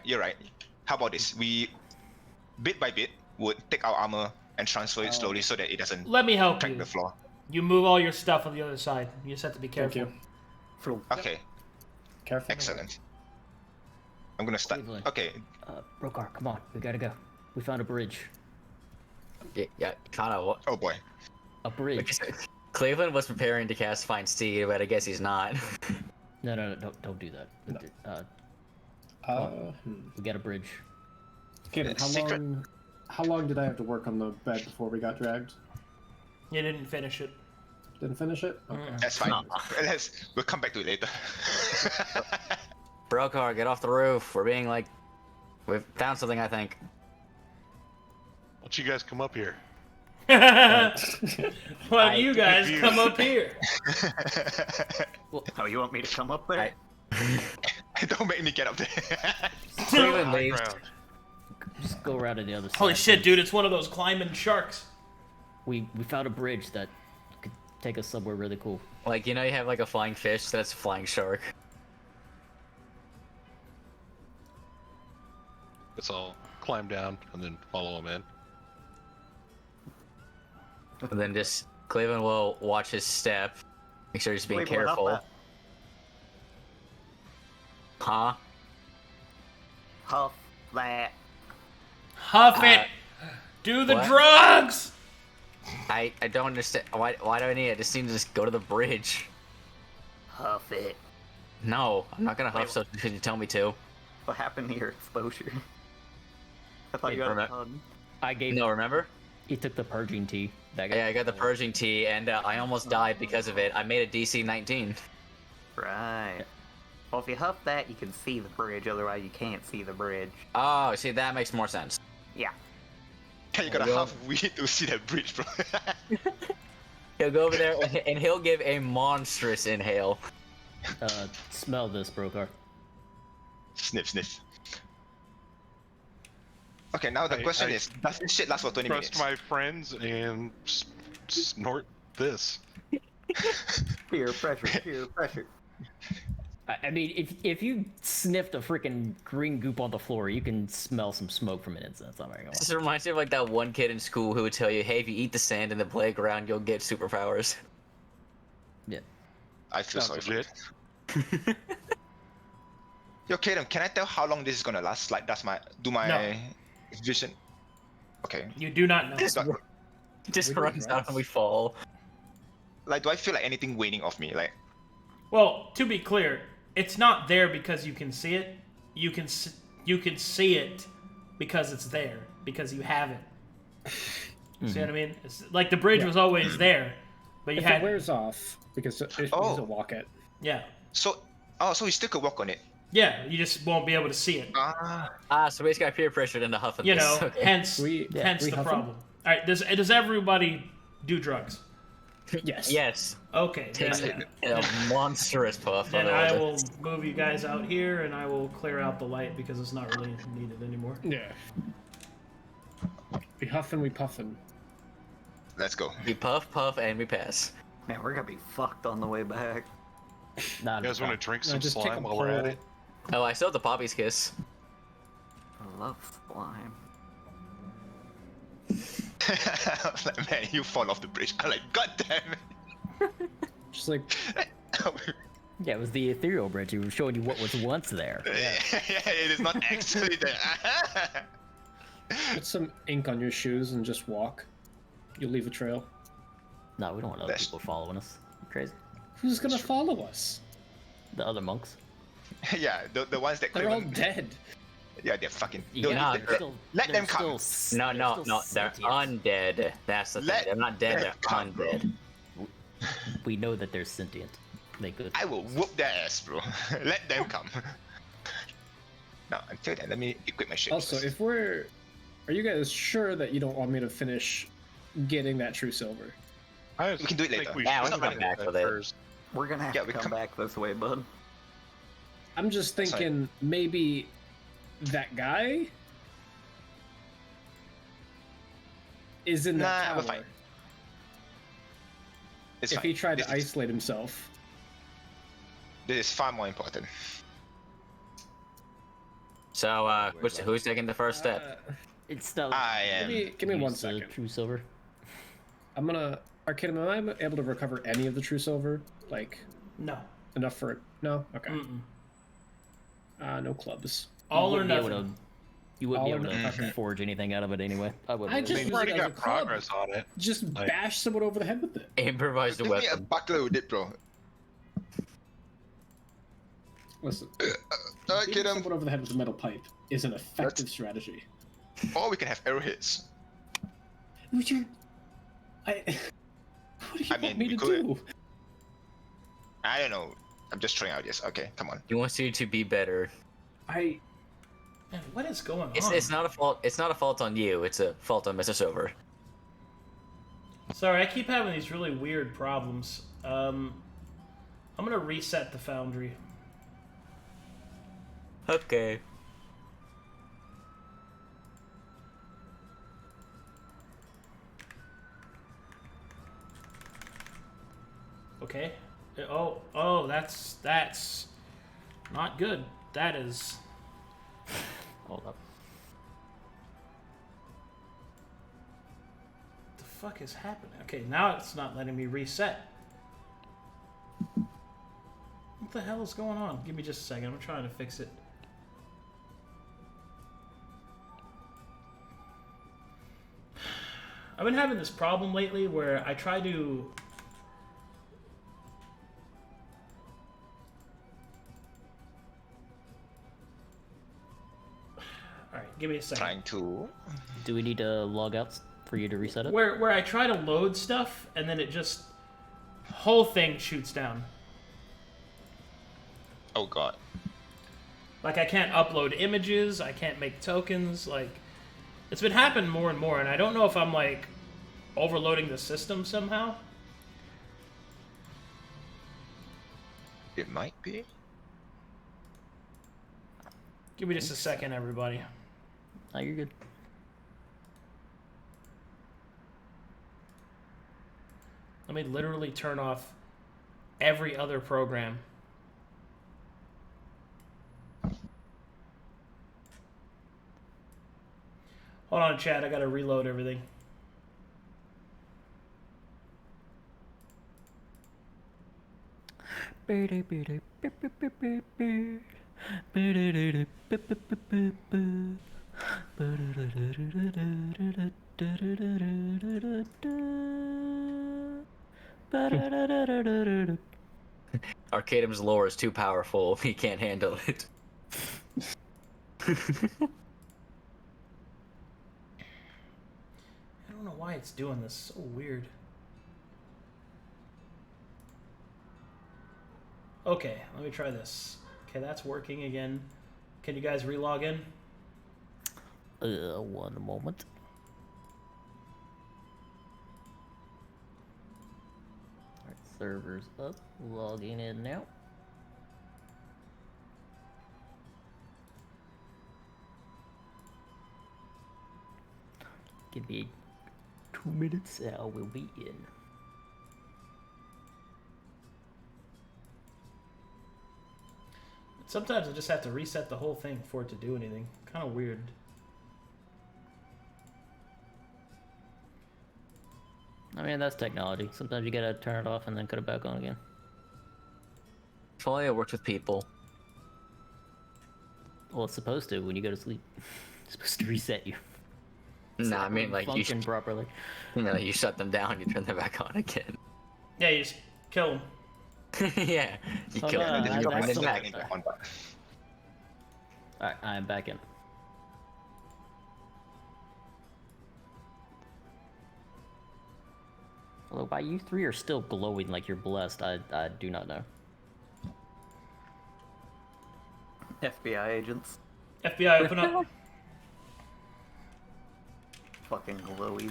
[SPEAKER 4] You're right. How about this? We, bit by bit, would take our armor and transfer it slowly so that it doesn't
[SPEAKER 1] Let me help
[SPEAKER 4] crack
[SPEAKER 1] you.
[SPEAKER 4] the floor.
[SPEAKER 1] You move all your stuff on the other side. You just have to be
[SPEAKER 3] Thank
[SPEAKER 1] careful.
[SPEAKER 3] you.
[SPEAKER 4] Okay,
[SPEAKER 3] Careful.
[SPEAKER 4] excellent. I'm gonna start.
[SPEAKER 2] Cleveland.
[SPEAKER 4] Okay.
[SPEAKER 2] Brokhar, come on, we gotta go. We found a bridge.
[SPEAKER 6] Yeah, kind of.
[SPEAKER 4] Oh boy.
[SPEAKER 2] A bridge.
[SPEAKER 6] Cleveland was preparing to cast Find Steed, but I guess he's not.
[SPEAKER 2] No, don't do that. We got a bridge.
[SPEAKER 3] Caden, how long did I have to work on the bed before we got dragged?
[SPEAKER 1] You didn't finish it.
[SPEAKER 3] Didn't finish it? Okay.
[SPEAKER 4] That's fine. We'll come back to it later.
[SPEAKER 6] Brokhar, get off the roof. We're being like, we've found something, I think.
[SPEAKER 7] Why don't you guys come up here?
[SPEAKER 1] Why don't you guys come up here?
[SPEAKER 5] Oh, you want me to come up there?
[SPEAKER 4] Don't make me get up there.
[SPEAKER 6] Cleveland
[SPEAKER 7] High
[SPEAKER 6] leaves.
[SPEAKER 7] ground.
[SPEAKER 2] Just go around to the other side.
[SPEAKER 1] Holy shit, dude! It's one of those climbing sharks.
[SPEAKER 2] We found a bridge that could take us somewhere really cool.
[SPEAKER 6] Like, you know, you have like a flying fish, that's a flying shark.
[SPEAKER 7] Let's all climb down and then follow him in.
[SPEAKER 6] And then just Cleveland will watch his step, make sure he's being
[SPEAKER 5] Wait, what about
[SPEAKER 6] careful.
[SPEAKER 5] that?
[SPEAKER 6] Huh?
[SPEAKER 5] Huff that.
[SPEAKER 1] Huff it. Do the
[SPEAKER 6] what?
[SPEAKER 1] drugs.
[SPEAKER 6] I don't understand. Why do I need it? I just need to just go to the bridge.
[SPEAKER 5] Huff it.
[SPEAKER 6] No, I'm not gonna huff so because you tell me to.
[SPEAKER 5] What happened to your exposure? I thought
[SPEAKER 6] Wait,
[SPEAKER 5] you had a
[SPEAKER 6] remember-
[SPEAKER 5] ton.
[SPEAKER 2] I gave.
[SPEAKER 6] No, remember?
[SPEAKER 2] He took the purging tea. That guy.
[SPEAKER 6] Yeah, I got the purging tea, and I almost died because of it. I made a DC 19.
[SPEAKER 5] Right. Well, if you huff that, you can see the bridge. Otherwise, you can't see the bridge.
[SPEAKER 6] Oh, see, that makes more sense.
[SPEAKER 5] Yeah.
[SPEAKER 4] You gotta
[SPEAKER 6] There you go.
[SPEAKER 4] half weed to see that bridge, bro.
[SPEAKER 6] He'll go over there and he'll give a monstrous inhale.
[SPEAKER 2] Smell this, Brokhar.
[SPEAKER 4] Sniff, sniff. Okay, now the question is, does this shit last for 20
[SPEAKER 7] Trust
[SPEAKER 4] minutes?
[SPEAKER 7] my friends and snort this.
[SPEAKER 5] Peer pressure, peer pressure.
[SPEAKER 2] I mean, if you sniffed a freaking green goop on the floor, you can smell some smoke from an incense. I'm not gonna lie.
[SPEAKER 6] This reminds me of like that one kid in school who would tell you, hey, if you eat the sand in the playground, you'll get superpowers.
[SPEAKER 2] Yeah.
[SPEAKER 4] I feel sorry
[SPEAKER 7] Sounds
[SPEAKER 4] for
[SPEAKER 7] legit.
[SPEAKER 4] it. Yo, Kaden, can I tell how long this is gonna last? Like, does my vision? Okay.
[SPEAKER 1] You do not know.
[SPEAKER 6] Just runs out and we fall.
[SPEAKER 4] Like, do I feel like anything waning off me? Like,
[SPEAKER 1] Well, to be clear, it's not there because you can see it. You can see it because it's there, because you have it. See what I mean? It's like the bridge was always there, but you
[SPEAKER 3] If
[SPEAKER 1] had
[SPEAKER 3] it wears off, because it needs
[SPEAKER 4] Oh.
[SPEAKER 3] to walk it.
[SPEAKER 1] yeah.
[SPEAKER 4] so you still could walk on it.
[SPEAKER 1] Yeah, you just won't be able to see it.
[SPEAKER 6] So we just got peer pressured into huffing
[SPEAKER 1] You
[SPEAKER 6] this.
[SPEAKER 1] know,
[SPEAKER 6] Okay.
[SPEAKER 1] hence
[SPEAKER 3] We
[SPEAKER 1] the
[SPEAKER 3] huff 'em?
[SPEAKER 1] problem. All right, does everybody do drugs?
[SPEAKER 3] Yes.
[SPEAKER 6] Yes.
[SPEAKER 1] Okay,
[SPEAKER 6] Takes
[SPEAKER 1] then,
[SPEAKER 6] a monstrous puff.
[SPEAKER 1] then
[SPEAKER 6] otherwise
[SPEAKER 1] I will move you guys out here, and I will clear out the light because it's not really needed anymore.
[SPEAKER 3] Yeah. We huffin', we puffin'.
[SPEAKER 4] Let's go.
[SPEAKER 6] We puff, and we pass.
[SPEAKER 5] Man, we're gonna be fucked on the way back.
[SPEAKER 2] Nah,
[SPEAKER 7] You guys want to drink
[SPEAKER 3] No,
[SPEAKER 7] some
[SPEAKER 3] just take
[SPEAKER 7] slime
[SPEAKER 3] a
[SPEAKER 7] while we're at
[SPEAKER 3] pull.
[SPEAKER 7] it?
[SPEAKER 6] Oh, I still have the Poppy's Kiss.
[SPEAKER 5] I love slime.
[SPEAKER 4] Like, man, you fall off the bridge. I'm like, god damn
[SPEAKER 3] Just like,
[SPEAKER 4] it.
[SPEAKER 2] Yeah, it was the ethereal bridge. He was showing you what was once there.
[SPEAKER 4] It is not actually there.
[SPEAKER 3] put some ink on your shoes and just walk. You'll leave a trail.
[SPEAKER 2] No, we don't want other people following us. You crazy?
[SPEAKER 3] Who's gonna follow us?
[SPEAKER 2] The other monks.
[SPEAKER 4] Yeah, the ones that
[SPEAKER 3] They're all
[SPEAKER 4] Cleveland-
[SPEAKER 3] dead.
[SPEAKER 4] Yeah, they're fucking.
[SPEAKER 2] Yeah,
[SPEAKER 6] nah,
[SPEAKER 2] they're still-
[SPEAKER 4] let
[SPEAKER 2] they're
[SPEAKER 4] them come.
[SPEAKER 2] still
[SPEAKER 6] No,
[SPEAKER 2] they're still
[SPEAKER 6] they're
[SPEAKER 2] sentient.
[SPEAKER 6] undead. That's the thing.
[SPEAKER 4] Let
[SPEAKER 6] They're not dead,
[SPEAKER 4] them
[SPEAKER 6] they're
[SPEAKER 4] come, bro.
[SPEAKER 6] undead.
[SPEAKER 2] We know that they're sentient. They could.
[SPEAKER 4] I will whoop their ass, bro. Let them come. Now, until then, let me equip my shit.
[SPEAKER 3] Also,
[SPEAKER 4] first.
[SPEAKER 3] are you guys sure that you don't want me to finish getting that true silver?
[SPEAKER 7] I
[SPEAKER 4] We can do it
[SPEAKER 7] think
[SPEAKER 4] later.
[SPEAKER 7] we
[SPEAKER 6] Yeah,
[SPEAKER 7] should
[SPEAKER 6] we'll come
[SPEAKER 7] do
[SPEAKER 6] back
[SPEAKER 7] that
[SPEAKER 6] with it.
[SPEAKER 7] first.
[SPEAKER 5] We're gonna have
[SPEAKER 4] Yeah,
[SPEAKER 5] to
[SPEAKER 4] we
[SPEAKER 5] come
[SPEAKER 4] come-
[SPEAKER 5] back this way, bud.
[SPEAKER 3] I'm just thinking maybe that guy is in that
[SPEAKER 4] Nah, we're
[SPEAKER 3] tower.
[SPEAKER 4] fine. It's
[SPEAKER 3] If
[SPEAKER 4] fine.
[SPEAKER 3] he tried
[SPEAKER 4] This
[SPEAKER 3] to
[SPEAKER 4] is-
[SPEAKER 3] isolate himself.
[SPEAKER 4] This is far more important.
[SPEAKER 6] So, who's taking the first step?
[SPEAKER 2] It's still.
[SPEAKER 4] I am.
[SPEAKER 3] Give me 1
[SPEAKER 2] use the
[SPEAKER 3] second.
[SPEAKER 2] True silver.
[SPEAKER 3] I'm gonna. Arcadum, am I able to recover any of the true silver? Like,
[SPEAKER 1] No.
[SPEAKER 3] enough for. No? Okay.
[SPEAKER 1] Mm-mm.
[SPEAKER 3] No clubs.
[SPEAKER 1] All or
[SPEAKER 2] wouldn't be able
[SPEAKER 1] nothing.
[SPEAKER 2] You wouldn't be
[SPEAKER 3] All or
[SPEAKER 2] able to
[SPEAKER 3] nothing.
[SPEAKER 2] forge anything out of it anyway. I wouldn't.
[SPEAKER 3] I just
[SPEAKER 7] We've
[SPEAKER 3] use
[SPEAKER 7] already
[SPEAKER 3] it as a
[SPEAKER 7] got
[SPEAKER 3] club.
[SPEAKER 7] progress on it.
[SPEAKER 3] Just
[SPEAKER 7] Like-
[SPEAKER 3] bash someone over the head with it.
[SPEAKER 6] Improvised
[SPEAKER 4] Give me a
[SPEAKER 6] weapon.
[SPEAKER 4] buckler with it, bro.
[SPEAKER 3] Listen,
[SPEAKER 4] Okay,
[SPEAKER 3] beating
[SPEAKER 4] then.
[SPEAKER 3] someone over the head with a metal pipe is an effective strategy.
[SPEAKER 4] Or we can have arrowheads.
[SPEAKER 3] Would you? What do you
[SPEAKER 4] I
[SPEAKER 3] want
[SPEAKER 4] mean,
[SPEAKER 3] me
[SPEAKER 4] we
[SPEAKER 3] to
[SPEAKER 4] could.
[SPEAKER 3] do?
[SPEAKER 4] I don't know. I'm just throwing ideas. Okay, come on.
[SPEAKER 6] He wants you to be better.
[SPEAKER 3] I
[SPEAKER 1] Man, what is going on?
[SPEAKER 6] It's not a fault. It's not a fault on you. It's a fault on Mr. Silver.
[SPEAKER 1] Sorry, I keep having these really weird problems. I'm gonna reset the foundry.
[SPEAKER 6] Okay.
[SPEAKER 1] Okay. Oh, that's not good. That is.
[SPEAKER 2] Hold up.
[SPEAKER 1] What the fuck is happening? Okay, now it's not letting me reset. What the hell is going on? Give me just a second. I'm trying to fix it. I've been having this problem lately where I try to... Alright, give me a second.
[SPEAKER 4] Trying to.
[SPEAKER 2] Do we need to log out for you to reset it?
[SPEAKER 1] Where I try to load stuff and then it just... whole thing shoots down.
[SPEAKER 4] Oh god.
[SPEAKER 1] Like, I can't upload images, I can't make tokens, like... It's been happening more and more, and I don't know if I'm, like, overloading the system somehow.
[SPEAKER 4] It might be.
[SPEAKER 1] Give me just a second, everybody.
[SPEAKER 2] Oh, you're good.
[SPEAKER 1] Let me literally turn off every other program. Hold on, chat. I gotta reload everything.
[SPEAKER 6] Arcadum's lore is too powerful. He can't handle it.
[SPEAKER 1] I don't know why it's doing this. So weird. Okay, let me try this. Okay, that's working again. Can you guys relog in?
[SPEAKER 2] One moment. Alright, servers up. Logging in now. Give me 2 minutes and I will be in.
[SPEAKER 1] Sometimes I just have to reset the whole thing for it to do anything. Kind of weird.
[SPEAKER 2] I mean, that's technology. Sometimes you gotta turn it off and then put it back on again.
[SPEAKER 6] If only I worked with people.
[SPEAKER 2] Well, it's supposed to when you go to sleep. It's supposed to reset you.
[SPEAKER 6] Nah, I mean, like, you,
[SPEAKER 2] function properly.
[SPEAKER 6] you shut them down, you turn them back on again.
[SPEAKER 1] Yeah, you just kill them.
[SPEAKER 6] Yeah, you
[SPEAKER 2] Hold
[SPEAKER 6] kill
[SPEAKER 2] on,
[SPEAKER 6] them,
[SPEAKER 2] I-
[SPEAKER 6] you go
[SPEAKER 2] that's
[SPEAKER 6] in
[SPEAKER 2] the-
[SPEAKER 6] back.
[SPEAKER 2] Alright, I'm back in. Although, why you three are still glowing like you're blessed, I do not know.
[SPEAKER 5] FBI agents.
[SPEAKER 1] FBI, open up.
[SPEAKER 5] Fucking glowies.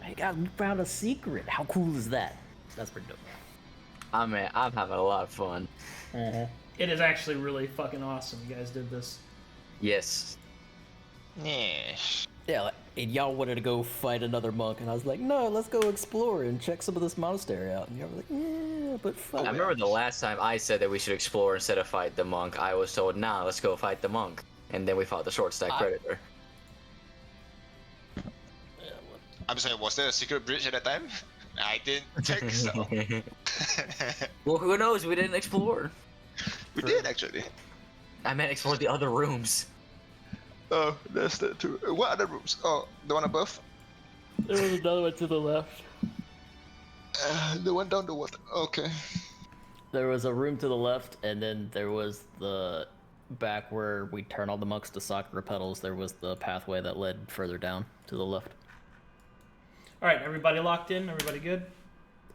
[SPEAKER 2] Hey guys, we found a secret. How cool is that? That's pretty dope.
[SPEAKER 6] I mean, I'm having a lot of fun.
[SPEAKER 1] It is actually really fucking awesome you guys did this.
[SPEAKER 6] Yes.
[SPEAKER 4] Yes.
[SPEAKER 2] Yeah, like, and y'all wanted to go fight another monk, and I was like, no, let's go explore and check some of this monastery out. And y'all were like, yeah, but fuck.
[SPEAKER 6] I remember the last time I said that we should explore instead of fight the monk, I was told, nah, let's go fight the monk. And then we fought the short stack
[SPEAKER 2] I-
[SPEAKER 6] predator.
[SPEAKER 2] Yeah,
[SPEAKER 4] I'm sorry, was there a secret bridge at that time? I didn't think so.
[SPEAKER 6] Well, who knows? We didn't explore.
[SPEAKER 4] We did actually.
[SPEAKER 6] I meant explore the other rooms.
[SPEAKER 4] Oh, that's the two. What other rooms? Oh, the one above?
[SPEAKER 2] There was another one to the left.
[SPEAKER 4] The one down the water. Okay.
[SPEAKER 2] There was a room to the left, and then there was the back where we turn all the monks to sakura petals. There was the pathway that led further down to the left.
[SPEAKER 1] All right, everybody locked in? Everybody good?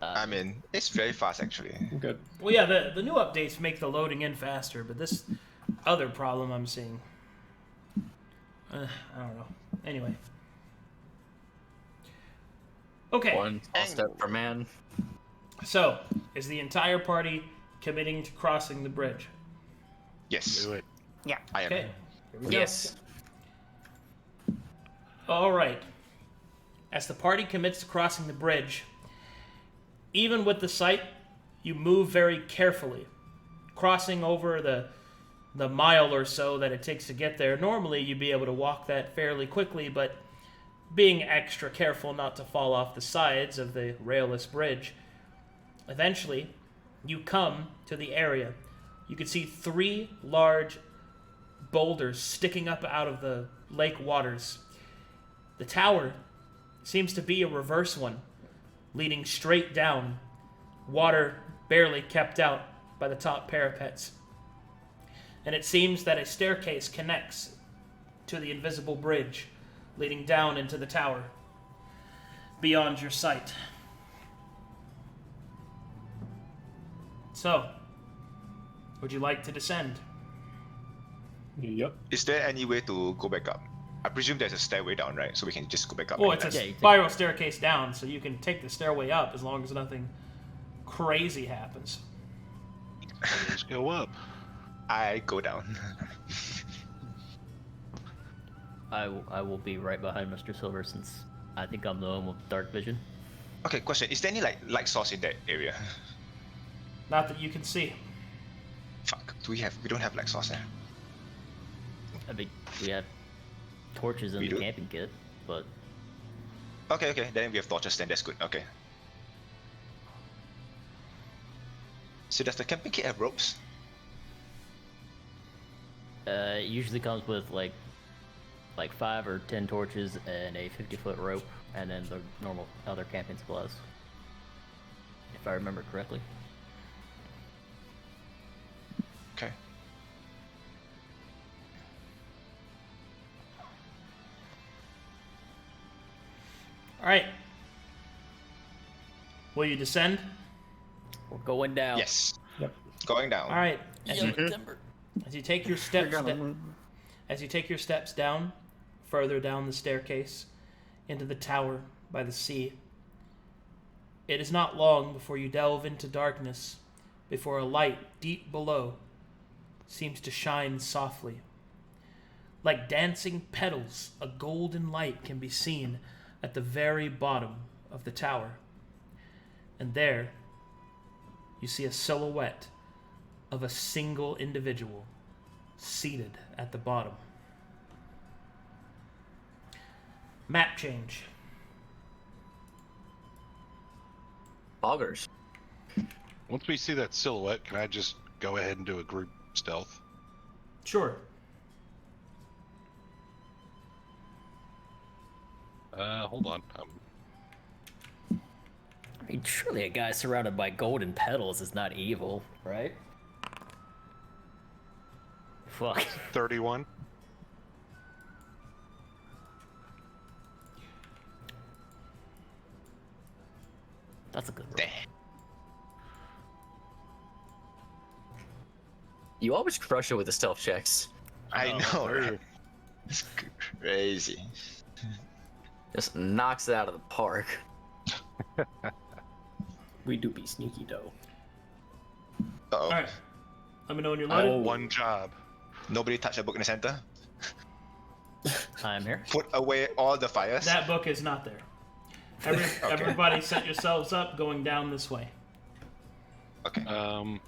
[SPEAKER 4] I mean, it's very fast actually.
[SPEAKER 3] Good.
[SPEAKER 1] Well, yeah, the new updates make the loading in faster, but this other problem I'm seeing, I don't know. Anyway. Okay.
[SPEAKER 6] One small step for man.
[SPEAKER 1] So, is the entire party committing to crossing the bridge?
[SPEAKER 4] Yes.
[SPEAKER 7] Do it.
[SPEAKER 5] Yeah.
[SPEAKER 4] I am.
[SPEAKER 1] Okay. Here we go.
[SPEAKER 6] Yes.
[SPEAKER 1] All right. As the party commits to crossing the bridge, even with the sight, you move very carefully, crossing over the mile or so that it takes to get there. Normally, you'd be able to walk that fairly quickly, but being extra careful not to fall off the sides of the railless bridge, eventually, you come to the area. You can see 3 large boulders sticking up out of the lake waters. The tower seems to be a reverse one, leading straight down, water barely kept out by the top parapets. And it seems that a staircase connects to the invisible bridge, leading down into the tower, beyond your sight. So, would you like to descend?
[SPEAKER 3] Yep.
[SPEAKER 4] Is there any way to go back up? I presume there's a stairway down, right? So we can just go back up.
[SPEAKER 1] Well, it's a
[SPEAKER 4] anytime.
[SPEAKER 2] you take-
[SPEAKER 1] spiral staircase down, so you can take the stairway up as long as nothing crazy happens.
[SPEAKER 7] Let's go up.
[SPEAKER 4] I go down.
[SPEAKER 2] I will be right behind Mr. Silver since I think I'm the one with dark vision.
[SPEAKER 4] Okay, question. Is there any like light source in that area?
[SPEAKER 1] Not that you can see.
[SPEAKER 4] Fuck. We don't have light source there.
[SPEAKER 2] I mean, we had torches in
[SPEAKER 4] We
[SPEAKER 2] the
[SPEAKER 4] do?
[SPEAKER 2] camping kit, but
[SPEAKER 4] Okay. Then we have torches. Then that's good. Okay. So does the camping kit have ropes?
[SPEAKER 2] it usually comes with like 5 or 10 torches and a 50-foot rope, and then the normal other camping supplies, if I remember correctly.
[SPEAKER 4] Okay.
[SPEAKER 1] All right. Will you descend?
[SPEAKER 2] We're going down.
[SPEAKER 4] Yes.
[SPEAKER 3] Yep.
[SPEAKER 4] Going down.
[SPEAKER 1] All right. As you,
[SPEAKER 2] Timber.
[SPEAKER 1] as you take your steps down, further down the staircase, into the tower by the sea, it is not long before you delve into darkness, before a light deep below seems to shine softly. Like dancing petals, a golden light can be seen at the very bottom of the tower. And there, you see a silhouette of a single individual seated at the bottom. Map change.
[SPEAKER 6] Boggers.
[SPEAKER 7] Once we see that silhouette, can I just go ahead and do a group stealth?
[SPEAKER 1] Sure.
[SPEAKER 7] Hold on.
[SPEAKER 2] I mean, surely a guy surrounded by golden petals is not evil, right? Fuck.
[SPEAKER 7] 31.
[SPEAKER 2] That's a good roll.
[SPEAKER 4] Damn.
[SPEAKER 6] You always crush it with the stealth checks.
[SPEAKER 4] I know,
[SPEAKER 7] There-
[SPEAKER 4] right? It's crazy.
[SPEAKER 6] Just knocks it out of the park.
[SPEAKER 3] We do be sneaky though.
[SPEAKER 4] Uh-oh.
[SPEAKER 1] All right. Let me know when you're
[SPEAKER 7] I
[SPEAKER 1] loaded.
[SPEAKER 7] have one job.
[SPEAKER 4] Nobody touch a book in the center.
[SPEAKER 2] I'm here.
[SPEAKER 4] Put away all the fires.
[SPEAKER 1] That book is not there. Everybody set yourselves up going down this way.
[SPEAKER 4] Okay.
[SPEAKER 7] Um,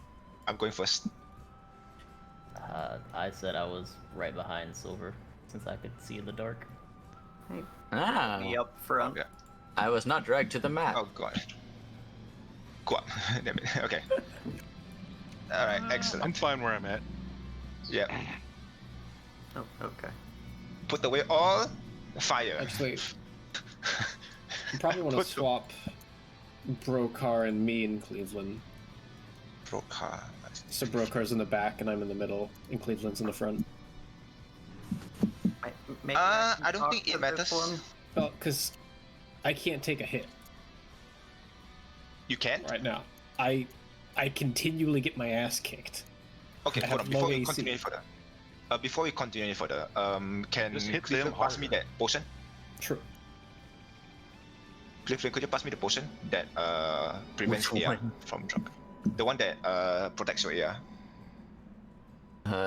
[SPEAKER 4] I'm going first.
[SPEAKER 2] I said I was right behind Silver, since I could see in the dark.
[SPEAKER 6] Ah.
[SPEAKER 5] Me up front.
[SPEAKER 4] Yeah.
[SPEAKER 6] I was not dragged to the map.
[SPEAKER 4] Oh god. Go up. Damn it. Okay. Alright,
[SPEAKER 7] I'm
[SPEAKER 4] excellent.
[SPEAKER 7] fine where I'm at.
[SPEAKER 4] Yeah.
[SPEAKER 5] Oh, okay.
[SPEAKER 4] Put away all fire.
[SPEAKER 3] Actually, you probably want to
[SPEAKER 4] Put the-
[SPEAKER 3] swap Brokhar and me in Cleveland.
[SPEAKER 4] Brokhar.
[SPEAKER 3] So Brokhar's in the back and I'm in the middle, and Cleveland's in the front.
[SPEAKER 5] Maybe
[SPEAKER 4] I
[SPEAKER 5] can
[SPEAKER 4] don't
[SPEAKER 5] talk
[SPEAKER 4] think
[SPEAKER 5] to
[SPEAKER 4] it
[SPEAKER 5] this
[SPEAKER 4] matters.
[SPEAKER 5] one.
[SPEAKER 3] Well, because I can't take a hit
[SPEAKER 4] You can?
[SPEAKER 3] right now. I continually get my ass kicked.
[SPEAKER 4] Okay,
[SPEAKER 3] I
[SPEAKER 4] hold
[SPEAKER 3] have
[SPEAKER 4] on. Before
[SPEAKER 3] low
[SPEAKER 4] we
[SPEAKER 3] AC.
[SPEAKER 4] continue any further. Before we continue any further, can
[SPEAKER 7] Just hit
[SPEAKER 4] Cleveland
[SPEAKER 7] them
[SPEAKER 4] pass me
[SPEAKER 7] harder.
[SPEAKER 4] that potion?
[SPEAKER 3] True.
[SPEAKER 4] Cleveland, could you pass me the potion that prevents
[SPEAKER 2] Which
[SPEAKER 4] AR
[SPEAKER 2] one?
[SPEAKER 4] from drop? The one that protects your AR.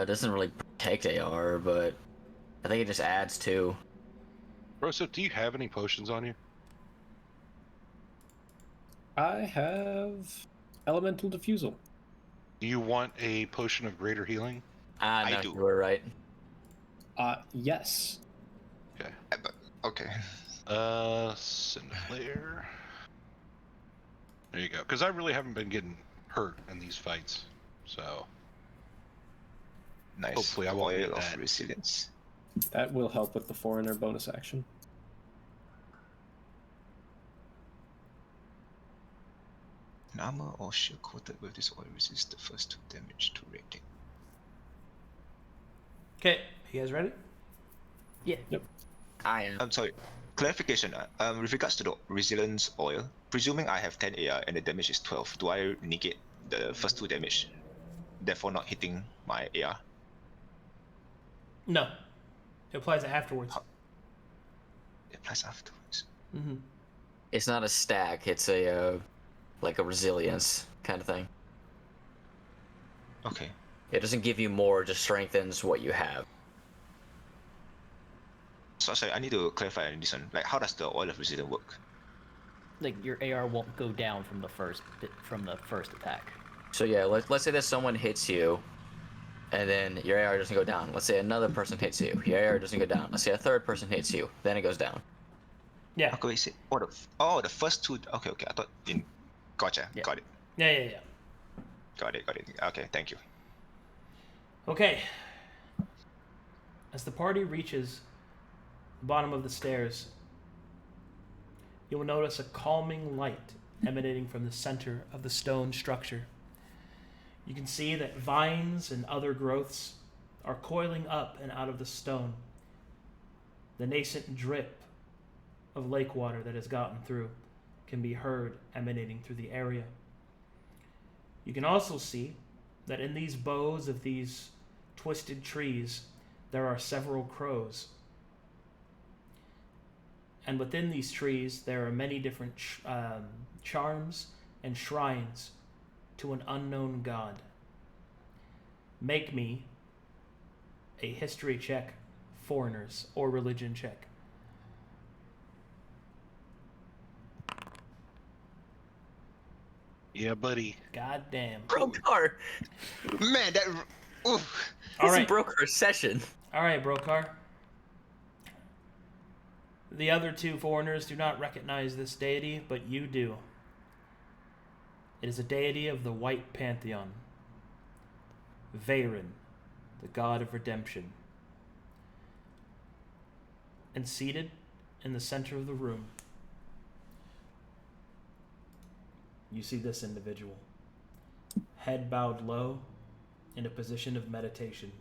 [SPEAKER 6] It doesn't really protect AR, but I think it just adds to.
[SPEAKER 7] Broseph, do you have any potions on you?
[SPEAKER 3] I have Elemental Diffusal.
[SPEAKER 7] Do you want a potion of greater healing?
[SPEAKER 6] Ah,
[SPEAKER 4] I
[SPEAKER 6] no,
[SPEAKER 4] do.
[SPEAKER 6] you were right.
[SPEAKER 3] Yes.
[SPEAKER 7] Okay.
[SPEAKER 4] Okay.
[SPEAKER 7] Send a player. There you go. Because I really haven't been getting hurt in these fights, so
[SPEAKER 4] Nice.
[SPEAKER 7] Hopefully I won't
[SPEAKER 4] Oil
[SPEAKER 7] need
[SPEAKER 4] of
[SPEAKER 7] that.
[SPEAKER 4] resilience.
[SPEAKER 3] That will help with the foreigner bonus action.
[SPEAKER 4] An armor or shield coated with this oil resists the first 2 damage to rating.
[SPEAKER 1] Okay, you guys ready?
[SPEAKER 2] Yeah.
[SPEAKER 6] I am.
[SPEAKER 4] I'm sorry. Clarification. With regards to the resilience oil, presuming I have 10 AR and the damage is 12, do I negate the first 2 damage, therefore not hitting my AR?
[SPEAKER 1] No. It applies afterwards.
[SPEAKER 4] It applies afterwards.
[SPEAKER 1] Mm-hmm.
[SPEAKER 6] It's not a stack. It's a like a resilience kind of thing.
[SPEAKER 4] Okay.
[SPEAKER 6] It doesn't give you more; it just strengthens what you have.
[SPEAKER 4] So sorry, I need to clarify on this one. Like, how does the oil of resilience work?
[SPEAKER 2] Like your AR won't go down from the first attack.
[SPEAKER 6] So yeah, let's say that someone hits you, and then your AR doesn't go down. Let's say another person hits you, your AR doesn't go down. Let's say a third person hits you, then it goes down.
[SPEAKER 1] Yeah.
[SPEAKER 4] Okay, wait, the first 2. Okay, I thought in. Gotcha.
[SPEAKER 2] Yeah.
[SPEAKER 4] Got it.
[SPEAKER 1] Yeah.
[SPEAKER 4] Got it. Okay, thank you.
[SPEAKER 1] Okay. As the party reaches the bottom of the stairs, you will notice a calming light emanating from the center of the stone structure. You can see that vines and other growths are coiling up and out of the stone. The nascent drip of lake water that has gotten through can be heard emanating through the area. You can also see that in these boughs of these twisted trees, there are several crows. And within these trees, there are many different charms and shrines to an unknown god. Make me a history check, foreigners, or religion check.
[SPEAKER 7] Yeah, buddy.
[SPEAKER 1] God damn.
[SPEAKER 6] Brokhar!
[SPEAKER 4] Man, that. Oof.
[SPEAKER 1] All
[SPEAKER 6] This is
[SPEAKER 1] right.
[SPEAKER 6] Brokhar's session.
[SPEAKER 1] All right, Brokhar. The other 2 foreigners do not recognize this deity, but you do. It is a deity of the White Pantheon. Varric, the god of redemption. And seated in the center of the room, you see this individual, head bowed low in a position of meditation.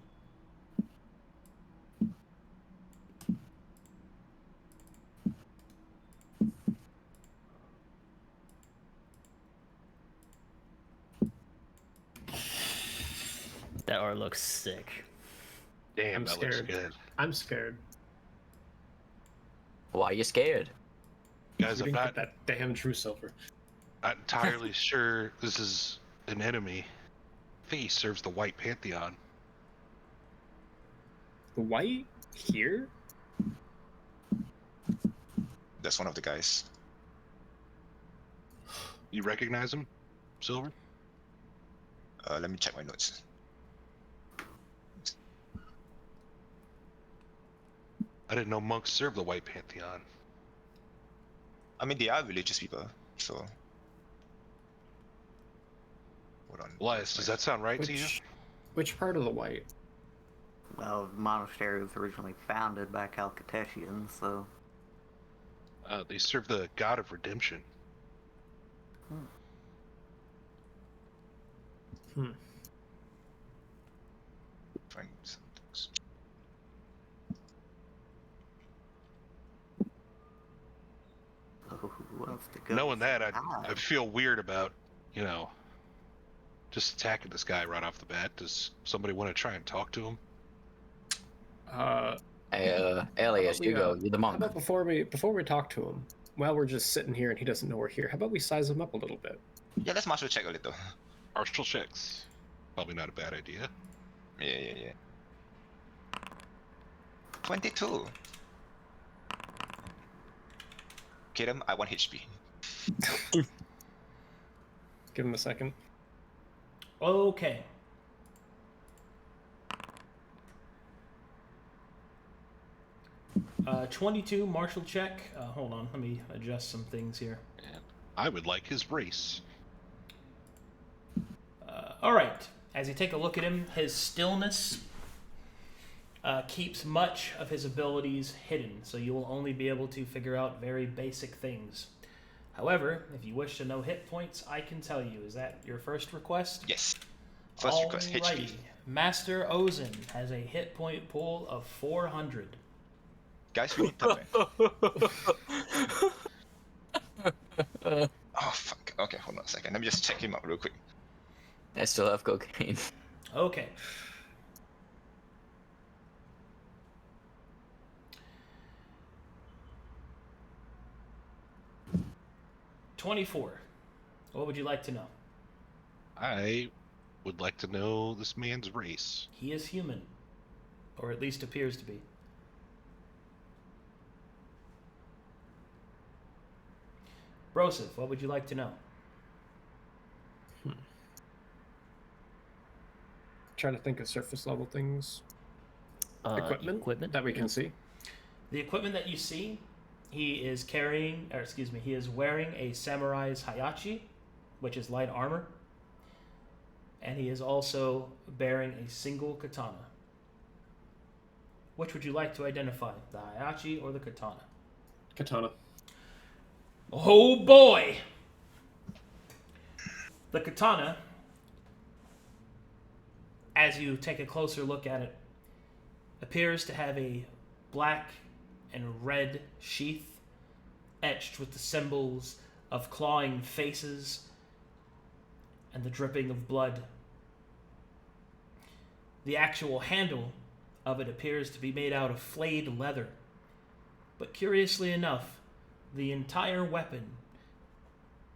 [SPEAKER 2] That art looks sick.
[SPEAKER 7] Damn,
[SPEAKER 3] I'm
[SPEAKER 7] that looks
[SPEAKER 3] scared.
[SPEAKER 7] good.
[SPEAKER 3] I'm scared.
[SPEAKER 6] Why are you scared?
[SPEAKER 7] Guys,
[SPEAKER 3] We
[SPEAKER 7] I'm
[SPEAKER 3] didn't
[SPEAKER 7] not
[SPEAKER 3] get that damn true silver.
[SPEAKER 7] entirely sure this is an enemy. I think he serves the White Pantheon.
[SPEAKER 3] The white here?
[SPEAKER 4] That's one of the guys.
[SPEAKER 7] You recognize him, Silver?
[SPEAKER 4] Let me check my notes.
[SPEAKER 7] I didn't know monks served the White Pantheon.
[SPEAKER 4] I mean, they are religious people, so. Hold on.
[SPEAKER 7] Elias, does that sound right to you?
[SPEAKER 3] Which part of the white?
[SPEAKER 5] Well, the monastery was originally founded by Calcatetians, so.
[SPEAKER 7] They serve the god of redemption.
[SPEAKER 4] Find some things.
[SPEAKER 5] Who wants to go?
[SPEAKER 7] Knowing that, I
[SPEAKER 5] outside?
[SPEAKER 7] feel weird about, just attacking this guy right off the bat. Does somebody want to try and talk to him?
[SPEAKER 6] Hey, Elias, you go. You're the
[SPEAKER 3] How
[SPEAKER 6] monk.
[SPEAKER 3] about before we talk to him, while we're just sitting here and he doesn't know we're here, how about we size him up a little bit?
[SPEAKER 4] Yeah, let's martial check a little.
[SPEAKER 7] Martial checks. Probably not a bad idea.
[SPEAKER 4] Yeah. 22. Kill him, I 1 HP.
[SPEAKER 3] Give him a second.
[SPEAKER 1] Okay. Uh, 22 martial check. Hold on, let me adjust some things here.
[SPEAKER 7] And I would like his race.
[SPEAKER 1] All right. As you take a look at him, his stillness keeps much of his abilities hidden, so you will only be able to figure out very basic things. However, if you wish to know hit points, I can tell you. Is that your first request?
[SPEAKER 4] Yes. First request, HP.
[SPEAKER 1] Alrighty. Master Ozen has a hit point pool of 400.
[SPEAKER 4] Guys, we need time. Oh, fuck. Okay, hold on a second. Let me just check him out real quick.
[SPEAKER 6] I still have cocaine.
[SPEAKER 1] Okay. $24. What would you like to know?
[SPEAKER 7] I would like to know this man's race.
[SPEAKER 1] He is human, or at least appears to be. Broseph, what would you like to know?
[SPEAKER 3] Trying to think of surface level things.
[SPEAKER 2] Equipment
[SPEAKER 3] that we can see.
[SPEAKER 1] The equipment that you see, he is wearing a samurai's hayachi, which is light armor, and he is also bearing a single katana. Which would you like to identify, the hayachi or the katana?
[SPEAKER 3] Katana.
[SPEAKER 1] Oh boy! The katana, as you take a closer look at it, appears to have a black and red sheath etched with the symbols of clawing faces and the dripping of blood. The actual handle of it appears to be made out of flayed leather, but curiously enough, the entire weapon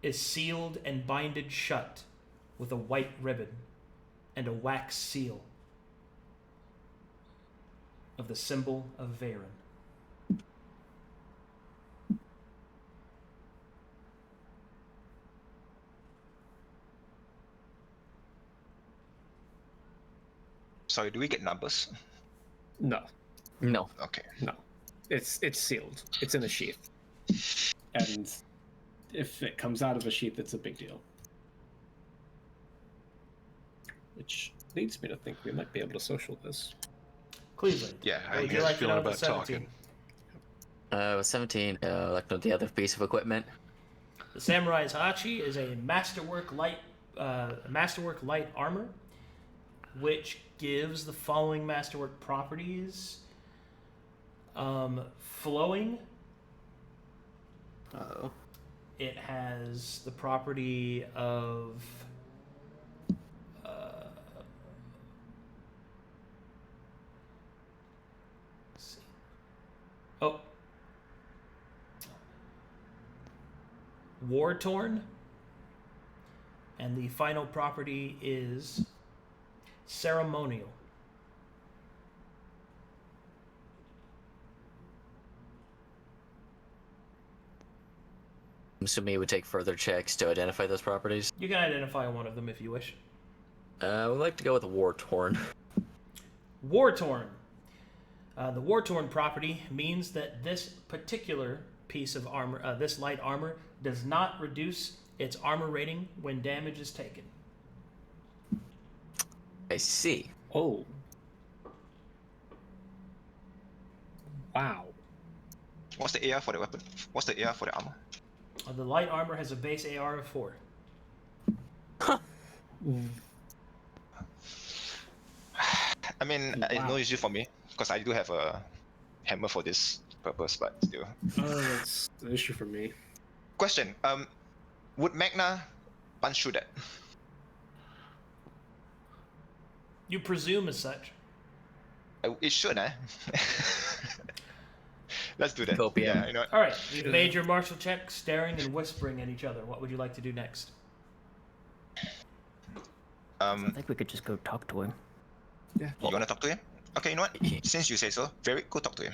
[SPEAKER 1] is sealed and binded shut with a white ribbon and a wax seal of the symbol of Varen.
[SPEAKER 4] Sorry, do we get numbers?
[SPEAKER 3] No,
[SPEAKER 6] No.
[SPEAKER 4] Okay.
[SPEAKER 3] no. It's sealed. It's in a sheath. And if it comes out of a sheath, it's a big deal. Which leads me to think we might be able to social this.
[SPEAKER 1] Cleavland.
[SPEAKER 7] Yeah,
[SPEAKER 1] what
[SPEAKER 7] how you
[SPEAKER 1] would you
[SPEAKER 7] guys
[SPEAKER 1] like to
[SPEAKER 7] feeling
[SPEAKER 1] know
[SPEAKER 7] about
[SPEAKER 1] with 17?
[SPEAKER 7] talking?
[SPEAKER 6] With 17, like the other piece of equipment.
[SPEAKER 1] The samurai's hachi is a masterwork light armor, which gives the following masterwork properties: flowing.
[SPEAKER 5] Uh-oh.
[SPEAKER 1] It has the property of let's see. Oh, war torn, and the final property is ceremonial.
[SPEAKER 6] I'm assuming it would take further checks to identify those properties.
[SPEAKER 1] You can identify one of them if you wish.
[SPEAKER 6] We'd like to go with War Torn.
[SPEAKER 1] War torn. The war torn property means that this particular piece of armor, this light armor, does not reduce its armor rating when damage is taken.
[SPEAKER 6] I see.
[SPEAKER 3] Oh. Wow.
[SPEAKER 4] What's the AR for the weapon? What's the AR for the armor?
[SPEAKER 1] The light armor has a base AR of 4.
[SPEAKER 4] I mean, it's no issue for me because I do have a hammer for this purpose, but still.
[SPEAKER 3] Oh, that's an issue for me.
[SPEAKER 4] Question: would Magna punch through that?
[SPEAKER 1] You presume as such.
[SPEAKER 4] It should, eh? Let's do that.
[SPEAKER 6] Copium.
[SPEAKER 4] Yeah, you know.
[SPEAKER 1] All right, you've made your martial check, staring and whispering at each other. What would you like to do next?
[SPEAKER 2] I think we could just go talk to him.
[SPEAKER 3] Yeah.
[SPEAKER 4] You wanna talk to him? Okay, you know what? Since you say so, Varric, go talk to him.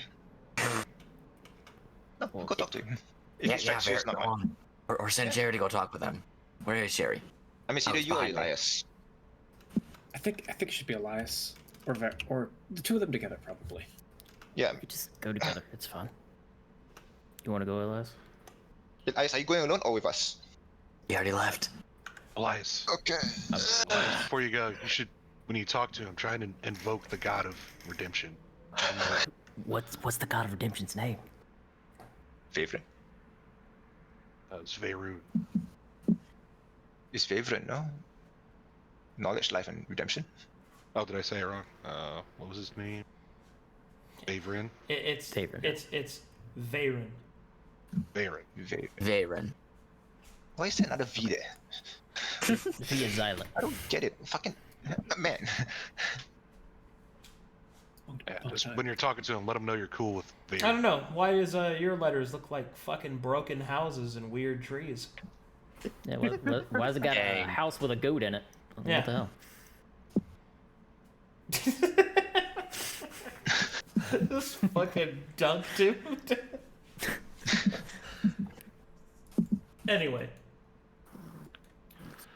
[SPEAKER 4] No, go talk to him. If he strikes you, it's not mine.
[SPEAKER 6] Or send Sherry to go talk with them. Where is Sherry?
[SPEAKER 4] I mean, it's either
[SPEAKER 6] Sounds
[SPEAKER 4] you or
[SPEAKER 6] fine, man.
[SPEAKER 4] Elias.
[SPEAKER 3] I think it should be Elias or the two of them together probably.
[SPEAKER 4] Yeah.
[SPEAKER 2] We just go together. It's fine. You want to go, Elias?
[SPEAKER 4] Elias, are you going alone or with us?
[SPEAKER 6] He already left.
[SPEAKER 7] Elias,
[SPEAKER 4] Okay.
[SPEAKER 7] before you go, you should, when you talk to him, try and invoke the god of redemption.
[SPEAKER 2] What's the god of redemption's name?
[SPEAKER 4] Favorite.
[SPEAKER 7] It's Veru.
[SPEAKER 4] His favorite, no? Knowledge, life, and redemption.
[SPEAKER 7] Oh, did I say it wrong? What was his name? Vaverin?
[SPEAKER 1] It's
[SPEAKER 2] Vayron.
[SPEAKER 1] It's Vayron.
[SPEAKER 7] Varin.
[SPEAKER 6] Vayron.
[SPEAKER 4] Why is there another V there?
[SPEAKER 2] He is Xylem.
[SPEAKER 4] I don't get it. Fucking man.
[SPEAKER 7] Yeah, just when you're talking to him, let him know you're cool with Varin.
[SPEAKER 1] I don't know. Why does your letters look like fucking broken houses and weird trees?
[SPEAKER 2] Yeah, why has it got a
[SPEAKER 6] Dang.
[SPEAKER 2] house with a goat in it?
[SPEAKER 1] Yeah.
[SPEAKER 2] What the hell?
[SPEAKER 1] This fucking dunked him. Anyway,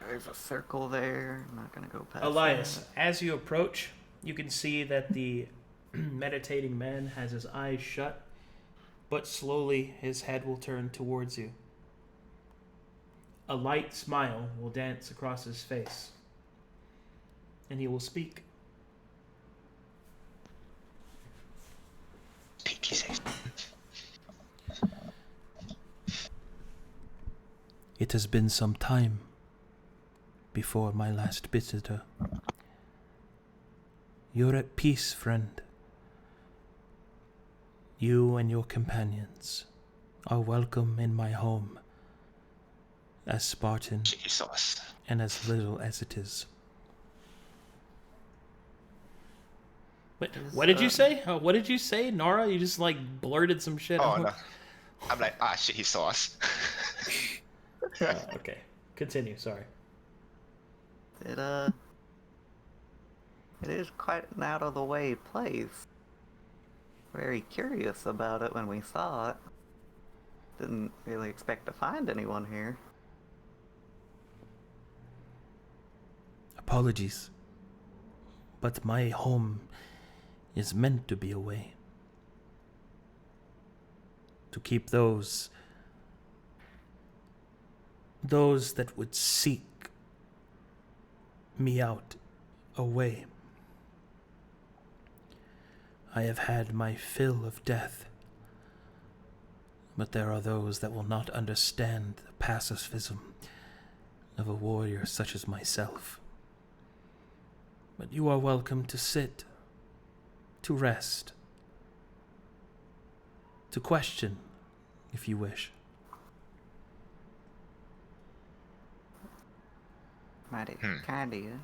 [SPEAKER 5] There's a circle there. I'm not gonna go past
[SPEAKER 1] Elias, as you approach, you can see that the meditating man has his eyes shut, but slowly his head will turn towards you. A light smile will dance across his face, and he will speak.
[SPEAKER 4] Speak, he says.
[SPEAKER 9] It has been some time before my last visitor. You're at peace, friend. You and your companions are welcome in my home, as Spartan
[SPEAKER 4] Chicky sauce.
[SPEAKER 9] and as little as it is.
[SPEAKER 1] What did you say? What did you say, Nara? You just like blurted some shit
[SPEAKER 4] Oh
[SPEAKER 1] out.
[SPEAKER 4] no. I'm like, shit, he saw us.
[SPEAKER 1] Okay, continue. Sorry.
[SPEAKER 5] It is quite an out of the way place. Very curious about it when we saw it. Didn't really expect to find anyone here.
[SPEAKER 9] Apologies, but my home is meant to be away. To keep those that would seek me out away. I have had my fill of death, but there are those that will not understand the pacifism of a warrior such as myself. But you are welcome to sit, to rest, to question, if you wish.
[SPEAKER 5] Mighty kind of you.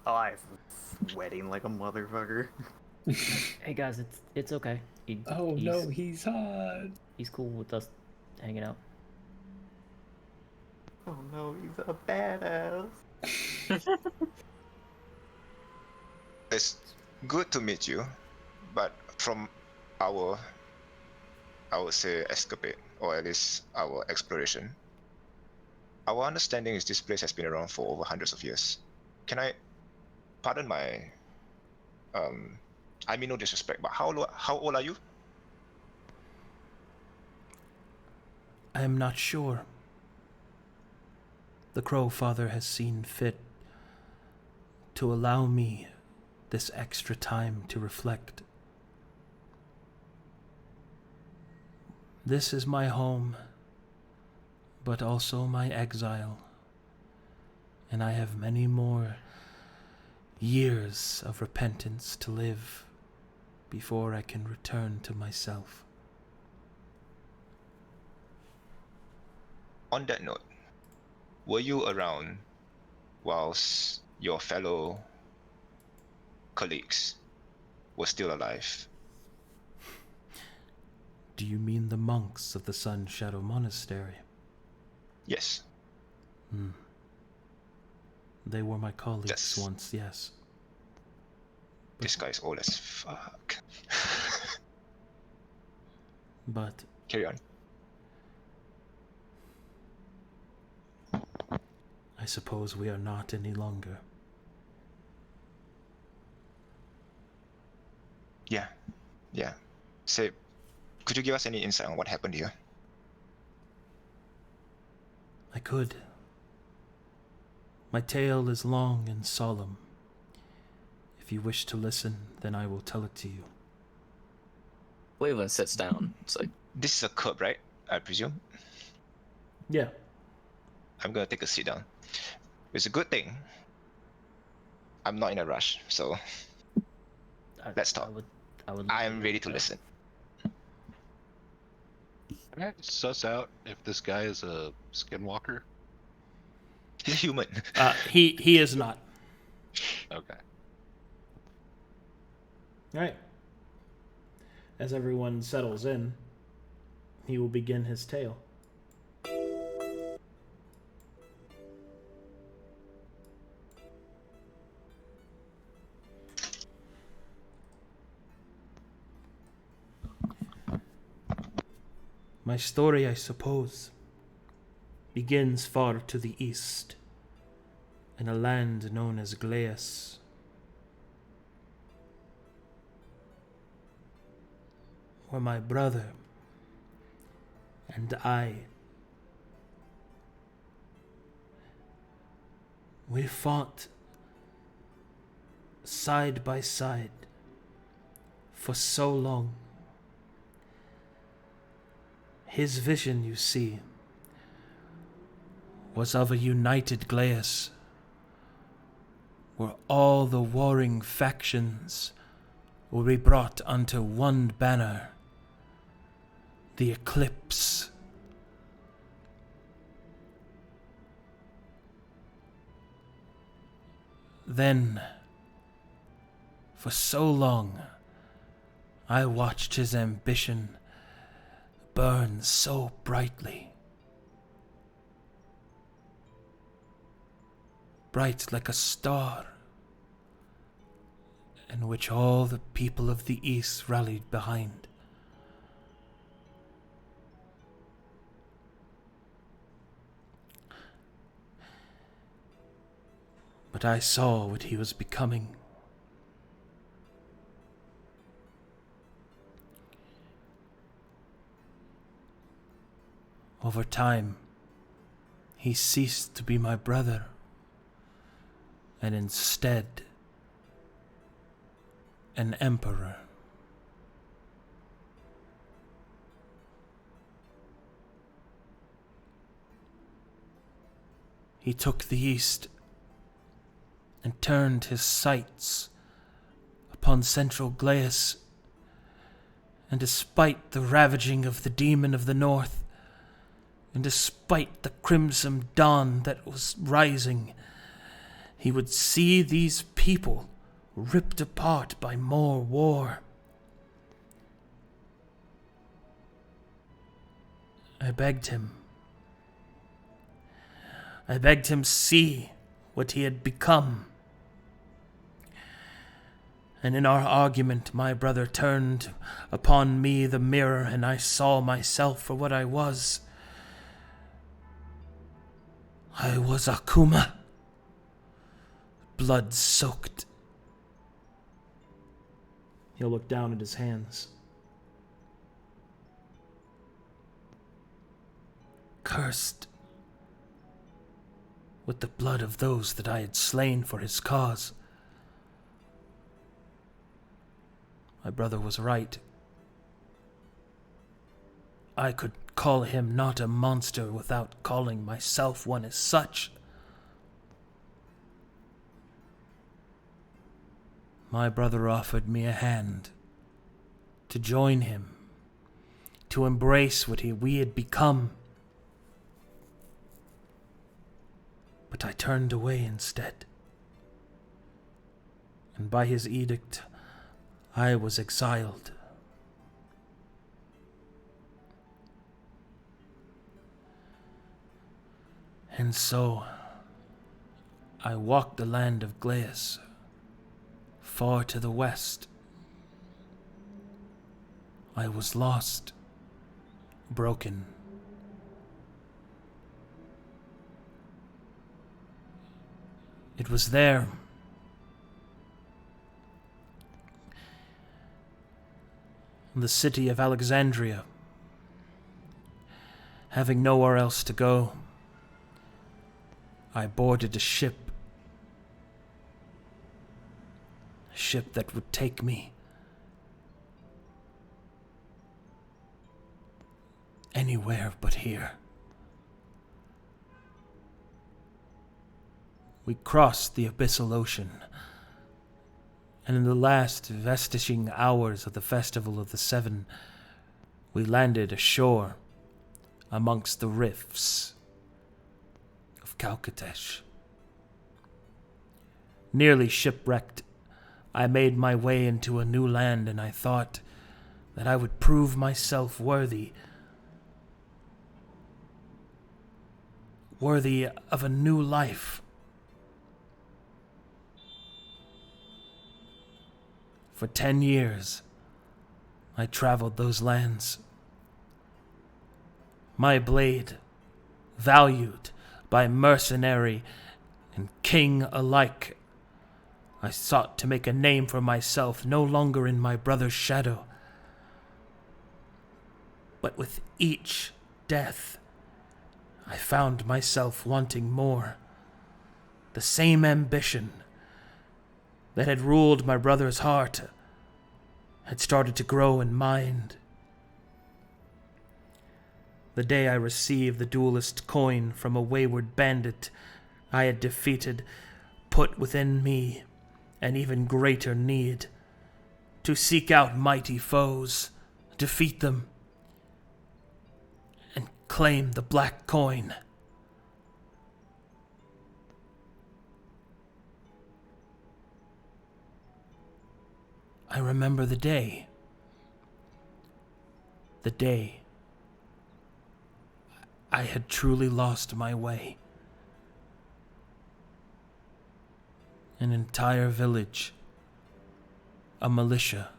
[SPEAKER 5] Elias is sweating like a motherfucker.
[SPEAKER 2] Hey guys, it's okay.
[SPEAKER 3] Oh no, he's hot.
[SPEAKER 2] He's cool with us hanging out.
[SPEAKER 5] Oh no, he's a badass.
[SPEAKER 4] It's good to meet you, but from our, I would say, escapade, or at least our exploration, our understanding is this place has been around for over hundreds of years. Can I, pardon my, I mean no disrespect, but how old are you?
[SPEAKER 9] I am not sure. The Crow Father has seen fit to allow me this extra time to reflect. This is my home, but also my exile, and I have many more years of repentance to live before I can return to myself.
[SPEAKER 4] On that note, were you around whilst your fellow colleagues were still alive?
[SPEAKER 9] Do you mean the monks of the Sunshadow Monastery?
[SPEAKER 4] Yes.
[SPEAKER 9] They were my colleagues
[SPEAKER 4] Yes.
[SPEAKER 9] once, yes.
[SPEAKER 4] This guy's old as fuck.
[SPEAKER 9] But
[SPEAKER 4] Carry on.
[SPEAKER 9] I suppose we are not any longer.
[SPEAKER 4] Yeah. Say, could you give us any insight on what happened here?
[SPEAKER 9] I could. My tale is long and solemn. If you wish to listen, then I will tell it to you.
[SPEAKER 6] Cleavland sits down. It's like,
[SPEAKER 4] This is a curb, right? I presume.
[SPEAKER 1] Yeah.
[SPEAKER 4] I'm gonna take a sit down. It's a good thing I'm not in a rush, so let's talk. I am ready to listen.
[SPEAKER 7] Can I suss out if this guy is a skinwalker?
[SPEAKER 4] He's a human.
[SPEAKER 1] He is not.
[SPEAKER 7] Okay.
[SPEAKER 1] All right. As everyone settles in, he will begin his tale. My story, I suppose, begins far to the east, in a land known as Gleas. Where my brother and we fought side by side for so long. His vision, you see, was of a united Gleas, where all the warring factions will be brought under one banner, the Eclipse. Then, for so long, I watched his ambition burn so brightly. Bright like a star, in which all the people of the East rallied behind. But I saw what he was becoming. Over time, he ceased to be my brother, and instead, an emperor. He took the East and turned his sights upon central Gleas, and despite the ravaging of the demon of the North, and despite the crimson dawn that was rising, he would see these people ripped apart by more war. I begged him see what he had become. And in our argument, my brother turned upon me the mirror, and I saw myself for what I was. I was Eyumah, blood-soaked. He'll look down at his hands.
[SPEAKER 9] cursed with the blood of those that I had slain for his cause. My brother was right. I could call him not a monster without calling myself one as such. My brother offered me a hand to join him, to embrace what we had become. But I turned away instead. And by his edict, I was exiled. And so, I walked the land of Glaeus, far to the west. I was lost, broken. It was there, in the city of Alexandria, having nowhere else to go, I boarded a ship that would take me anywhere but here. We crossed the abyssal ocean, and in the last vestiging hours of the Festival of the Seven, we landed ashore amongst the rifts of Calcatesh. Nearly shipwrecked, I made my way into a new land, and I thought that I would prove myself worthy of a new life. For 10 years, I traveled those lands. My blade, valued by mercenary and king alike, I sought to make a name for myself, no longer in my brother's shadow. But with each death, I found myself wanting more. The same ambition that had ruled my brother's heart had started to grow in mind. The day I received the duelist coin from a wayward bandit I had defeated put within me an even greater need to seek out mighty foes, defeat them, and claim the black coin. I remember the day I had truly lost my way. An entire village, a militia,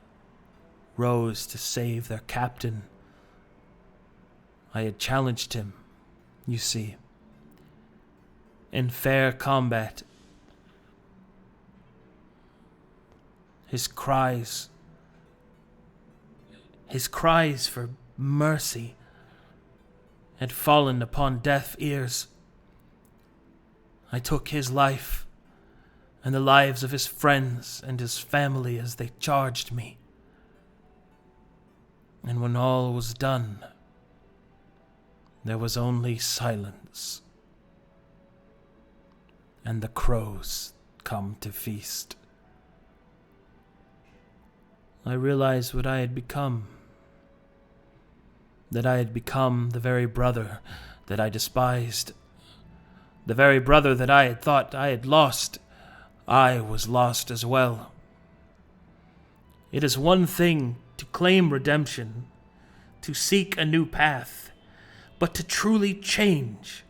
[SPEAKER 9] rose to save their captain. I had challenged him, you see, in fair combat. His cries for mercy had fallen upon deaf ears. I took his life and the lives of his friends and his family as they charged me. And when all was done, there was only silence, and the crows come to feast. I realized what I had become. That I had become the very brother that I despised. The very brother that I had thought I had lost. I was lost as well. It is one thing to claim redemption, to seek a new path, but to truly change,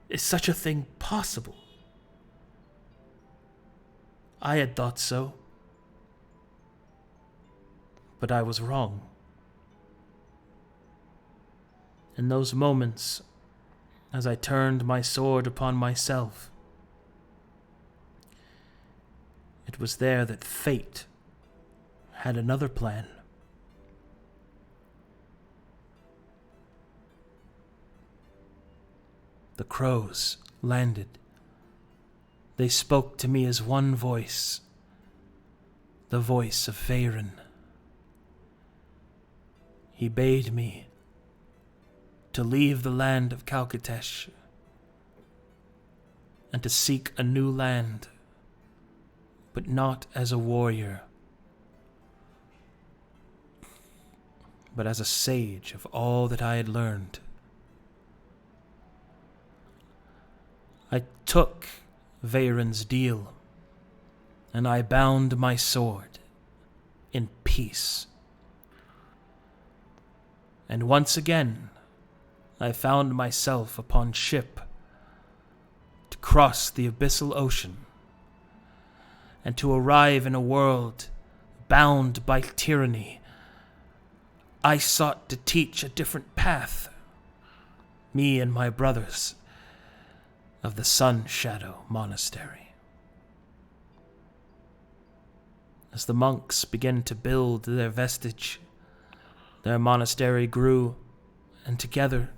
[SPEAKER 9] is such a thing possible? I had thought so. But I was wrong. In those moments, as I turned my sword upon myself, it was there that fate had another plan. the crows landed, they spoke to me as one voice, the voice of Varric. He bade me to leave the land of Calcatesh and to seek a new land, but not as a warrior, but as a sage of all that I had learned. I took Varric's deal, and I bound my sword in peace. And once again, I found myself upon ship to cross the abyssal ocean and to arrive in a world bound by tyranny. I sought to teach a different path, me and my brothers of the Sunshadow Monastery. As the monks began to build their vestige, their monastery grew, and together,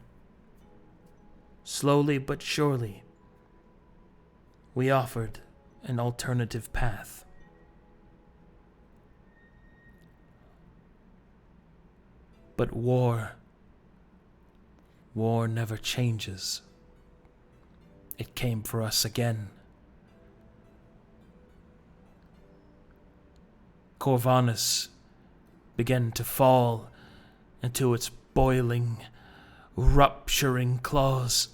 [SPEAKER 9] slowly but surely, we offered an alternative path. But war never changes. It came for us again. Corvanus began to fall into its boiling, rupturing claws.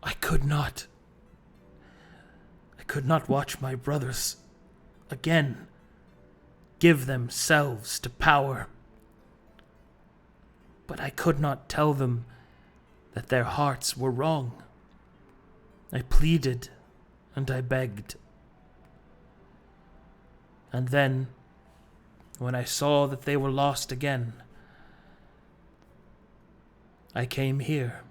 [SPEAKER 9] I could not watch my brothers again give themselves to power. But I could not tell them that their hearts were wrong. I pleaded and I begged. And then, when I saw that they were lost again, I came here.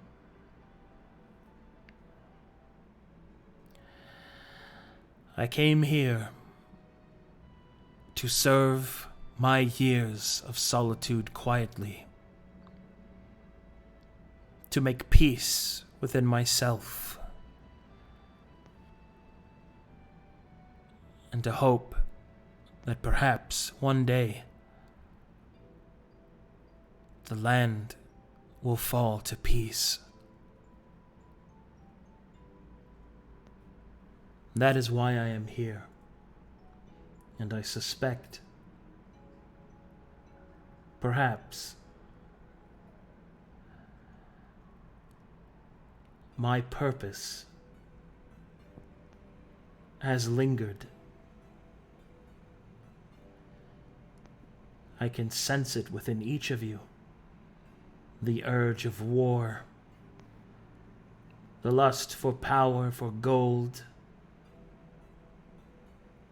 [SPEAKER 9] I came here to serve my years of solitude quietly, to make peace within myself, and to hope that perhaps one day the land will fall to peace. That is why I am here, and I suspect, perhaps, my purpose has lingered. I can sense it within each of you. The urge of war. The lust for power, for gold.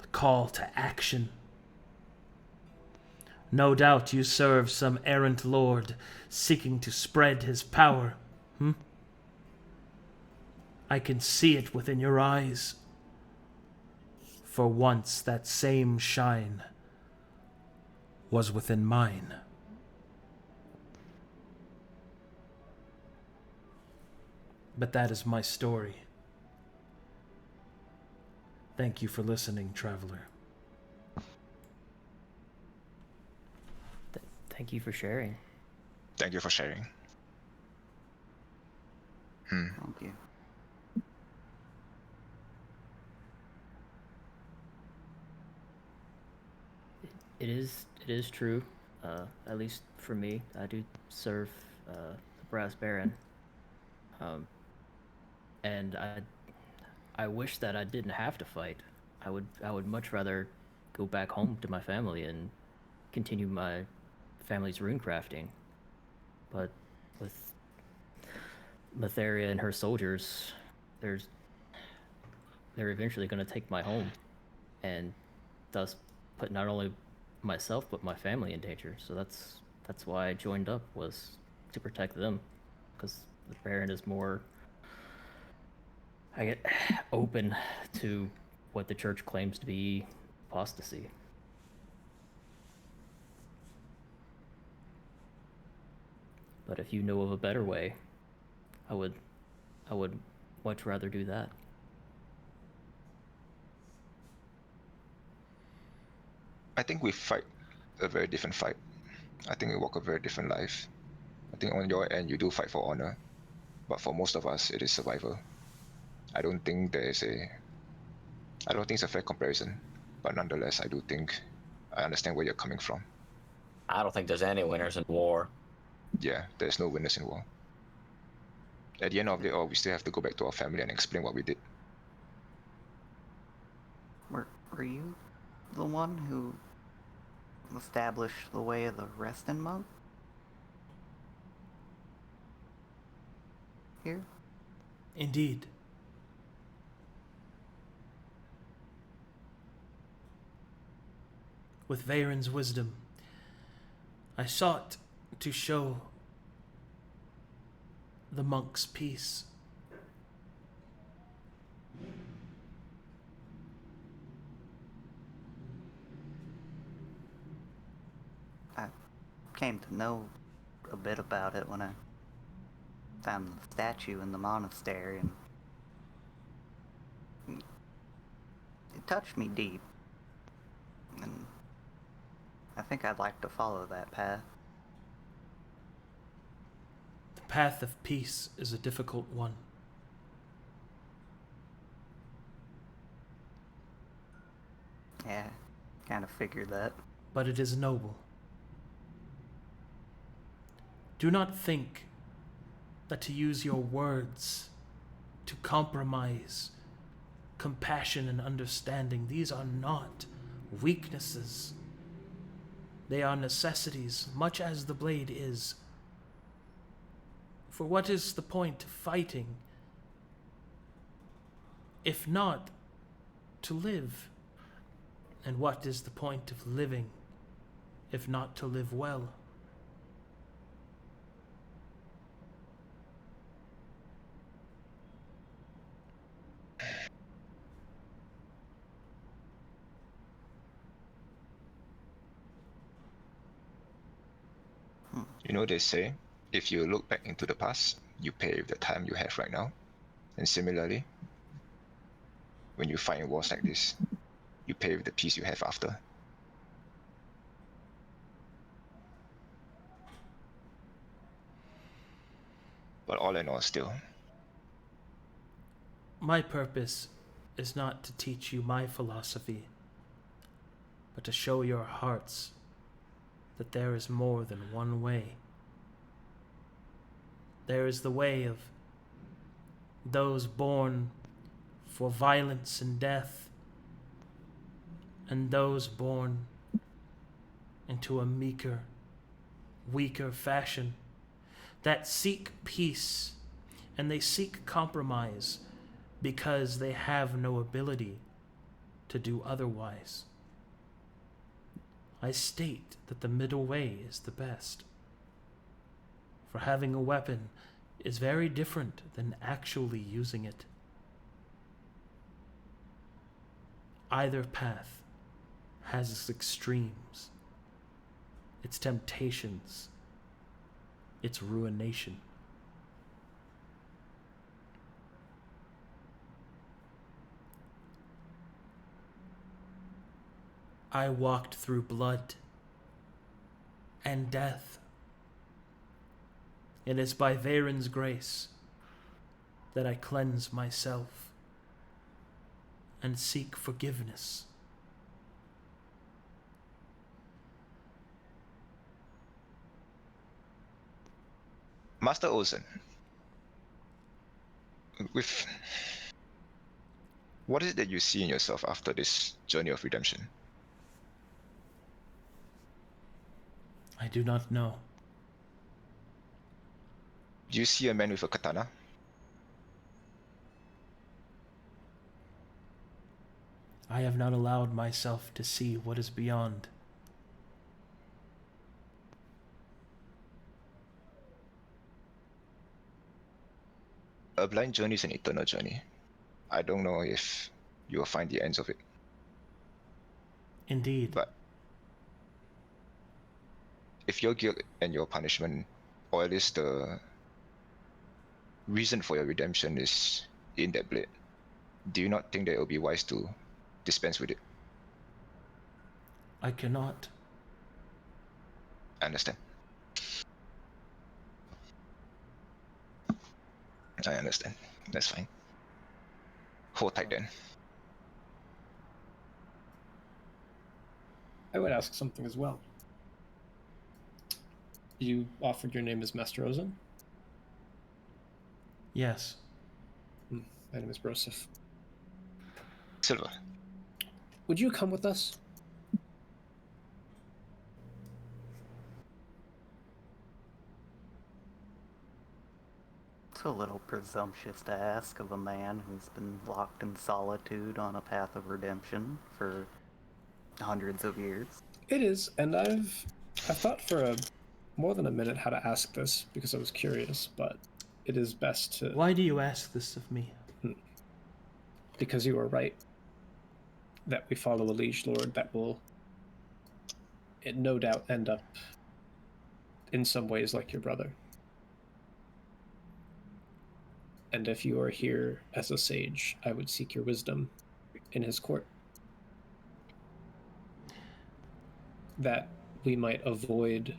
[SPEAKER 9] The call to action. No doubt you serve some errant lord seeking to spread his power. I can see it within your eyes. For once that same shine was within mine. But that is my story. Thank you for listening, traveler.
[SPEAKER 2] Thank you for sharing.
[SPEAKER 4] Thank you for sharing.
[SPEAKER 5] Thank you.
[SPEAKER 2] It is true, at least for me. I do serve the Brass Baron, and I wish that I didn't have to fight. I would much rather go back home to my family and continue my family's rune crafting. But with Matheria and her soldiers, they're eventually going to take my home, and thus put not only myself but my family in danger. So that's why I joined up, was to protect them, because the Baron is more, I get, open to what the church claims to be apostasy. But if you know of a better way, I would much rather do that.
[SPEAKER 4] I think we fight a very different fight. I think we walk a very different life. I think on your end you do fight for honor, but for most of us it is survival. I don't think it's a fair comparison, but nonetheless I do think I understand where you're coming from.
[SPEAKER 6] I don't think there's any winners in war.
[SPEAKER 4] Yeah, there's no winners in war. At the end of it all, we still have to go back to our family and explain what we did.
[SPEAKER 5] Were you the one who established the way of the resting monk? Here?
[SPEAKER 9] Indeed. With Veyron's wisdom, I sought to show the monks peace.
[SPEAKER 5] I came to know a bit about it when I found the statue in the monastery, and it touched me deep. And I think I'd like to follow that path.
[SPEAKER 9] The path of peace is a difficult one.
[SPEAKER 5] Yeah, kind of figured that.
[SPEAKER 9] But it is noble. Do not think that to use your words to compromise compassion and understanding, these are not weaknesses. They are necessities, much as the blade is. For what is the point of fighting if not to live? And what is the point of living if not to live well?
[SPEAKER 4] You know, they say, if you look back into the past, you pay with the time you have right now. And similarly, when you fight in wars like this, you pay with the peace you have after. But all in all, still,
[SPEAKER 9] My purpose is not to teach you my philosophy, but to show your hearts that there is more than one way. There is the way of those born for violence and death, and those born into a meeker, weaker fashion that seek peace, and they seek compromise because they have no ability to do otherwise. I state that the middle way is the best. For having a weapon is very different than actually using it. Either path has its extremes, its temptations, its ruination. I walked through blood and death. It is by Veyron's grace that I cleanse myself and seek forgiveness.
[SPEAKER 4] Master Ozen, what is it that you see in yourself after this journey of redemption?
[SPEAKER 9] I do not know.
[SPEAKER 4] Do you see a man with a katana?
[SPEAKER 9] I have not allowed myself to see what is beyond.
[SPEAKER 4] A blind journey is an eternal journey. I don't know if you will find the ends of it.
[SPEAKER 9] Indeed.
[SPEAKER 4] But if your guilt and your punishment, or at least the reason for your redemption is in that blade, do you not think that it would be wise to dispense with it?
[SPEAKER 9] I cannot.
[SPEAKER 4] I understand. I understand. That's fine. Hold tight then.
[SPEAKER 3] I would ask something as well. You offered your name as Master Ozan?
[SPEAKER 9] Yes.
[SPEAKER 3] My name is Broseph.
[SPEAKER 4] Silver.
[SPEAKER 3] Would you come with us?
[SPEAKER 5] It's a little presumptuous to ask of a man who's been locked in solitude on a path of redemption for hundreds of years.
[SPEAKER 3] It is, and I've thought for more than a minute how to ask this because I was curious, but it is best to...
[SPEAKER 9] Why do you ask this of me?
[SPEAKER 3] Because you are right. That we follow a liege lord that will, it no doubt, end up in some ways like your brother. And if you are here as a sage, I would seek your wisdom in his court. That we might avoid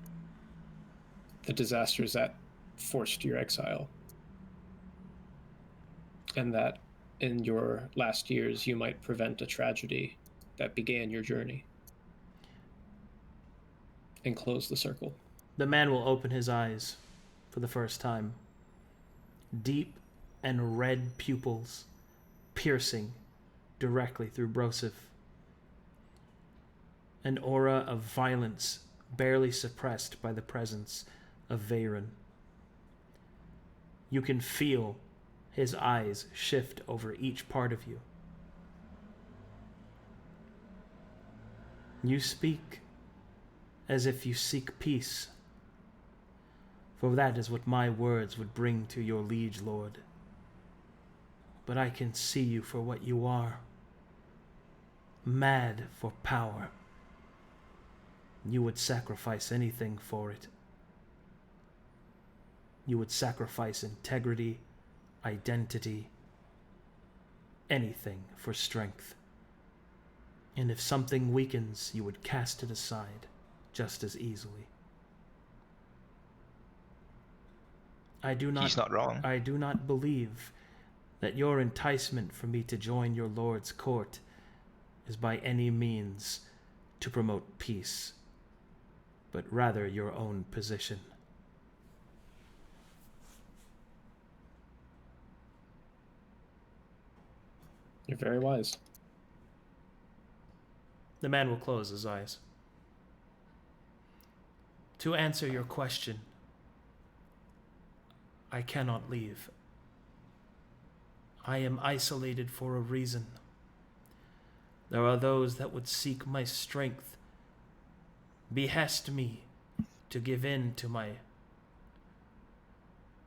[SPEAKER 3] the disasters that forced your exile. And that in your last years you might prevent a tragedy that began your journey. And close the circle.
[SPEAKER 1] The man will open his eyes for the first time. Deep and red pupils piercing directly through Broseph. An aura of violence barely suppressed by the presence of Veyron. You can feel his eyes shift over each part of you. You speak as if you seek peace, for that is what my words would bring to your liege lord. But I can see you for what you are. Mad for power. You would sacrifice anything for it. You would sacrifice integrity, identity, anything for strength. And if something weakens, you would cast it aside just as easily.
[SPEAKER 4] He's not wrong.
[SPEAKER 1] I do not believe that your enticement for me to join your lord's court is by any means to promote peace, but rather your own position.
[SPEAKER 3] You're very wise.
[SPEAKER 1] The man will close his eyes. To answer your question, I cannot leave. I am isolated for a reason. There are those that would seek my strength, behest me to give in to my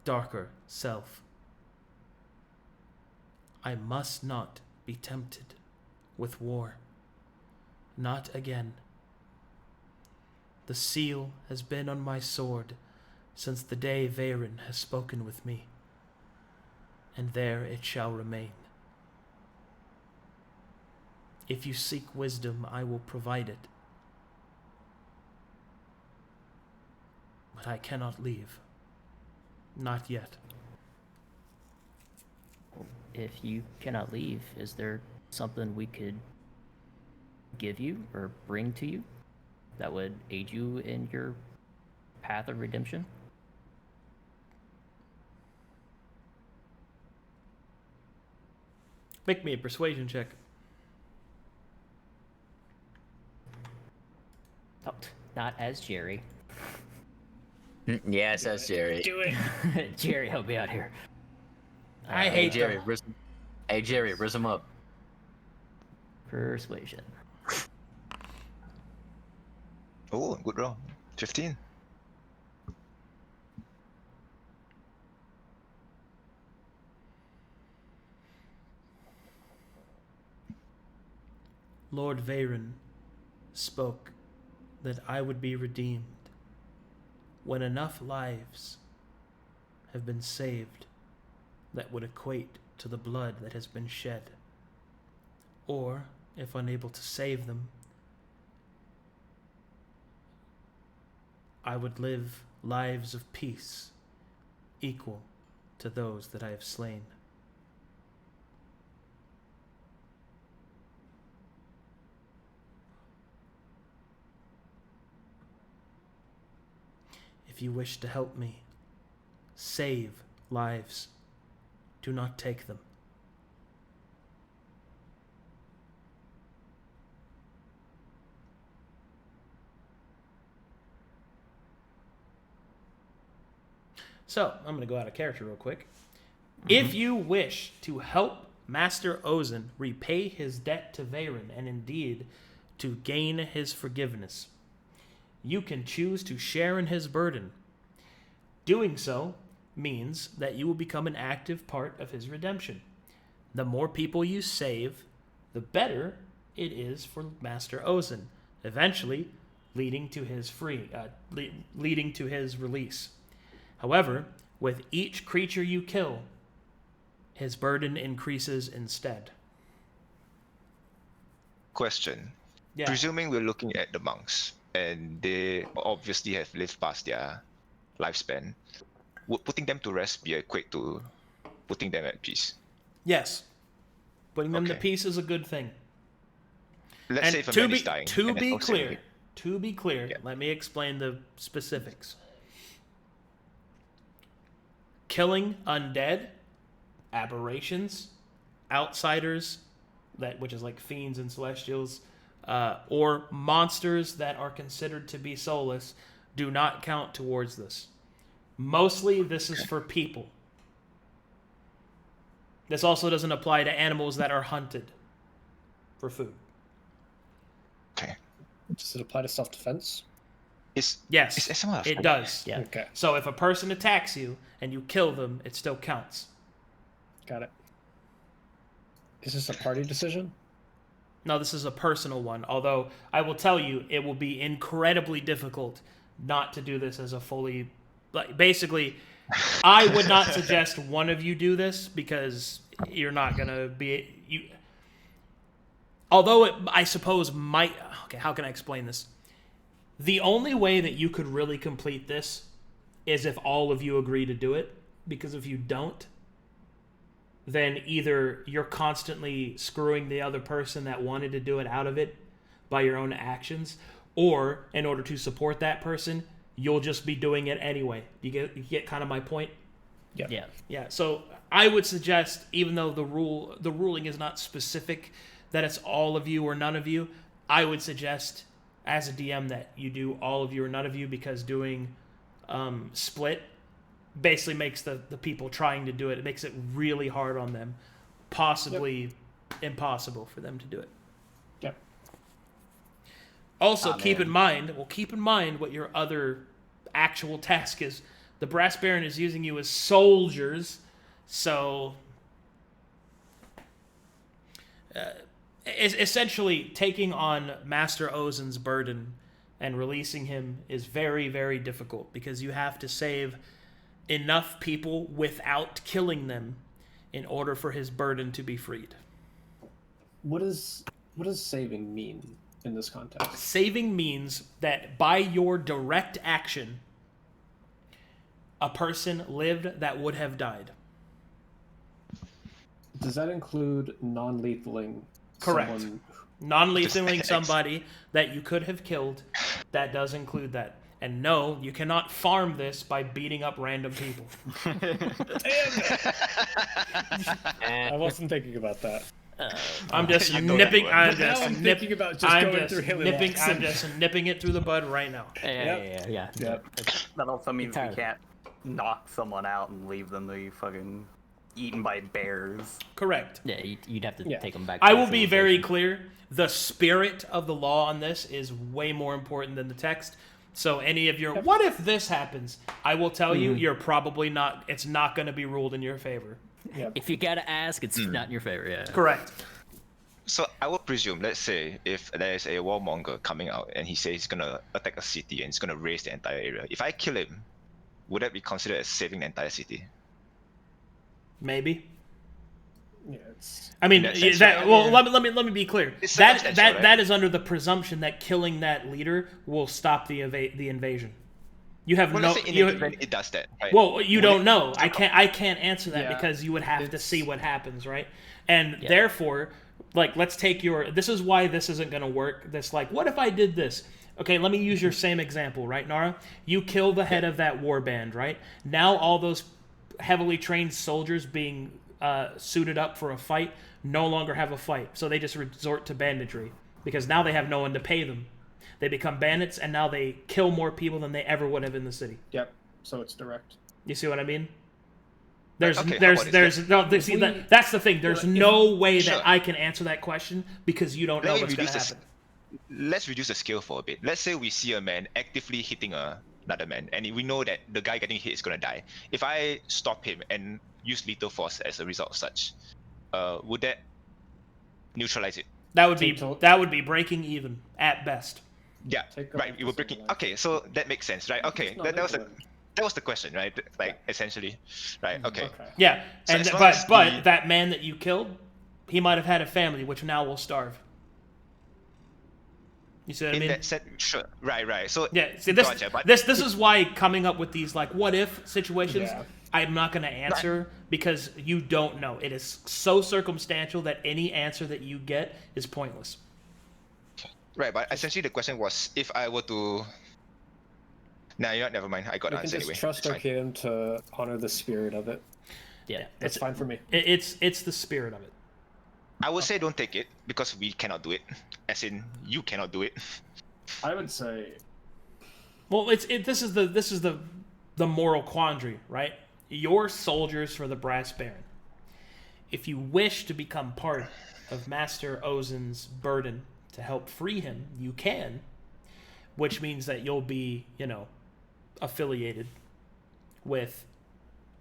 [SPEAKER 1] darker self. I must not be tempted with war. Not again. The seal has been on my sword since the day Veyron has spoken with me, and there it shall remain. If you seek wisdom, I will provide it. But I cannot leave. Not yet.
[SPEAKER 2] If you cannot leave, is there something we could give you or bring to you that would aid you in your path of redemption?
[SPEAKER 1] Make me a persuasion check.
[SPEAKER 2] Oh, not as Jerry.
[SPEAKER 6] Yes, that's Jerry.
[SPEAKER 3] Do it!
[SPEAKER 2] Jerry, help me out here.
[SPEAKER 1] I
[SPEAKER 6] Hey
[SPEAKER 1] hate
[SPEAKER 6] Jerry,
[SPEAKER 1] them.
[SPEAKER 6] riz him up.
[SPEAKER 2] Persuasion.
[SPEAKER 4] Oh, good roll. 15.
[SPEAKER 1] Lord Veyron spoke that I would be redeemed when enough lives have been saved
[SPEAKER 9] that would equate to the blood that has been shed. Or, if unable to save them, I would live lives of peace equal to those that I have slain. If you wish to help me save lives, do not take them. So, I'm going to go out of character real quick. If you wish to help Master Ozen repay his debt to Veyron and indeed to gain his forgiveness, you can choose to share in his burden. Doing so means that you will become an active part of his redemption. The more people you save, the better it is for Master Ozen, eventually leading to his leading to his release. However, with each creature you kill, his burden increases instead.
[SPEAKER 4] Question.
[SPEAKER 1] Yeah.
[SPEAKER 4] Presuming we're looking at the monks, and they obviously have lived past their lifespan, would putting them to rest be equate to putting them at peace?
[SPEAKER 1] Yes. Putting them to
[SPEAKER 4] Okay.
[SPEAKER 1] peace is a good thing.
[SPEAKER 4] Let's
[SPEAKER 1] And
[SPEAKER 4] say if a
[SPEAKER 1] to
[SPEAKER 4] man
[SPEAKER 1] be
[SPEAKER 4] is dying.
[SPEAKER 1] to
[SPEAKER 4] and
[SPEAKER 1] be
[SPEAKER 4] there's no
[SPEAKER 1] clear,
[SPEAKER 4] saving Yeah.
[SPEAKER 1] let me explain the specifics. Killing undead, aberrations, outsiders, which is like fiends and celestials, or monsters that are considered to be soulless, do not count towards this. Mostly, this is for people. This also doesn't apply to animals that are hunted for food.
[SPEAKER 4] Okay.
[SPEAKER 3] Does it apply to self-defense?
[SPEAKER 1] Yes,
[SPEAKER 4] is SMR
[SPEAKER 1] it does.
[SPEAKER 2] Yeah.
[SPEAKER 3] Okay,
[SPEAKER 1] So if a person attacks you and you kill them, it still counts.
[SPEAKER 3] got it. Is this a party decision?
[SPEAKER 1] No, this is a personal one. Although I will tell you, it will be incredibly difficult not to do this as a fully... basically, I would not suggest one of you do this because you're not going to be... Although it, I suppose, might... Okay, how can I explain this? The only way that you could really complete this is if all of you agree to do it. Because if you don't, then either you're constantly screwing the other person that wanted to do it out of it by your own actions, or in order to support that person, you'll just be doing it anyway. You get kind of my point?
[SPEAKER 2] Yeah.
[SPEAKER 1] Yeah, so I would suggest, even though the ruling is not specific that it's all of you or none of you, I would suggest as a DM that you do all of you or none of you, because doing split basically makes the people trying to do it, it makes it really hard on them, possibly impossible for them to do it.
[SPEAKER 3] Yep.
[SPEAKER 1] Also,
[SPEAKER 5] Oh,
[SPEAKER 1] keep
[SPEAKER 5] man.
[SPEAKER 1] in mind what your other actual task is. The Brass Baron is using you as soldiers, so essentially taking on Master Ozen's burden and releasing him is very, very difficult because you have to save enough people without killing them in order for his burden to be freed.
[SPEAKER 3] What does saving mean in this context?
[SPEAKER 1] Saving means that by your direct action, a person lived that would have died.
[SPEAKER 3] Does that include non-lethaling
[SPEAKER 1] Correct.
[SPEAKER 3] someone?
[SPEAKER 1] Non-lethaling somebody that you could have killed, that does include that. And no, you cannot farm this by beating up random people.
[SPEAKER 3] I wasn't thinking about that.
[SPEAKER 1] I'm just
[SPEAKER 4] You thought
[SPEAKER 1] nipping.
[SPEAKER 4] you were.
[SPEAKER 1] I'm
[SPEAKER 3] Now
[SPEAKER 1] just
[SPEAKER 3] I'm
[SPEAKER 1] nip-
[SPEAKER 3] thinking about just
[SPEAKER 1] I'm
[SPEAKER 3] going
[SPEAKER 1] just
[SPEAKER 3] through
[SPEAKER 1] nipping.
[SPEAKER 3] Hillylocks
[SPEAKER 1] I'm
[SPEAKER 3] and-
[SPEAKER 1] just nipping it through the bud right now.
[SPEAKER 2] Yeah.
[SPEAKER 3] Yep.
[SPEAKER 5] That also means we
[SPEAKER 2] Entirely.
[SPEAKER 5] can't knock someone out and leave them to be fucking eaten by bears.
[SPEAKER 1] Correct.
[SPEAKER 2] Yeah, you'd have to
[SPEAKER 3] Yeah.
[SPEAKER 2] take them back.
[SPEAKER 1] I
[SPEAKER 2] to
[SPEAKER 1] will be very
[SPEAKER 2] civilization.
[SPEAKER 1] clear. The spirit of the law on this is way more important than the text. So any of your what if this happens, I will tell you, you're probably not. It's not going to be ruled in your favor.
[SPEAKER 2] If you gotta ask, it's not in your favor. Yeah.
[SPEAKER 1] Correct.
[SPEAKER 4] So I would presume, let's say, if there is a warmonger coming out and he says he's gonna attack a city and he's gonna raise the entire area, if I kill him, would that be considered as saving the entire city?
[SPEAKER 1] Maybe.
[SPEAKER 3] Yeah, it's
[SPEAKER 1] I mean,
[SPEAKER 4] In that sense,
[SPEAKER 1] that,
[SPEAKER 4] right?
[SPEAKER 1] well, let me be clear.
[SPEAKER 4] It's
[SPEAKER 1] That
[SPEAKER 4] circumstantial, right?
[SPEAKER 1] that is under the presumption that killing that leader will stop the invasion. You have
[SPEAKER 4] Well,
[SPEAKER 1] no.
[SPEAKER 4] let's say in
[SPEAKER 1] You,
[SPEAKER 4] the event it does that. Right?
[SPEAKER 1] well, you
[SPEAKER 4] Would
[SPEAKER 1] don't
[SPEAKER 4] it-
[SPEAKER 1] know. I can't answer that
[SPEAKER 3] Yeah,
[SPEAKER 1] because you would have to
[SPEAKER 3] it's-
[SPEAKER 1] see what happens, right? And
[SPEAKER 2] Yeah.
[SPEAKER 1] therefore, like, let's take your. This is why this isn't going to work. This, like, what if I did this? Okay, let me use your same example, right, Nara? You kill the head of that war band, right? Now all those heavily trained soldiers being suited up for a fight no longer have a fight, so they just resort to banditry because now they have no one to pay them. They become bandits, and now they kill more people than they ever would have in the city.
[SPEAKER 3] Yep. So it's direct.
[SPEAKER 1] You see what I mean? There's
[SPEAKER 4] Okay, how about this?
[SPEAKER 1] see, that's the thing. There's no way
[SPEAKER 4] Sure.
[SPEAKER 1] that I can answer that question because you don't know
[SPEAKER 4] Let me
[SPEAKER 1] what's going to
[SPEAKER 4] reduce
[SPEAKER 1] happen.
[SPEAKER 4] Let's reduce the scale for a bit. Let's say we see a man actively hitting another man, and we know that the guy getting hit is gonna die. If I stop him and use lethal force as a result of such, would that neutralize it?
[SPEAKER 1] That would be breaking even at best.
[SPEAKER 4] Yeah,
[SPEAKER 3] Take a
[SPEAKER 4] right.
[SPEAKER 3] look
[SPEAKER 4] You were
[SPEAKER 3] at
[SPEAKER 4] breaking.
[SPEAKER 3] something like
[SPEAKER 4] Okay, so that makes sense, right? Okay,
[SPEAKER 3] not
[SPEAKER 4] that was
[SPEAKER 3] legal.
[SPEAKER 4] that was the question, right? Like essentially, right? Okay.
[SPEAKER 3] Okay.
[SPEAKER 1] Yeah,
[SPEAKER 4] So
[SPEAKER 1] and
[SPEAKER 4] as long
[SPEAKER 1] but
[SPEAKER 4] as the-
[SPEAKER 1] that man that you killed, he might have had a family, which now will starve. You see what I
[SPEAKER 4] In
[SPEAKER 1] mean?
[SPEAKER 4] that set, sure. Right. So
[SPEAKER 1] Yeah, see, this
[SPEAKER 4] gotcha, but
[SPEAKER 1] this is why coming up with these like what if situations,
[SPEAKER 3] Yeah.
[SPEAKER 1] I'm not going to answer because you don't know. It is so circumstantial that any answer that you get is pointless.
[SPEAKER 4] right, but essentially the question was if I were to. Nah, you know what? Never mind. I got
[SPEAKER 3] We
[SPEAKER 4] the
[SPEAKER 3] can
[SPEAKER 4] answer
[SPEAKER 3] just
[SPEAKER 4] anyway.
[SPEAKER 3] trust
[SPEAKER 4] It's fine.
[SPEAKER 3] Arcadum to honor the spirit of it.
[SPEAKER 2] Yeah.
[SPEAKER 3] That's fine for me.
[SPEAKER 1] It's the spirit of it.
[SPEAKER 4] I would say don't take it because we cannot do it. As in, you cannot do it.
[SPEAKER 3] I would say
[SPEAKER 1] Well, this is the moral quandary, right? You're soldiers for the Brass Baron. If you wish to become part of Master Ozen's burden to help free him, you can, which means that you'll be, affiliated with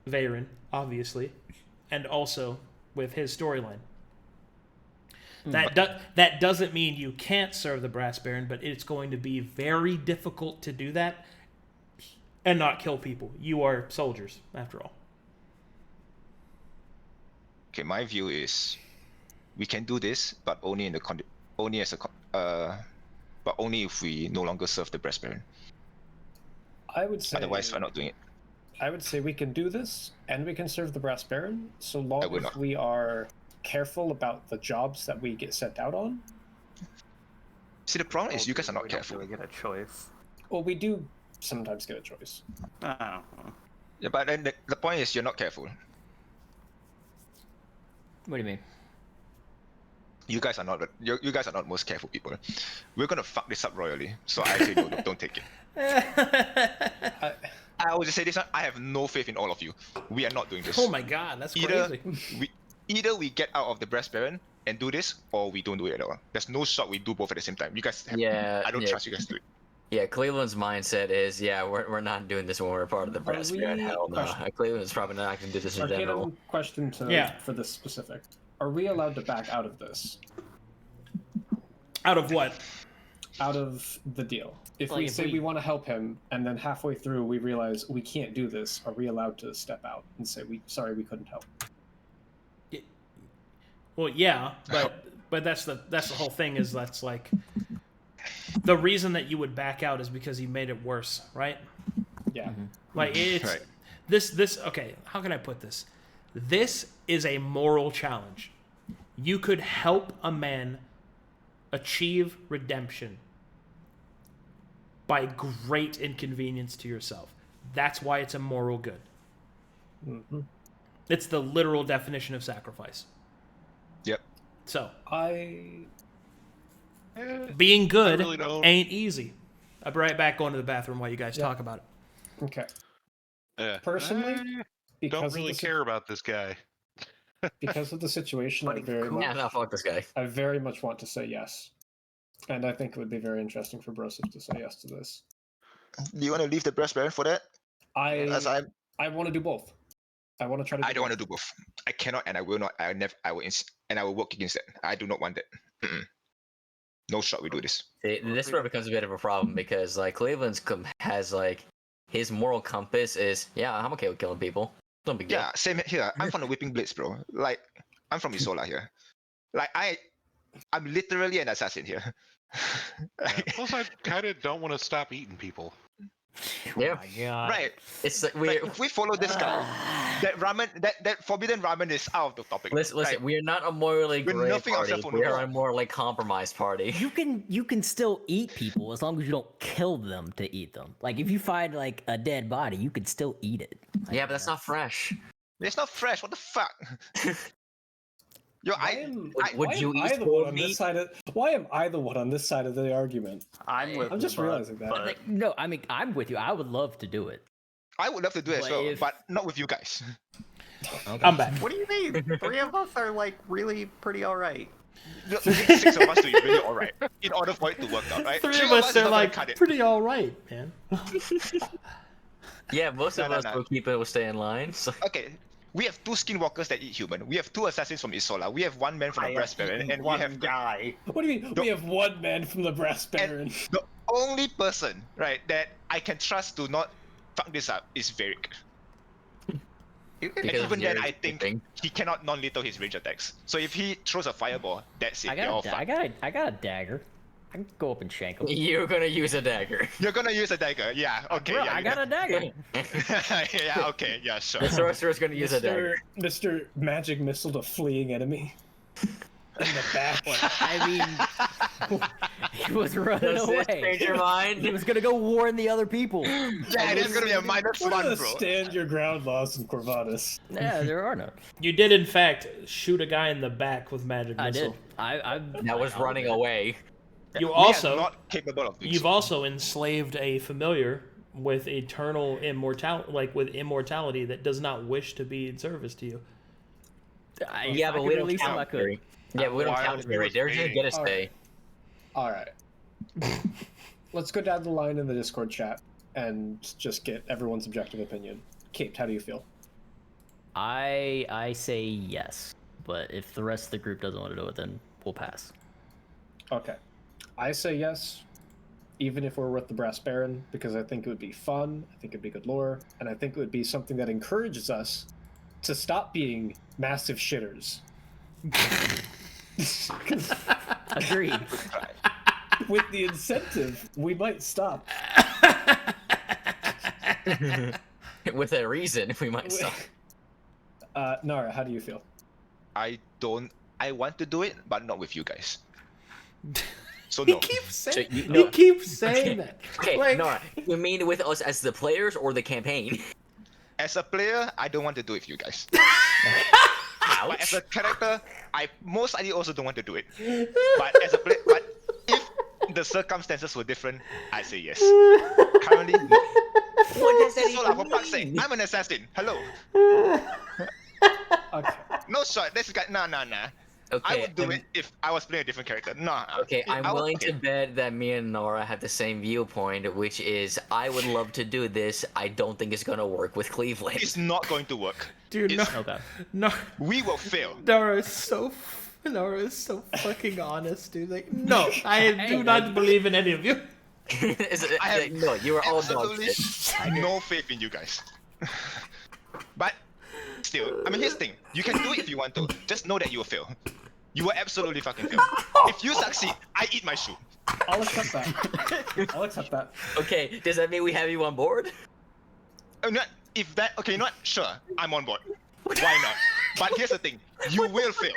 [SPEAKER 1] Varric, obviously, and also with his storyline. That doesn't mean you can't serve the Brass Baron, but it's going to be very difficult to do that and not kill people. You are soldiers, after all.
[SPEAKER 4] Okay, my view is, we can do this, but only in the but only if we no longer serve the Brass Baron.
[SPEAKER 3] I would say
[SPEAKER 4] Otherwise, we're not doing it.
[SPEAKER 3] I would say we can do this and we can serve the Brass Baron so long
[SPEAKER 4] would
[SPEAKER 3] as
[SPEAKER 4] not.
[SPEAKER 3] we are careful about the jobs that we get sent out on.
[SPEAKER 4] See, the problem is you guys are not
[SPEAKER 5] we
[SPEAKER 4] careful.
[SPEAKER 5] Don't really get a choice.
[SPEAKER 3] Well, we do sometimes get a choice.
[SPEAKER 5] I don't know.
[SPEAKER 4] Yeah, but then the point is you're not careful.
[SPEAKER 2] What do you mean?
[SPEAKER 4] You guys are not you guys are not most careful people. We're gonna fuck this up royally. So I say no, don't take it. I will just say this one. I have no faith in all of you. We are not doing this.
[SPEAKER 1] Oh my god, that's
[SPEAKER 4] Either
[SPEAKER 1] crazy.
[SPEAKER 4] we get out of the Brass Baron and do this, or we don't do it at all. There's no shot we do both at the same time. You guys have, I don't trust you guys to do it.
[SPEAKER 6] Yeah, Cleveland's mindset is, we're not doing this when we're part of the Brass Baron.
[SPEAKER 3] we-
[SPEAKER 6] Hell no.
[SPEAKER 3] question.
[SPEAKER 6] Cleveland's probably not going to do this in general.
[SPEAKER 3] Arcadum, question for this specific. Are we allowed to back out of this?
[SPEAKER 1] Out of what?
[SPEAKER 3] Out of the deal? If
[SPEAKER 2] Well,
[SPEAKER 3] we
[SPEAKER 2] if
[SPEAKER 3] say
[SPEAKER 2] we-
[SPEAKER 3] we want to help him and then halfway through we realize we can't do this, are we allowed to step out and say we couldn't help?
[SPEAKER 1] Well, yeah, but that's the whole thing is that's like the reason that you would back out is because he made it worse, right?
[SPEAKER 3] Yeah.
[SPEAKER 1] Like it's
[SPEAKER 4] Right.
[SPEAKER 1] this okay, how can I put this? This is a moral challenge. You could help a man achieve redemption by great inconvenience to yourself. That's why it's a moral good.
[SPEAKER 3] Mm-hmm.
[SPEAKER 1] It's the literal definition of sacrifice.
[SPEAKER 4] Yep.
[SPEAKER 1] So,
[SPEAKER 7] Eh,
[SPEAKER 1] being good
[SPEAKER 7] I really don't.
[SPEAKER 1] ain't easy. I'll be right back going to the bathroom while you guys talk about it.
[SPEAKER 3] Okay.
[SPEAKER 7] Yeah.
[SPEAKER 3] Personally,
[SPEAKER 7] I
[SPEAKER 3] because
[SPEAKER 7] don't
[SPEAKER 3] of
[SPEAKER 7] really
[SPEAKER 3] the si-
[SPEAKER 7] care about this guy.
[SPEAKER 3] because of the situation,
[SPEAKER 5] But he's cool.
[SPEAKER 6] Yeah, no, fuck this guy.
[SPEAKER 3] I very much want to say yes. And I think it would be very interesting for Broseph to say yes to this.
[SPEAKER 4] Do you want to leave the Brass Baron for that? As
[SPEAKER 3] I want to do both. I want to try to.
[SPEAKER 4] I don't want to do both. I cannot, and I will not. I never. I will. And I will work against that. I do not want that. Mm-mm. No shot. We do this.
[SPEAKER 6] See, this where it becomes a bit of a problem because like Cleveland's has like his moral compass is I'm okay with killing people. No big deal.
[SPEAKER 4] Yeah, same here. I'm from the Whipping Blades, bro. Like, I'm from Isola here. Like, I'm literally an assassin here.
[SPEAKER 7] Yeah, plus, I kind of don't want to stop eating people.
[SPEAKER 6] Yeah.
[SPEAKER 4] Right.
[SPEAKER 6] It's like
[SPEAKER 4] Like, if we follow this guy, that ramen, that forbidden ramen is out of the topic.
[SPEAKER 6] Listen,
[SPEAKER 4] Right?
[SPEAKER 6] we are not a morally
[SPEAKER 4] We're
[SPEAKER 6] gray
[SPEAKER 4] nothing
[SPEAKER 6] party.
[SPEAKER 4] outside for
[SPEAKER 6] We are
[SPEAKER 4] no-
[SPEAKER 6] a morally compromised party.
[SPEAKER 2] You can still eat people as long as you don't kill them to eat them. Like if you find like a dead body, you can still eat it.
[SPEAKER 6] Yeah, but that's not fresh.
[SPEAKER 4] It's not fresh. What the fuck? Yo,
[SPEAKER 6] Would you eat
[SPEAKER 3] why am I the one on this side of the argument? I'm just realizing that.
[SPEAKER 2] Like, no, I mean I'm with you. I would love to do it.
[SPEAKER 4] I would love to do it as well,
[SPEAKER 2] If-
[SPEAKER 4] but not with you guys.
[SPEAKER 1] I'm back.
[SPEAKER 5] What do you mean? 3 of us are like really pretty alright.
[SPEAKER 4] You need 6 of us to be really alright in order for it to work out, right?
[SPEAKER 1] 3 of us
[SPEAKER 4] is
[SPEAKER 1] are
[SPEAKER 4] not gonna
[SPEAKER 1] like
[SPEAKER 4] cut it.
[SPEAKER 1] pretty all right, man.
[SPEAKER 6] Yeah, most of
[SPEAKER 4] No,
[SPEAKER 6] us
[SPEAKER 4] no.
[SPEAKER 6] will keep it. Will stay in line. So.
[SPEAKER 4] Okay, we have 2 skinwalkers that eat human. We have 2 assassins from Isola. We have 1 man from the Brass Baron, and we have
[SPEAKER 5] guy.
[SPEAKER 3] What do you mean? We have one man from the Brass Baron.
[SPEAKER 4] the only person, right, that I can trust to not fuck this up is Varric. And
[SPEAKER 6] Because
[SPEAKER 4] even then,
[SPEAKER 6] Varric's
[SPEAKER 4] I think
[SPEAKER 6] sleeping.
[SPEAKER 4] he cannot non-lethal his range attacks. So if he throws a fireball, that's it.
[SPEAKER 2] I
[SPEAKER 4] You're all
[SPEAKER 2] got
[SPEAKER 4] fucked.
[SPEAKER 2] I got a dagger. I can go up and shank him.
[SPEAKER 6] You're gonna use a dagger.
[SPEAKER 4] You're gonna use a dagger, yeah. Okay,
[SPEAKER 2] Bro,
[SPEAKER 4] yeah.
[SPEAKER 2] I got a dagger.
[SPEAKER 4] yeah, okay, yeah, sure.
[SPEAKER 6] The sorcerer's gonna use a dagger.
[SPEAKER 3] Mr. Magic Missile to fleeing enemy. In the back.
[SPEAKER 2] I mean, he was running
[SPEAKER 6] Does this
[SPEAKER 2] away.
[SPEAKER 6] change your mind?
[SPEAKER 2] He was gonna go warn the other people.
[SPEAKER 4] Yeah, it is gonna be a minus
[SPEAKER 3] What are
[SPEAKER 4] 1,
[SPEAKER 3] the
[SPEAKER 4] bro.
[SPEAKER 3] stand your ground laws in Corvallis?
[SPEAKER 2] Yeah, there are none.
[SPEAKER 1] You did in fact shoot a guy in the back with magic
[SPEAKER 2] I
[SPEAKER 1] missile.
[SPEAKER 2] did. I
[SPEAKER 6] That was running away.
[SPEAKER 1] You
[SPEAKER 4] We are
[SPEAKER 1] also
[SPEAKER 4] not capable of doing
[SPEAKER 1] you've
[SPEAKER 4] so.
[SPEAKER 1] also enslaved a familiar with eternal immortality, like with immortality that does not wish to be in service to you.
[SPEAKER 6] Yeah, but
[SPEAKER 2] I
[SPEAKER 6] we
[SPEAKER 2] could
[SPEAKER 6] don't
[SPEAKER 2] release him,
[SPEAKER 6] count.
[SPEAKER 2] I could.
[SPEAKER 6] Yeah, we don't
[SPEAKER 4] While
[SPEAKER 6] count
[SPEAKER 4] he
[SPEAKER 6] Barry.
[SPEAKER 4] was
[SPEAKER 6] They're just gonna get a
[SPEAKER 3] Alright.
[SPEAKER 6] stay.
[SPEAKER 3] Alright. Let's go down the line in the Discord chat and just get everyone's objective opinion. Caped, how do you feel?
[SPEAKER 2] I say yes, but if the rest of the group doesn't want to do it, then we'll pass.
[SPEAKER 3] Okay. I say yes, even if we're with the Brass Baron, because I think it would be fun, I think it'd be good lore, and I think it would be something that encourages us to stop being massive shitters.
[SPEAKER 2] Agreed.
[SPEAKER 3] With the incentive, we might stop.
[SPEAKER 6] With a reason, we might stop.
[SPEAKER 3] Nara, how do you feel?
[SPEAKER 4] I want to do it, but not with you guys. So
[SPEAKER 1] He
[SPEAKER 4] no.
[SPEAKER 1] keeps
[SPEAKER 6] So
[SPEAKER 1] saying,
[SPEAKER 6] you-
[SPEAKER 1] he
[SPEAKER 6] no.
[SPEAKER 1] keeps saying that.
[SPEAKER 6] Okay,
[SPEAKER 1] Like-
[SPEAKER 6] Nora, you mean with us as the players or the campaign?
[SPEAKER 4] As a player, I don't want to do it with you guys. But as
[SPEAKER 6] Ouch.
[SPEAKER 4] a character, I most likely also don't want to do it. But as a player, but if the circumstances were different, I say yes. Currently, no.
[SPEAKER 6] What does that
[SPEAKER 4] Sola, for
[SPEAKER 6] even
[SPEAKER 4] fuck's sake,
[SPEAKER 6] mean?
[SPEAKER 4] I'm an assassin. Hello.
[SPEAKER 3] Okay.
[SPEAKER 4] No shot. This guy, nah. I
[SPEAKER 6] Okay,
[SPEAKER 4] would do it if I was playing a different character. Nah.
[SPEAKER 6] Okay,
[SPEAKER 4] If
[SPEAKER 6] I'm
[SPEAKER 4] I was-
[SPEAKER 6] willing
[SPEAKER 4] okay.
[SPEAKER 6] to bet that me and Nora have the same viewpoint, which is I would love to do this. I don't think it's gonna work with Cleavland.
[SPEAKER 4] It's not going to work.
[SPEAKER 1] Dude, no,
[SPEAKER 4] It's-
[SPEAKER 2] Okay.
[SPEAKER 1] no,
[SPEAKER 4] We will fail.
[SPEAKER 1] Nara is so fucking honest, dude. Like, no, I do not believe in any of you.
[SPEAKER 4] I have
[SPEAKER 6] no, you are all dog
[SPEAKER 4] absolutely
[SPEAKER 6] shit.
[SPEAKER 4] no faith in you guys. But still, I mean, here's the thing: you can do it if you want to. Just know that you will fail. You will absolutely fucking fail. If you succeed, I eat my shoe.
[SPEAKER 3] I'll accept that. I'll accept that.
[SPEAKER 6] Okay, does that mean we have you on board?
[SPEAKER 4] If that, okay, you know what? Sure, I'm on board. Why not? But here's the thing: you will fail.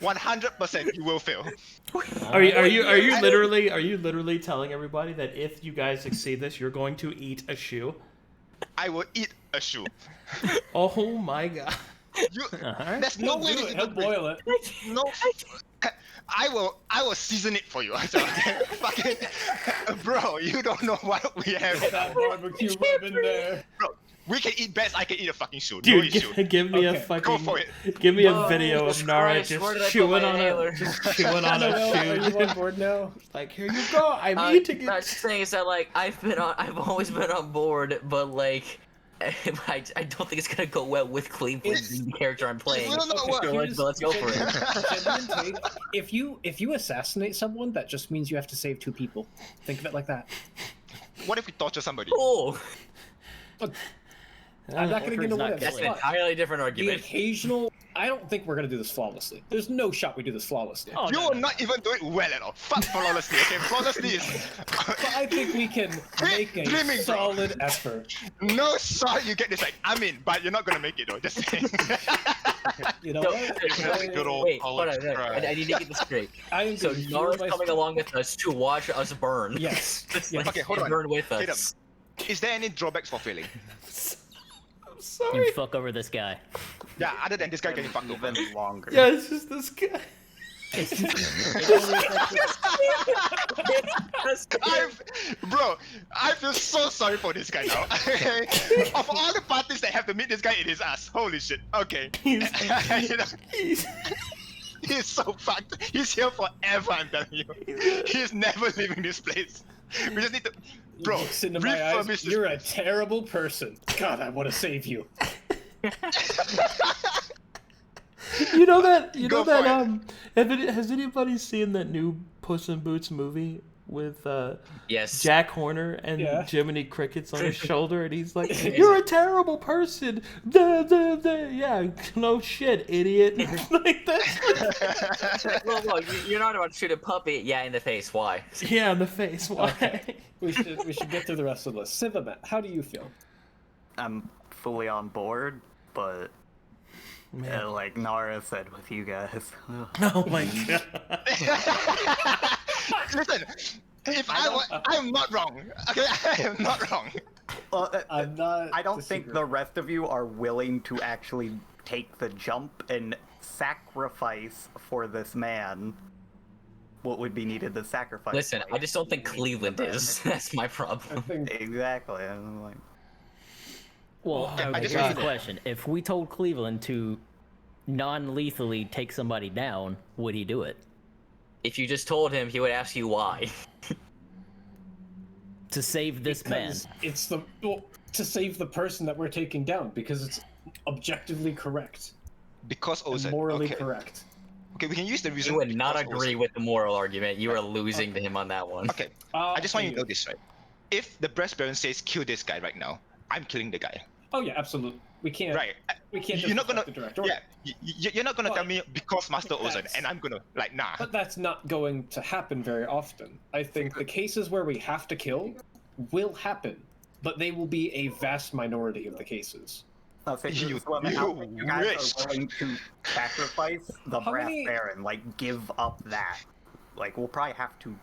[SPEAKER 4] 100% you will fail.
[SPEAKER 1] Are you literally telling everybody that if you guys succeed this, you're going to eat a shoe?
[SPEAKER 4] I will eat a shoe.
[SPEAKER 1] Oh my god.
[SPEAKER 4] You, there's no way
[SPEAKER 3] Do
[SPEAKER 4] this
[SPEAKER 3] it.
[SPEAKER 4] is
[SPEAKER 3] He'll
[SPEAKER 4] gonna be-
[SPEAKER 3] boil it.
[SPEAKER 4] No. I will season it for you. So, fucking, bro, you don't know what we have.
[SPEAKER 3] That barbecue rub in there.
[SPEAKER 4] Bro, we can eat best. I can eat a fucking shoe. No
[SPEAKER 1] Dude,
[SPEAKER 4] issue.
[SPEAKER 1] give me a
[SPEAKER 3] Okay,
[SPEAKER 1] fucking.
[SPEAKER 4] go for it.
[SPEAKER 1] Give me a
[SPEAKER 6] Oh,
[SPEAKER 1] video of
[SPEAKER 6] Jesus
[SPEAKER 1] Nara
[SPEAKER 6] Christ, where did I
[SPEAKER 1] just
[SPEAKER 6] put
[SPEAKER 1] chewing
[SPEAKER 6] my
[SPEAKER 1] on
[SPEAKER 6] inhaler?
[SPEAKER 1] a just chewing on
[SPEAKER 3] No,
[SPEAKER 1] a
[SPEAKER 3] are you
[SPEAKER 1] shoe.
[SPEAKER 3] on board now?
[SPEAKER 1] Like, here you go. I'm
[SPEAKER 6] No,
[SPEAKER 1] eating
[SPEAKER 6] I'm
[SPEAKER 1] it.
[SPEAKER 6] just saying is that like I've always been on board, but like I don't think it's gonna go well with Cleveland, the character I'm playing.
[SPEAKER 4] will not work.
[SPEAKER 6] So let's go for it.
[SPEAKER 3] Genuine take, if you assassinate someone, that just means you have to save 2 people. Think of it like that.
[SPEAKER 4] What if we torture somebody?
[SPEAKER 6] Oh,
[SPEAKER 3] I'm not going to
[SPEAKER 2] not
[SPEAKER 3] win.
[SPEAKER 6] That's an
[SPEAKER 2] killing.
[SPEAKER 6] entirely different
[SPEAKER 3] The
[SPEAKER 6] argument.
[SPEAKER 3] occasional. I don't think we're going to do this flawlessly. There's no shot we do this flawlessly.
[SPEAKER 2] Oh,
[SPEAKER 4] You
[SPEAKER 2] no,
[SPEAKER 4] will
[SPEAKER 2] no,
[SPEAKER 4] not even do it well at all. Fuck flawlessly, okay? Flawlessly is
[SPEAKER 3] But I think we can make a
[SPEAKER 4] dreaming, bro.
[SPEAKER 3] solid effort.
[SPEAKER 4] no shot you get this right. I mean, but you're not gonna make it though. Just saying.
[SPEAKER 3] You know
[SPEAKER 6] So,
[SPEAKER 3] what?
[SPEAKER 7] That's a good old
[SPEAKER 6] wait, hold
[SPEAKER 7] college
[SPEAKER 6] on.
[SPEAKER 7] try.
[SPEAKER 6] I need to get this straight.
[SPEAKER 3] I am
[SPEAKER 6] So
[SPEAKER 3] gonna heal
[SPEAKER 6] Nara's
[SPEAKER 3] my-
[SPEAKER 6] coming along with us to watch us burn.
[SPEAKER 3] Yes.
[SPEAKER 6] Just
[SPEAKER 3] yes.
[SPEAKER 4] Okay, hold on.
[SPEAKER 6] burn with
[SPEAKER 4] Tatum,
[SPEAKER 6] us.
[SPEAKER 4] is there any drawbacks for failing?
[SPEAKER 1] I'm sorry.
[SPEAKER 2] You fuck over this guy.
[SPEAKER 4] Yeah, other than this guy getting fucked over.
[SPEAKER 5] Even longer.
[SPEAKER 1] Yeah, it's just this guy.
[SPEAKER 4] Bro, I feel so sorry for this guy now. Of all the parties that have to meet this guy, it is us. Holy shit. Okay. You know, he's so fucked. He's here forever, I'm telling you. He's never leaving this place. We just need to. Bro,
[SPEAKER 3] He looks into my eyes.
[SPEAKER 4] refurbish this
[SPEAKER 3] You're a
[SPEAKER 4] place.
[SPEAKER 3] terrible person. God, I want to save you.
[SPEAKER 1] You know that? You
[SPEAKER 4] Go
[SPEAKER 1] know that?
[SPEAKER 4] for it.
[SPEAKER 1] Has anybody seen that new Puss in Boots movie with
[SPEAKER 6] Yes.
[SPEAKER 1] Jack Horner and
[SPEAKER 3] Yeah.
[SPEAKER 1] Jiminy Cricket's on his shoulder, and he's like, "You're a terrible person." Duh, duh, duh. Yeah, no shit, idiot. Like that.
[SPEAKER 6] Well, you're not about to shoot a puppy. Yeah, in the face. Why?
[SPEAKER 1] Yeah, in the face. Why?
[SPEAKER 3] Okay. We should get through the rest of the list. Sivamet, how do you feel?
[SPEAKER 5] I'm fully on board, but
[SPEAKER 1] Man.
[SPEAKER 5] like Nara said with you guys.
[SPEAKER 1] Oh my god.
[SPEAKER 4] Listen, if I'm not wrong. Okay, I am not wrong.
[SPEAKER 5] Well,
[SPEAKER 3] I'm not.
[SPEAKER 5] I don't think the
[SPEAKER 3] disagreeing.
[SPEAKER 5] rest of you are willing to actually take the jump and sacrifice for this man what would be needed to sacrifice.
[SPEAKER 6] Listen, I just don't think Cleveland is. That's my
[SPEAKER 3] I
[SPEAKER 6] problem.
[SPEAKER 3] think
[SPEAKER 5] Exactly. I'm like,
[SPEAKER 2] Well,
[SPEAKER 1] I
[SPEAKER 2] okay,
[SPEAKER 1] just
[SPEAKER 2] here's
[SPEAKER 1] wanted
[SPEAKER 2] the
[SPEAKER 1] to-
[SPEAKER 2] question. If we told Cleveland to non-lethally take somebody down, would he do it?
[SPEAKER 6] If you just told him, he would ask you why.
[SPEAKER 2] To save this man?
[SPEAKER 3] because it's to save the person that we're taking down because it's objectively correct
[SPEAKER 4] Because
[SPEAKER 3] and
[SPEAKER 4] Ozan.
[SPEAKER 3] morally
[SPEAKER 4] Okay.
[SPEAKER 3] correct.
[SPEAKER 4] Okay, we can use the reason.
[SPEAKER 6] You would not
[SPEAKER 4] because
[SPEAKER 6] agree
[SPEAKER 4] Ozan.
[SPEAKER 6] with the moral argument. You are losing to him on that one.
[SPEAKER 4] Okay, I just want you to know this, right? If the Breast Baron says kill this guy right now, I'm killing the guy.
[SPEAKER 3] Oh yeah, absolutely. We can't.
[SPEAKER 4] Right.
[SPEAKER 3] We can't.
[SPEAKER 4] You're not gonna.
[SPEAKER 3] disrespect the director.
[SPEAKER 4] Yeah. You're not gonna tell
[SPEAKER 3] But
[SPEAKER 4] me because Master
[SPEAKER 3] if
[SPEAKER 4] Ozan,
[SPEAKER 3] that's-
[SPEAKER 4] and I'm gonna like nah.
[SPEAKER 3] But that's not going to happen very often. I think the cases where we have to kill will happen, but they will be a vast minority of the cases.
[SPEAKER 5] I'll say
[SPEAKER 4] You-
[SPEAKER 5] this one,
[SPEAKER 4] you
[SPEAKER 5] how many you guys
[SPEAKER 4] wish.
[SPEAKER 5] are willing to sacrifice the
[SPEAKER 3] How
[SPEAKER 5] Brass
[SPEAKER 3] many-
[SPEAKER 5] Baron, like give up that. Like we'll probably have to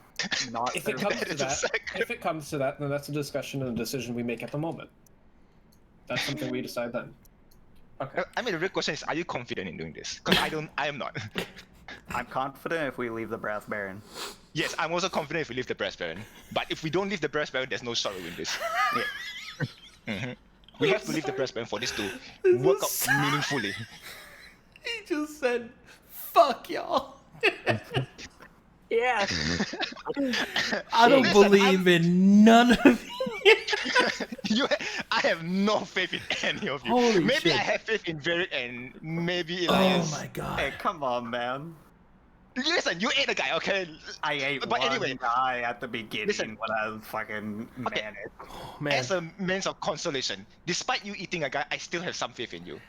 [SPEAKER 5] not.
[SPEAKER 3] If it comes to
[SPEAKER 4] It's a
[SPEAKER 3] that,
[SPEAKER 4] sacrifice.
[SPEAKER 3] if it comes to that, then that's a discussion and a decision we make at the moment. That's something we decide then. Okay.
[SPEAKER 4] I mean, the real question is, are you confident in doing this? Because I am not.
[SPEAKER 5] I'm confident if we leave the Brass Baron.
[SPEAKER 4] Yes, I'm also confident if we leave the Breast Baron. But if we don't leave the Breast Baron, there's no shot we win this. We have to leave the Breast Baron for this to work out meaningfully.
[SPEAKER 1] He just said, "Fuck y'all."
[SPEAKER 6] Yeah.
[SPEAKER 1] I don't
[SPEAKER 4] Listen,
[SPEAKER 1] believe in none of you.
[SPEAKER 4] I have no faith in any of you.
[SPEAKER 1] Holy
[SPEAKER 4] Maybe
[SPEAKER 1] shit.
[SPEAKER 4] I have faith in Varric and maybe
[SPEAKER 1] Oh
[SPEAKER 4] Elias.
[SPEAKER 1] my god.
[SPEAKER 5] Hey, come on, man.
[SPEAKER 4] Listen, you ate a guy, okay?
[SPEAKER 5] I ate
[SPEAKER 4] But
[SPEAKER 5] one
[SPEAKER 4] anyway,
[SPEAKER 5] guy at the beginning
[SPEAKER 4] listen.
[SPEAKER 5] when I was fucking
[SPEAKER 4] Okay.
[SPEAKER 5] manic.
[SPEAKER 1] Oh, man.
[SPEAKER 4] As a means of consolation, despite you eating a guy, I still have some faith in you.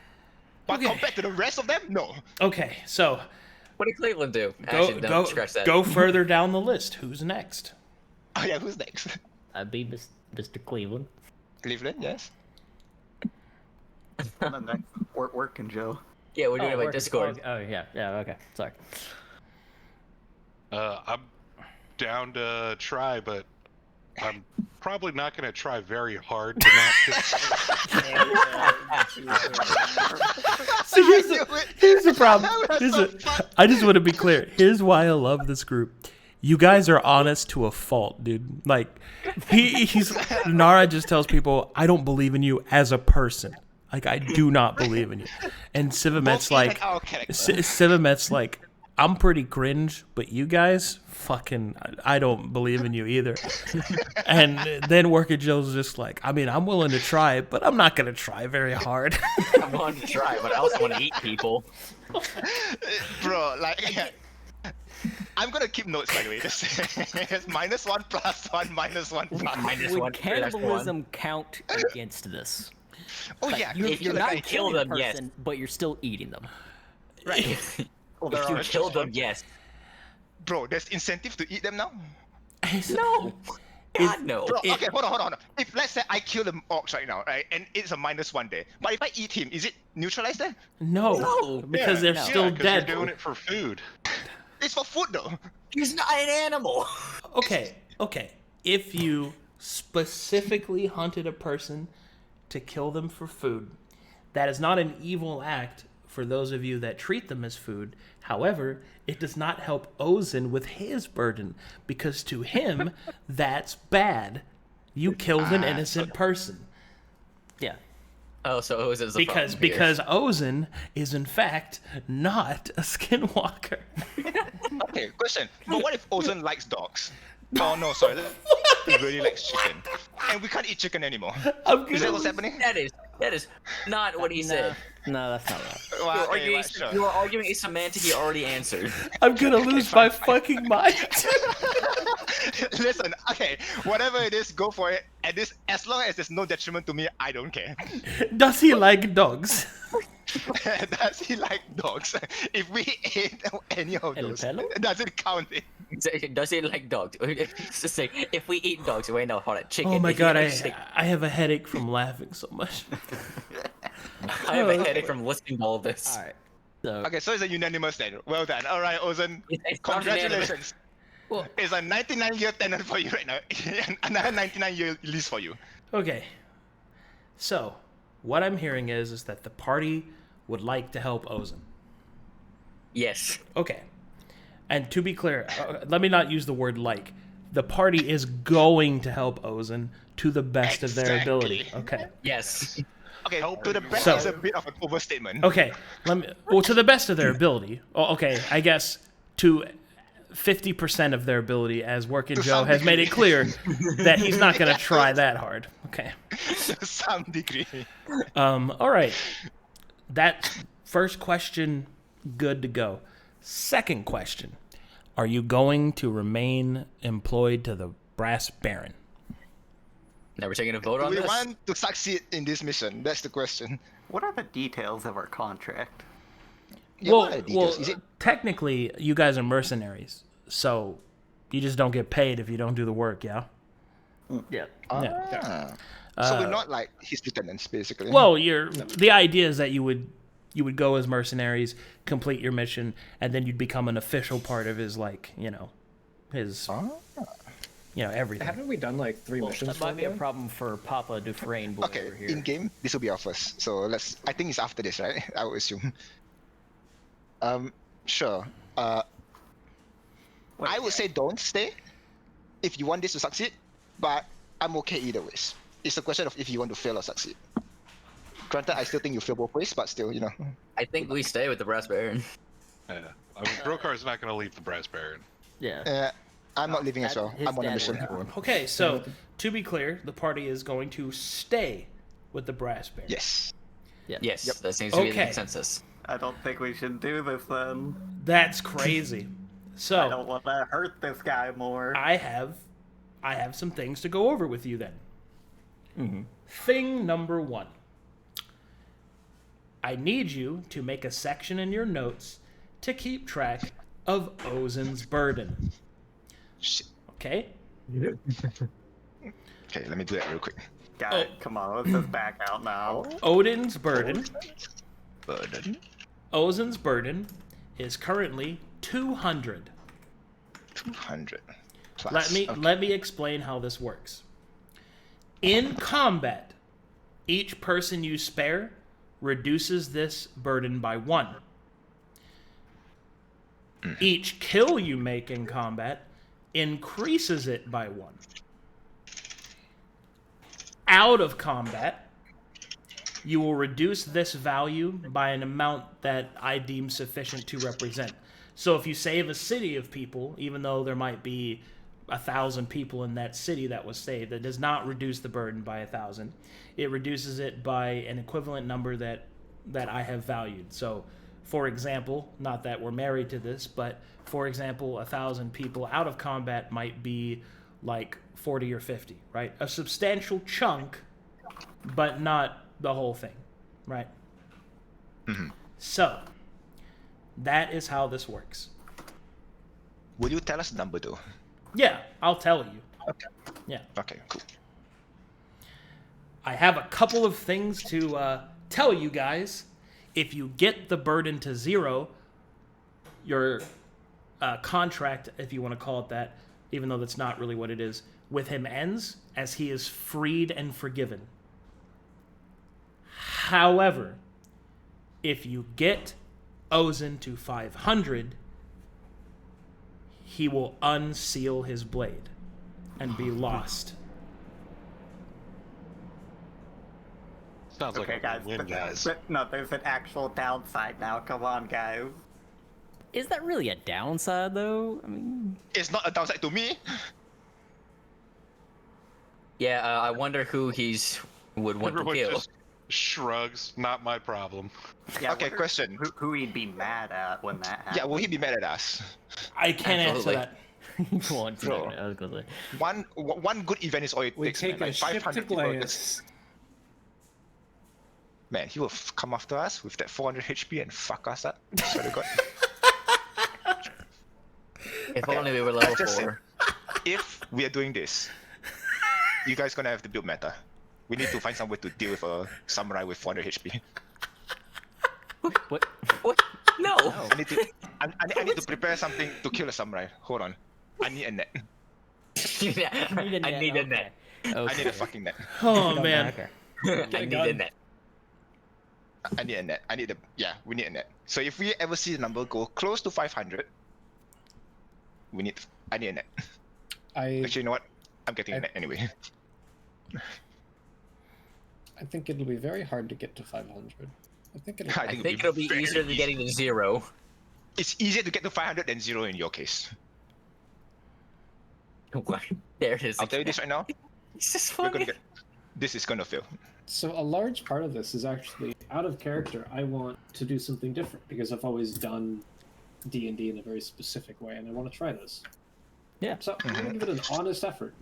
[SPEAKER 4] But
[SPEAKER 1] Okay.
[SPEAKER 4] compared to the rest of them, no.
[SPEAKER 1] Okay, so
[SPEAKER 6] What did Cleveland do?
[SPEAKER 1] go
[SPEAKER 6] Actually, no,
[SPEAKER 1] go
[SPEAKER 6] scratch that.
[SPEAKER 1] go further down the list. Who's next?
[SPEAKER 4] Oh yeah, who's next?
[SPEAKER 2] I'd be Mr. Cleveland.
[SPEAKER 4] Cleveland, yes.
[SPEAKER 5] And then next, WorkinJoe.
[SPEAKER 6] Yeah, we're doing it by
[SPEAKER 2] work-
[SPEAKER 6] Discord.
[SPEAKER 2] Oh, yeah, okay. Sorry.
[SPEAKER 7] I'm down to try, but I'm probably not going to try very hard to not.
[SPEAKER 1] See, here's the problem. I just want to be clear. Here's why I love this group. You guys are honest to a fault, dude. Like, he's Nara just tells people, "I don't believe in you as a person. Like, I do not believe in you." And Sivamet's like,
[SPEAKER 4] our character.
[SPEAKER 1] Sivamet's like, "I'm pretty cringe, but you guys, fucking, I don't believe in you either." And then WorkinJoe's just like, "I mean, I'm willing to try, but I'm not gonna try very hard."
[SPEAKER 6] I want to try, but I also want to eat people.
[SPEAKER 4] Bro, like, I'm gonna keep notes by the way. This is -1, +1, -1, +1.
[SPEAKER 6] Minus
[SPEAKER 2] Would
[SPEAKER 6] one.
[SPEAKER 2] cannibalism count against this?
[SPEAKER 4] Oh
[SPEAKER 2] Like,
[SPEAKER 4] yeah,
[SPEAKER 2] you're
[SPEAKER 6] if you
[SPEAKER 2] not
[SPEAKER 6] kill
[SPEAKER 2] killing a
[SPEAKER 6] them, yes.
[SPEAKER 2] person, but you're still eating them.
[SPEAKER 3] Right. Well, there
[SPEAKER 6] If you
[SPEAKER 3] are
[SPEAKER 6] kill them, yes.
[SPEAKER 4] bro. There's incentive to eat them now.
[SPEAKER 6] No. God, no.
[SPEAKER 4] Bro, okay, hold on. If let's say I kill the orcs right now, right, and it's a -1 there, but if I eat him, is it neutralized there?
[SPEAKER 1] No, because they're
[SPEAKER 7] Yeah,
[SPEAKER 1] still
[SPEAKER 7] 'cause
[SPEAKER 1] dead.
[SPEAKER 7] You're doing it for food.
[SPEAKER 4] It's for food though.
[SPEAKER 6] He's not an animal.
[SPEAKER 1] Okay. If you specifically hunted a person to kill them for food, that is not an evil act for those of you that treat them as food. However, it does not help Ozen with his burden, because to him, that's bad. You killed an innocent person.
[SPEAKER 2] Yeah.
[SPEAKER 6] Oh, so Oz is the problem here.
[SPEAKER 1] Because Ozen is in fact not a skinwalker.
[SPEAKER 4] Okay, question. But what if Ozen likes dogs? Oh no, sorry. He really likes chicken, and we can't eat chicken anymore. Is that what's happening?
[SPEAKER 6] That is not what he said.
[SPEAKER 2] No, that's not right.
[SPEAKER 4] Well, okay, right, sure.
[SPEAKER 6] You are arguing a semantic he already answered.
[SPEAKER 1] I'm gonna lose my fucking mind.
[SPEAKER 4] Listen, okay, whatever it is, go for it. And this, as long as there's no detriment to me, I don't care.
[SPEAKER 1] Does he like dogs?
[SPEAKER 4] Does he like dogs? If we ate any of those, does it count?
[SPEAKER 6] Does he like dogs? It's just like, if we eat dogs, wait, no, hold on, chicken.
[SPEAKER 1] Oh my god,
[SPEAKER 6] It's like,
[SPEAKER 1] I have a headache from laughing so much.
[SPEAKER 6] I have a headache from listening to all this.
[SPEAKER 2] All right. So
[SPEAKER 4] Okay, so it's a unanimous then. Well done. All right, Ozen.
[SPEAKER 6] It's not
[SPEAKER 4] Congratulations.
[SPEAKER 2] Well-
[SPEAKER 4] It's a 99-year tenant for you right now. Another 99-year lease for you.
[SPEAKER 1] Okay. So, what I'm hearing is that the party would like to help Ozen.
[SPEAKER 6] Yes.
[SPEAKER 1] Okay. And to be clear, let me not use the word like. The party is going to help Ozen to the best of their ability. Okay.
[SPEAKER 6] Yes.
[SPEAKER 4] Okay, to the best
[SPEAKER 1] So-
[SPEAKER 4] is a bit of an overstatement.
[SPEAKER 1] Okay. Well, to the best of their ability. Oh, okay, I guess to 50% of their ability, as WorkinJoe has made it clear that he's not going to try that hard. Okay.
[SPEAKER 4] To some degree.
[SPEAKER 1] All right. That first question, good to go. Second question, are you going to remain employed to the Brass Baron?
[SPEAKER 6] Now we're taking a vote
[SPEAKER 4] Do
[SPEAKER 6] on
[SPEAKER 4] we
[SPEAKER 6] this.
[SPEAKER 4] want to succeed in this mission? That's the question.
[SPEAKER 5] What are the details of our contract?
[SPEAKER 4] Yeah, what are the details? Is it
[SPEAKER 1] technically, you guys are mercenaries, so you just don't get paid if you don't do the work, yeah?
[SPEAKER 2] yeah.
[SPEAKER 1] Yeah.
[SPEAKER 4] so we're not like his lieutenants, basically.
[SPEAKER 1] Well, the idea is that you would go as mercenaries, complete your mission, and then you'd become an official part of his, like, his, everything.
[SPEAKER 3] Haven't we done like 3 missions?
[SPEAKER 2] That might be a
[SPEAKER 3] for them?
[SPEAKER 2] problem for Papa Dufresne boy
[SPEAKER 4] okay,
[SPEAKER 2] over here.
[SPEAKER 4] in game, this will be our first. So I think it's after this, right? I would assume. Sure. I would say don't stay if you want this to succeed, but I'm okay either ways. It's a question of if you want to fail or succeed. Granted, I still think you fail both ways, but still,
[SPEAKER 6] I think we stay with the Brass Baron.
[SPEAKER 7] Yeah. I mean, Brokhar's not going to leave the Brass Baron.
[SPEAKER 2] Yeah.
[SPEAKER 4] I'm not leaving as well.
[SPEAKER 2] His
[SPEAKER 4] I'm on a
[SPEAKER 2] dad
[SPEAKER 4] mission.
[SPEAKER 2] worked for him.
[SPEAKER 1] Okay, so to be clear, the party is going to stay with the Brass Baron.
[SPEAKER 4] Yes.
[SPEAKER 6] Yes, that seems to be the
[SPEAKER 1] Okay.
[SPEAKER 6] consensus.
[SPEAKER 5] I don't think we should do this then.
[SPEAKER 1] That's crazy.
[SPEAKER 5] I
[SPEAKER 1] So
[SPEAKER 5] don't want to hurt this guy more.
[SPEAKER 1] I have some things to go over with you then. Thing number 1. I need you to make a section in your notes to keep track of Ozen's burden.
[SPEAKER 4] Shit.
[SPEAKER 1] Okay?
[SPEAKER 4] Okay, let me do that real quick.
[SPEAKER 5] Guy, come on, let's just back out now.
[SPEAKER 1] Odin's burden.
[SPEAKER 4] Burden.
[SPEAKER 1] Ozen's burden is currently 200.
[SPEAKER 4] 200. Plus.
[SPEAKER 1] Let me explain how this works. In combat, each person you spare reduces this burden by 1. Each kill you make in combat increases it by 1. Out of combat, you will reduce this value by an amount that I deem sufficient to represent. So if you save a city of people, even though there might be 1,000 people in that city that was saved, that does not reduce the burden by 1,000. It reduces it by an equivalent number that I have valued. So, for example, not that we're married to this, but for example, 1,000 people out of combat might be like 40 or 50, right? A substantial chunk, but not the whole thing, right?
[SPEAKER 4] Mhm.
[SPEAKER 1] So, that is how this works.
[SPEAKER 4] Will you tell us the number though?
[SPEAKER 1] Yeah, I'll tell you.
[SPEAKER 4] Okay.
[SPEAKER 1] Yeah.
[SPEAKER 4] Okay, cool.
[SPEAKER 1] I have a couple of things to tell you guys. If you get the burden to 0, your contract, if you want to call it that, even though that's not really what it is, with him ends as he is freed and forgiven. However, if you get Ozen to 500, he will unseal his blade and be lost.
[SPEAKER 7] Sounds like
[SPEAKER 5] Okay,
[SPEAKER 7] a
[SPEAKER 5] guys.
[SPEAKER 7] win, guys.
[SPEAKER 5] No, there's an actual downside now. Come on, guys.
[SPEAKER 2] Is that really a downside, though? I mean,
[SPEAKER 4] It's not a downside to me.
[SPEAKER 6] Yeah, I wonder who would want
[SPEAKER 7] Everyone
[SPEAKER 6] to kill.
[SPEAKER 7] just shrugs. Not my problem.
[SPEAKER 5] Yeah, I
[SPEAKER 4] Okay,
[SPEAKER 5] wonder
[SPEAKER 4] question.
[SPEAKER 5] Who he'd be mad at when that happens?
[SPEAKER 4] Yeah, will he be mad at us?
[SPEAKER 1] I can't
[SPEAKER 6] Absolutely.
[SPEAKER 1] answer that.
[SPEAKER 2] go on,
[SPEAKER 4] Bro.
[SPEAKER 2] I was gonna say.
[SPEAKER 4] One good event is all it
[SPEAKER 3] We
[SPEAKER 4] takes,
[SPEAKER 3] take
[SPEAKER 4] man.
[SPEAKER 3] a
[SPEAKER 4] Like
[SPEAKER 3] ship to
[SPEAKER 4] 500 people.
[SPEAKER 3] Elias.
[SPEAKER 4] Man, he will come after us with that 400 HP and fuck us up. Swear to God.
[SPEAKER 6] If only we were level
[SPEAKER 4] Just say-
[SPEAKER 6] 4.
[SPEAKER 4] If we are doing this, you guys gonna have to build meta. We need to find some way to deal with a samurai with 400 HP.
[SPEAKER 2] What?
[SPEAKER 6] What? No!
[SPEAKER 4] I need to, I need to prepare something to kill a samurai. Hold on. I need a net.
[SPEAKER 6] Yeah, I need a net.
[SPEAKER 4] I need a fucking net.
[SPEAKER 1] Oh, man.
[SPEAKER 2] Okay.
[SPEAKER 6] I need a net.
[SPEAKER 4] I need a net. We need a net. So if we ever see the number go close to 500, I need a net. Actually, you know what? I'm getting a net anyway.
[SPEAKER 3] I think it'll be very hard to get to 500. I think it'll.
[SPEAKER 6] I think it'll be
[SPEAKER 4] very
[SPEAKER 6] easier than
[SPEAKER 4] easy.
[SPEAKER 6] getting to 0.
[SPEAKER 4] It's easier to get to 500 than 0 in your case.
[SPEAKER 6] There it is.
[SPEAKER 4] I'll tell you this right now.
[SPEAKER 6] This is
[SPEAKER 4] We're
[SPEAKER 6] funny.
[SPEAKER 4] gonna get. This is gonna fail.
[SPEAKER 3] So a large part of this is actually out of character. I want to do something different because I've always done D&D in a very specific way, and I want to try this.
[SPEAKER 2] Yeah.
[SPEAKER 3] So I'm gonna give it an honest effort.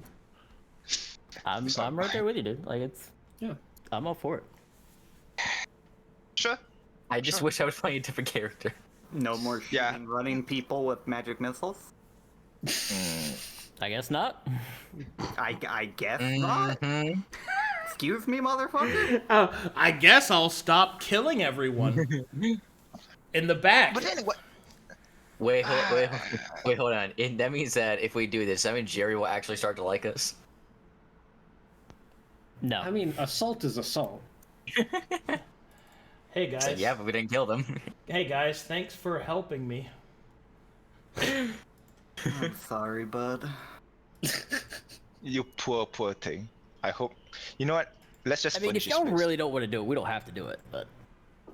[SPEAKER 2] I'm right there with you, dude. Like it's.
[SPEAKER 3] Yeah.
[SPEAKER 2] I'm all for it.
[SPEAKER 4] Sure.
[SPEAKER 6] I just wish I was playing a different character.
[SPEAKER 5] No more shooting
[SPEAKER 4] Yeah.
[SPEAKER 5] running people with magic missiles?
[SPEAKER 2] I guess not.
[SPEAKER 5] I guess not. Excuse me, motherfucker?
[SPEAKER 1] I guess I'll stop killing everyone. In the back.
[SPEAKER 4] But then what?
[SPEAKER 6] Wait, hold on. That means that if we do this, that means Jerry will actually start to like us.
[SPEAKER 2] No.
[SPEAKER 3] I mean, assault is assault.
[SPEAKER 1] Hey, guys.
[SPEAKER 6] So, yeah, but we didn't kill them.
[SPEAKER 1] Hey, guys. Thanks for helping me.
[SPEAKER 5] I'm sorry, bud.
[SPEAKER 4] You poor thing. I hope. You know what? Let's just.
[SPEAKER 2] I mean, if
[SPEAKER 4] furnish this
[SPEAKER 2] y'all
[SPEAKER 4] place.
[SPEAKER 2] really don't want to do it, we don't have to do it. But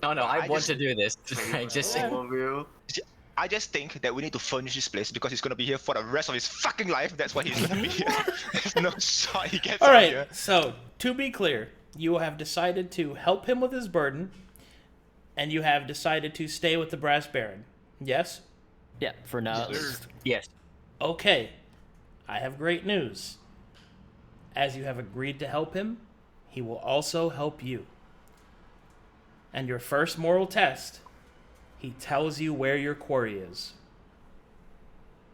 [SPEAKER 6] No, I
[SPEAKER 4] I
[SPEAKER 6] want
[SPEAKER 4] just-
[SPEAKER 6] to do this. I just
[SPEAKER 5] All of you.
[SPEAKER 4] I just think that we need to furnish this place because he's gonna be here for the rest of his fucking life. That's why he's gonna be here. There's no shot he gets
[SPEAKER 1] All
[SPEAKER 4] out
[SPEAKER 1] right.
[SPEAKER 4] here.
[SPEAKER 1] So, to be clear, you have decided to help him with his burden, and you have decided to stay with the Brass Baron. Yes?
[SPEAKER 2] yeah, for now.
[SPEAKER 7] Yes, sir.
[SPEAKER 6] yes.
[SPEAKER 1] Okay. I have great news. As you have agreed to help him, he will also help you. And your first moral test, he tells you where your quarry is.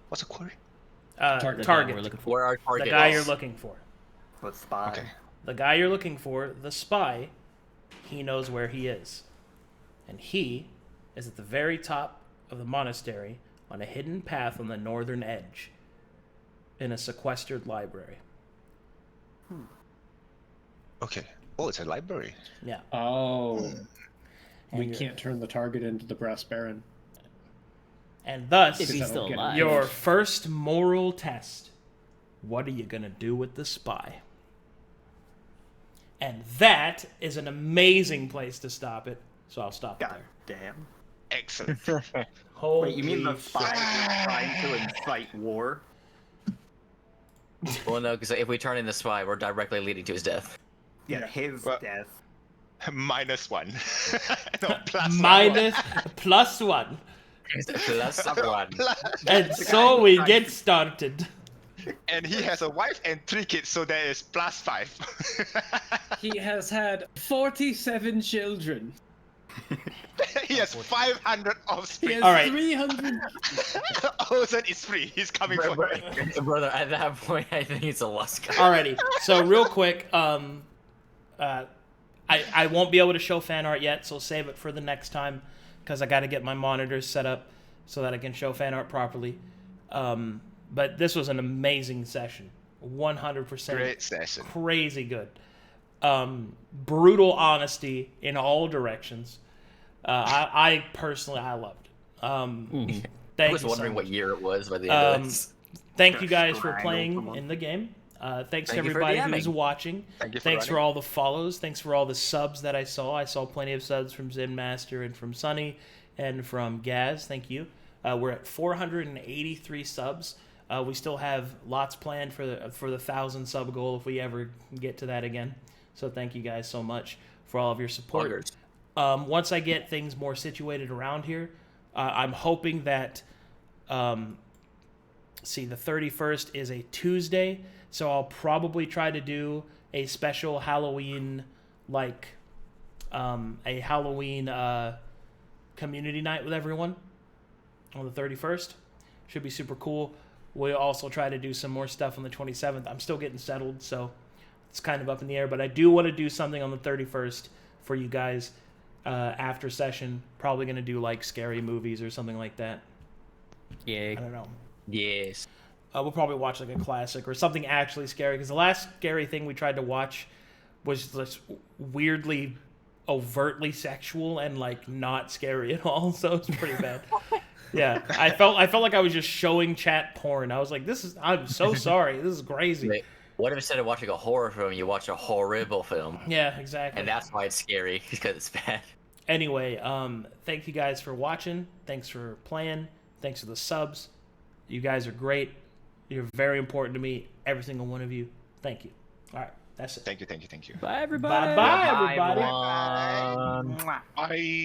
[SPEAKER 4] What's a quarry?
[SPEAKER 1] Target.
[SPEAKER 2] The guy we're looking for.
[SPEAKER 6] Where our
[SPEAKER 1] The
[SPEAKER 6] target
[SPEAKER 1] guy
[SPEAKER 6] is.
[SPEAKER 1] you're looking for.
[SPEAKER 5] The spy.
[SPEAKER 4] Okay.
[SPEAKER 1] The guy you're looking for, the spy, he knows where he is. And he is at the very top of the monastery on a hidden path on the northern edge in a sequestered library.
[SPEAKER 4] Okay. Oh, it's a library.
[SPEAKER 1] Yeah.
[SPEAKER 3] Oh.
[SPEAKER 1] And
[SPEAKER 3] We
[SPEAKER 1] you're-
[SPEAKER 3] can't turn the target into the Brass Baron.
[SPEAKER 1] And thus,
[SPEAKER 2] If he's
[SPEAKER 3] That'll
[SPEAKER 2] still
[SPEAKER 3] get
[SPEAKER 2] alive.
[SPEAKER 1] your first moral test. What are you going to do with the spy? And that is an amazing place to stop it. So I'll stop it
[SPEAKER 5] God
[SPEAKER 1] there.
[SPEAKER 5] damn.
[SPEAKER 4] Excellent.
[SPEAKER 1] Holy
[SPEAKER 5] Wait, you mean the spy
[SPEAKER 1] shit.
[SPEAKER 5] is trying to incite war?
[SPEAKER 6] Well, no, because if we turn in the spy, we're directly leading to his death.
[SPEAKER 5] Yeah, his
[SPEAKER 4] Well-
[SPEAKER 5] death.
[SPEAKER 4] -1. No, +1.
[SPEAKER 1] Minus +1.
[SPEAKER 6] Plus 1.
[SPEAKER 1] And so we get started.
[SPEAKER 4] And he has a wife and 3 kids, so there is +5.
[SPEAKER 3] He has had 47 children.
[SPEAKER 4] He has 500
[SPEAKER 3] He
[SPEAKER 4] offspring.
[SPEAKER 3] has
[SPEAKER 1] All right.
[SPEAKER 3] 300.
[SPEAKER 4] Ozen is free. He's coming for you.
[SPEAKER 6] Brother, at that point, I think it's a lost guy.
[SPEAKER 1] Alrighty. So real quick, I won't be able to show fan art yet, so save it for the next time because I got to get my monitors set up so that I can show fan art properly. But this was an amazing session. 100%.
[SPEAKER 4] Great session.
[SPEAKER 1] Crazy good. Brutal honesty in all directions. I personally, I loved. Thank
[SPEAKER 6] I was
[SPEAKER 1] you
[SPEAKER 6] wondering
[SPEAKER 1] so
[SPEAKER 6] what
[SPEAKER 1] much.
[SPEAKER 6] year it was by the end of this.
[SPEAKER 1] Thank you guys for
[SPEAKER 5] Strangled
[SPEAKER 1] playing
[SPEAKER 5] someone.
[SPEAKER 1] in the game. Thanks to
[SPEAKER 6] Thank you for
[SPEAKER 1] everybody
[SPEAKER 6] DMing.
[SPEAKER 1] who's watching.
[SPEAKER 4] Thank you for
[SPEAKER 1] Thanks for
[SPEAKER 4] running.
[SPEAKER 1] all the follows. Thanks for all the subs that I saw. I saw plenty of subs from Zenmaster and from Sunny and from Gaz. Thank you. We're at 483 subs. We still have lots planned for the 1,000 sub goal if we ever get to that again. So thank you guys so much for all of your support.
[SPEAKER 6] Buggers.
[SPEAKER 1] Once I get things more situated around here, I'm hoping that the 31st is a Tuesday, so I'll probably try to do a special Halloween, like a Halloween community night with everyone on the 31st. Should be super cool. We'll also try to do some more stuff on the 27th. I'm still getting settled, so it's kind of up in the air, but I do want to do something on the 31st for you guys after session. Probably going to do like scary movies or something like that.
[SPEAKER 2] Yay.
[SPEAKER 1] I don't know.
[SPEAKER 6] Yes.
[SPEAKER 1] We'll probably watch like a classic or something actually scary, because the last scary thing we tried to watch was just weirdly, overtly sexual and like not scary at all. So it's pretty bad. Yeah, I felt like I was just showing chat porn. I was like, I'm so sorry. This is crazy.
[SPEAKER 6] Wait, what if instead of watching a horror film, you watch a horrible film?
[SPEAKER 1] Yeah, exactly.
[SPEAKER 6] And that's why it's scary, because it's bad.
[SPEAKER 1] Anyway, thank you guys for watching. Thanks for playing. Thanks for the subs. You guys are great. You're very important to me. Every single one of you. Thank you. All right, that's it.
[SPEAKER 4] Thank you.
[SPEAKER 2] Bye, everybody.
[SPEAKER 1] Bye, everybody.
[SPEAKER 6] Bye, everyone.
[SPEAKER 7] I